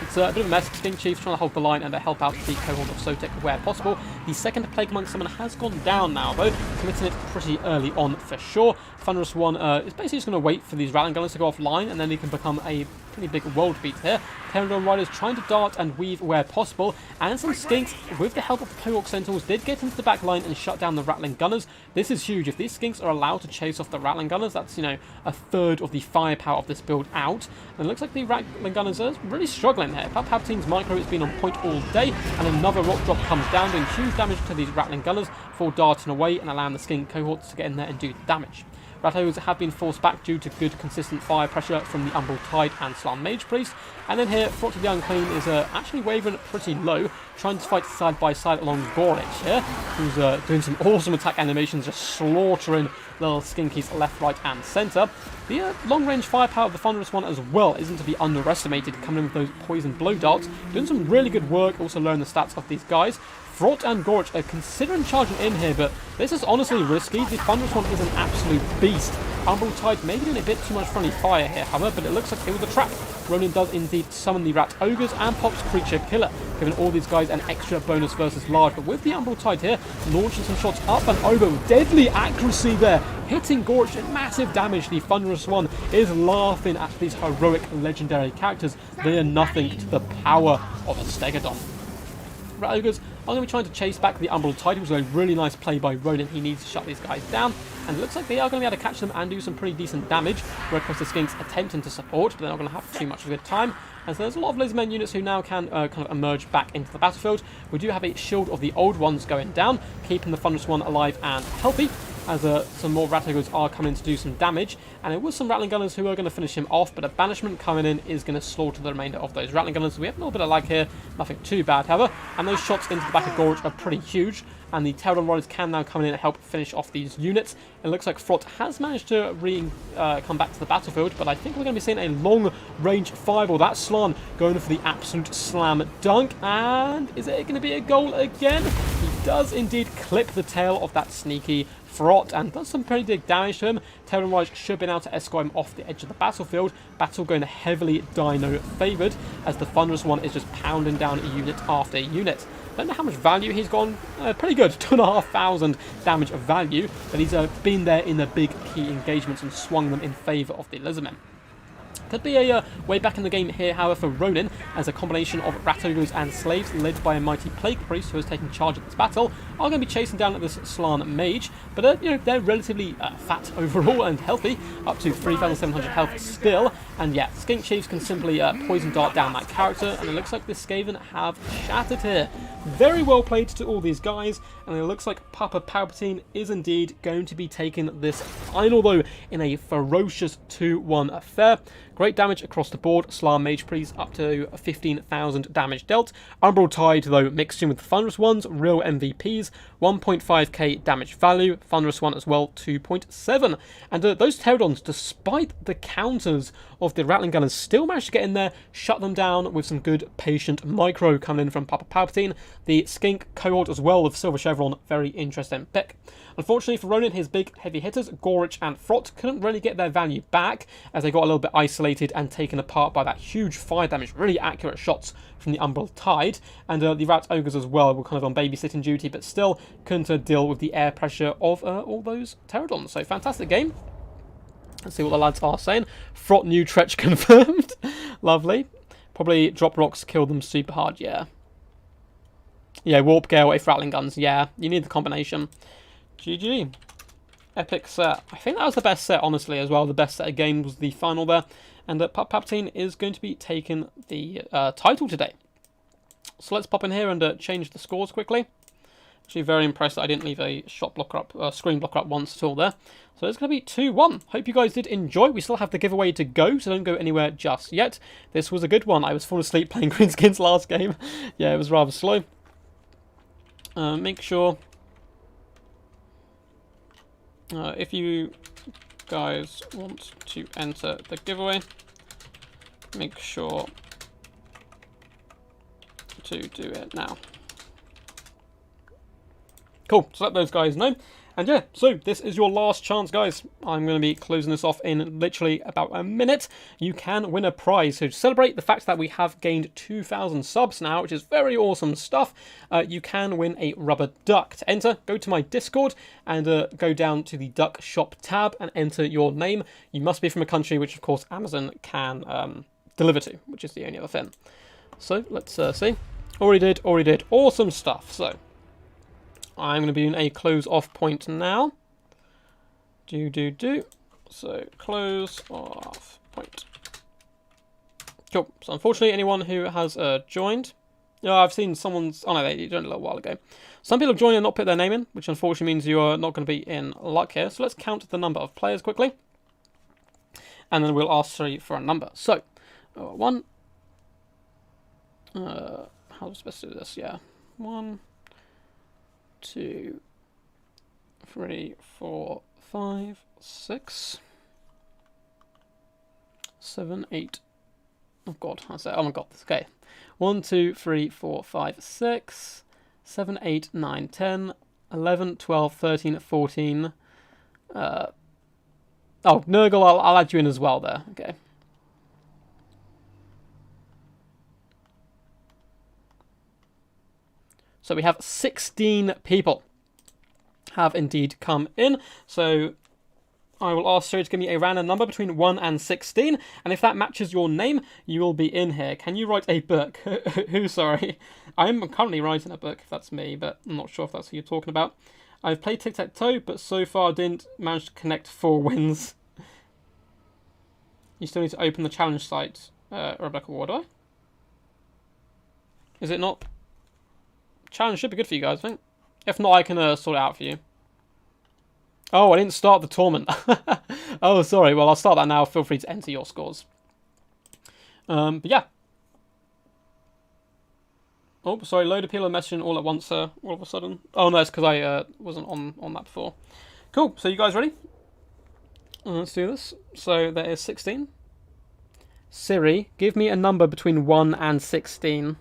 it's a bit of a mess. Skink Chief's trying to hold the line and help out the cohort of Sotek where possible. The second Plague Monk summon has gone down now, though, committing it pretty early on for sure. Thunderous One is basically just going to wait for these Rattling Gunners to go offline, and then he can become a pretty big world beat here. Pterodon Riders trying to dart and weave where possible, and some Skinks, with the help of the Orc Centaurs, did get into the back line and shut down the Rattling Gunners. This is huge. If these Skinks are allowed to chase off the Rattling Gunners, that's, you know, a third of the firepower of this build out. And it looks like the Rattling Gunners are really struggling here. Palpatine's micro has been on point all day, and another rock drop comes down, doing huge damage to these Rattling Gunners before darting away and allowing the Skink cohorts to get in there and do the damage. Rattos have been forced back due to good consistent fire pressure from the Umbral Tide and Slan Mage Priest. And then here, Frot the Unclean is actually wavering pretty low, trying to fight side by side along Gorich here, who's doing some awesome attack animations, just slaughtering little Skinkies left, right and centre. The long-range firepower of the Thunderous One as well isn't to be underestimated, coming in with those poison blow darts, doing some really good work, also learn the stats of these guys. Frot and Gorich are considering charging in here, but this is honestly risky. The Thunderous One is an absolute beast. Umbral Tide may be doing a bit too much friendly fire here, however, but it looks like it was a trap. Ronin does indeed summon the Rat Ogres and pops Creature Killer, giving all these guys an extra bonus versus large. But with the Umbral Tide here, launching some shots up and over with deadly accuracy there, hitting Gorich at massive damage. The Thunderous One is laughing at these heroic legendary characters. They are nothing to the power of a Stegodon. Rat Ogres are going to be trying to chase back the Umbral Tide, which was a really nice play by Ronin. He needs to shut these guys down, and it looks like they are going to be able to catch them and do some pretty decent damage, whereas the Skinks attempting to support, but they're not going to have too much of a good time. And so there's a lot of Lizardmen units who now can kind of emerge back into the battlefield. We do have a Shield of the Old Ones going down, keeping the Thunderous One alive and healthy, as some more Rat Ogres are coming to do some damage. And it was some Rattling Gunners who are going to finish him off, but a Banishment coming in is going to slaughter the remainder of those Rattling Gunners. So we have a little bit of lag here, nothing too bad, however. And those shots into the back of Gorich are pretty huge, and the Pterodon Riders can now come in and help finish off these units. It looks like Frot has managed to come back to the battlefield, but I think we're going to be seeing a long-range fireball. That Slan going for the absolute slam dunk, and is it going to be a goal again? He does indeed clip the tail of that sneaky Frot and does some pretty big damage to him. Pterodon Riders should have been able to escort him off the edge of the battlefield. Battle going heavily Dino favoured, as the Thunderous One is just pounding down unit after unit. Don't know how much value he's gone. Pretty good, 2,500 damage of value, but he's been there in the big key engagements and swung them in favour of the Lizardmen. Could be a way back in the game here, however, for Ronin, as a combination of Rat Ogres and Slaves, led by a mighty Plague Priest who is taking charge of this battle, are going to be chasing down at this Slan Mage, but you know, they're relatively fat overall and healthy, up to 3,700 health still, and yeah, Skink Chiefs can simply poison dart down that character, and it looks like the Skaven have shattered here. Very well played to all these guys, and it looks like Papa Palpatine is indeed going to be taking this final, though, in a ferocious 2-1 affair. Great damage across the board. Slan Mage Priest up to 15,000 damage dealt. Umbral Tide, though, mixed in with the Thunderous Ones, real MVPs, 1.5k damage value. Thunderous One as well, 2.7. And those Pterodons, despite the counters of the Rattling Gunners, still managed to get in there, shut them down with some good patient micro coming in from Papa Palpatine. The Skink cohort as well with Silver Chevron, very interesting pick. Unfortunately for Ronin, his big heavy hitters, Gorich and Frot, couldn't really get their value back, as they got a little bit isolated and taken apart by that huge fire damage, really accurate shots from the Umbral Tide. And the Rat Ogres as well were kind of on babysitting duty, but still couldn't deal with the air pressure of all those Pterodons. So fantastic game. Let's see what the lads are saying. Frot new Tretch confirmed. Lovely. Probably drop rocks, kill them super hard, yeah. Yeah, Warp Gale with Rattling Guns, yeah. You need the combination. GG. Epic set. I think that was the best set, honestly, as well. The best set of games was the final there. And Palpatine is going to be taking the title today. So let's pop in here and change the scores quickly. Actually, very impressed that I didn't leave a shot blocker up, screen blocker up once at all there. So it's going to be 2-1. Hope you guys did enjoy. We still have the giveaway to go, so don't go anywhere just yet. This was a good one. I was falling asleep playing Greenskins last game. Yeah, it was rather slow. Make sure... if you guys want to enter the giveaway, make sure to do it now. Cool, so let those guys know. And yeah, so this is your last chance, guys. I'm going to be closing this off in literally about a minute. You can win a prize. So to celebrate the fact that we have gained 2,000 subs now, which is very awesome stuff, you can win a rubber duck. To enter, go to my Discord and go down to the duck shop tab and enter your name. You must be from a country which, of course, Amazon can deliver to, which is the only other thing. So let's see. Already did. Awesome stuff. So I'm going to be in a close off point now. So close off point. Cool. So unfortunately, anyone who has joined, I've seen someone's. Oh no, they joined a little while ago. Some people have joined and not put their name in, which unfortunately means you are not going to be in luck here. So let's count the number of players quickly, and then we'll ask for a number. So 1. How's best to do this? Yeah, 1, 2, 3, 4, 5, 6, 7, 8. Oh god, I say, oh my god, okay. 1, 2, 3, 4, 5, 6, 7, 8, 9, 10, 11, 12, 13, 14. Oh, Nurgle, I'll add you in as well there. Okay. So we have 16 people have indeed come in. So I will ask Siri to give me a random number between 1 and 16. And if that matches your name, you will be in here. Can you write a book? Who, sorry? I'm currently writing a book, if that's me, but I'm not sure if that's who you're talking about. I've played tic-tac-toe, but so far didn't manage to connect 4 wins. You still need to open the challenge site, Rebecca Warder. Is it not? Challenge should be good for you guys, I think. If not, I can sort it out for you. Oh, I didn't start the tournament. Oh, sorry. Well, I'll start that now. Feel free to enter your scores. But yeah. Oh, sorry. Load of people are messaging all at once all of a sudden. Oh, no, it's because I wasn't on that before. Cool. So you guys ready? Let's do this. So there is 16. Siri, give me a number between 1 and 16.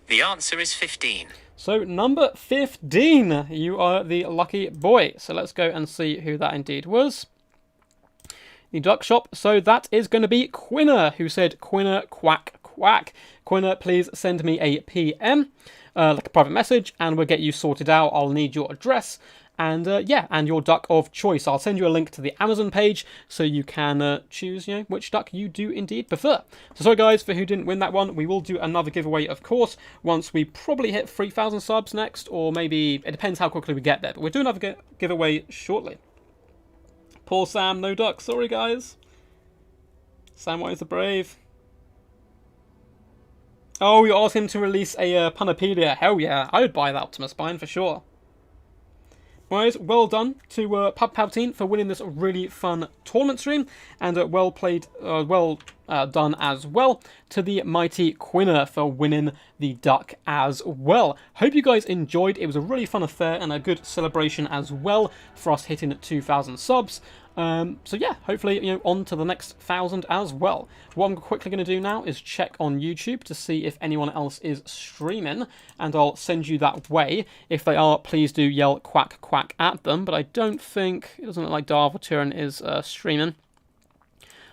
The answer is 15. So number 15, you are the lucky boy. So let's go and see who that indeed was. The duck shop. So that is going to be Quinner, who said, Quinner, quack, quack. Quinner, please send me a PM, like a private message, and we'll get you sorted out. I'll need your address. And yeah, and your duck of choice. I'll send you a link to the Amazon page so you can choose, which duck you do indeed prefer. So sorry guys for who didn't win that one. We will do another giveaway, of course, once we probably hit 3,000 subs next, or maybe it depends how quickly we get there. But we'll do another giveaway shortly. Poor Sam, no duck. Sorry guys. Samwise the Brave. Oh, you asked him to release a Punapedia. Hell yeah, I would buy that Optimus Spine for sure. Guys, well done to Pub Palpatine for winning this really fun tournament stream, and well done as well to the mighty Quinner for winning the duck as well. Hope you guys enjoyed. It was a really fun affair and a good celebration as well for us hitting 2,000 subs. So yeah, hopefully, on to the next 1,000 as well. What I'm quickly going to do now is check on YouTube to see if anyone else is streaming, and I'll send you that way. If they are, please do yell quack quack at them, but I don't think, it doesn't look like Darvaturin is streaming.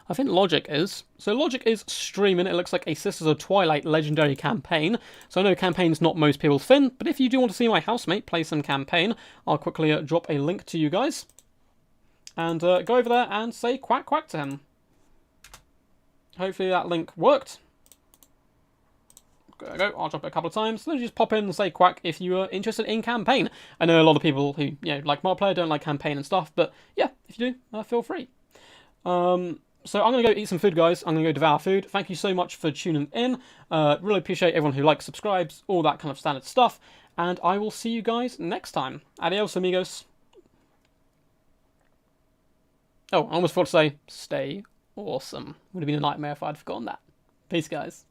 I think Logic is. So Logic is streaming. It looks like a Sisters of Twilight legendary campaign. So I know campaign's not most people's thing, but if you do want to see my housemate play some campaign, I'll quickly drop a link to you guys. And go over there and say quack quack to him. Hopefully that link worked. There we go. I'll drop it a couple of times. Then just pop in and say quack if you are interested in campaign. I know a lot of people who like multiplayer don't like campaign and stuff, but yeah, if you do, feel free. So I'm going to go eat some food, guys. I'm going to go devour food. Thank you so much for tuning in. Really appreciate everyone who likes, subscribes, all that kind of standard stuff. And I will see you guys next time. Adios, amigos. Oh, I almost forgot to say, stay awesome. Would have been a nightmare if I'd forgotten that. Peace, guys.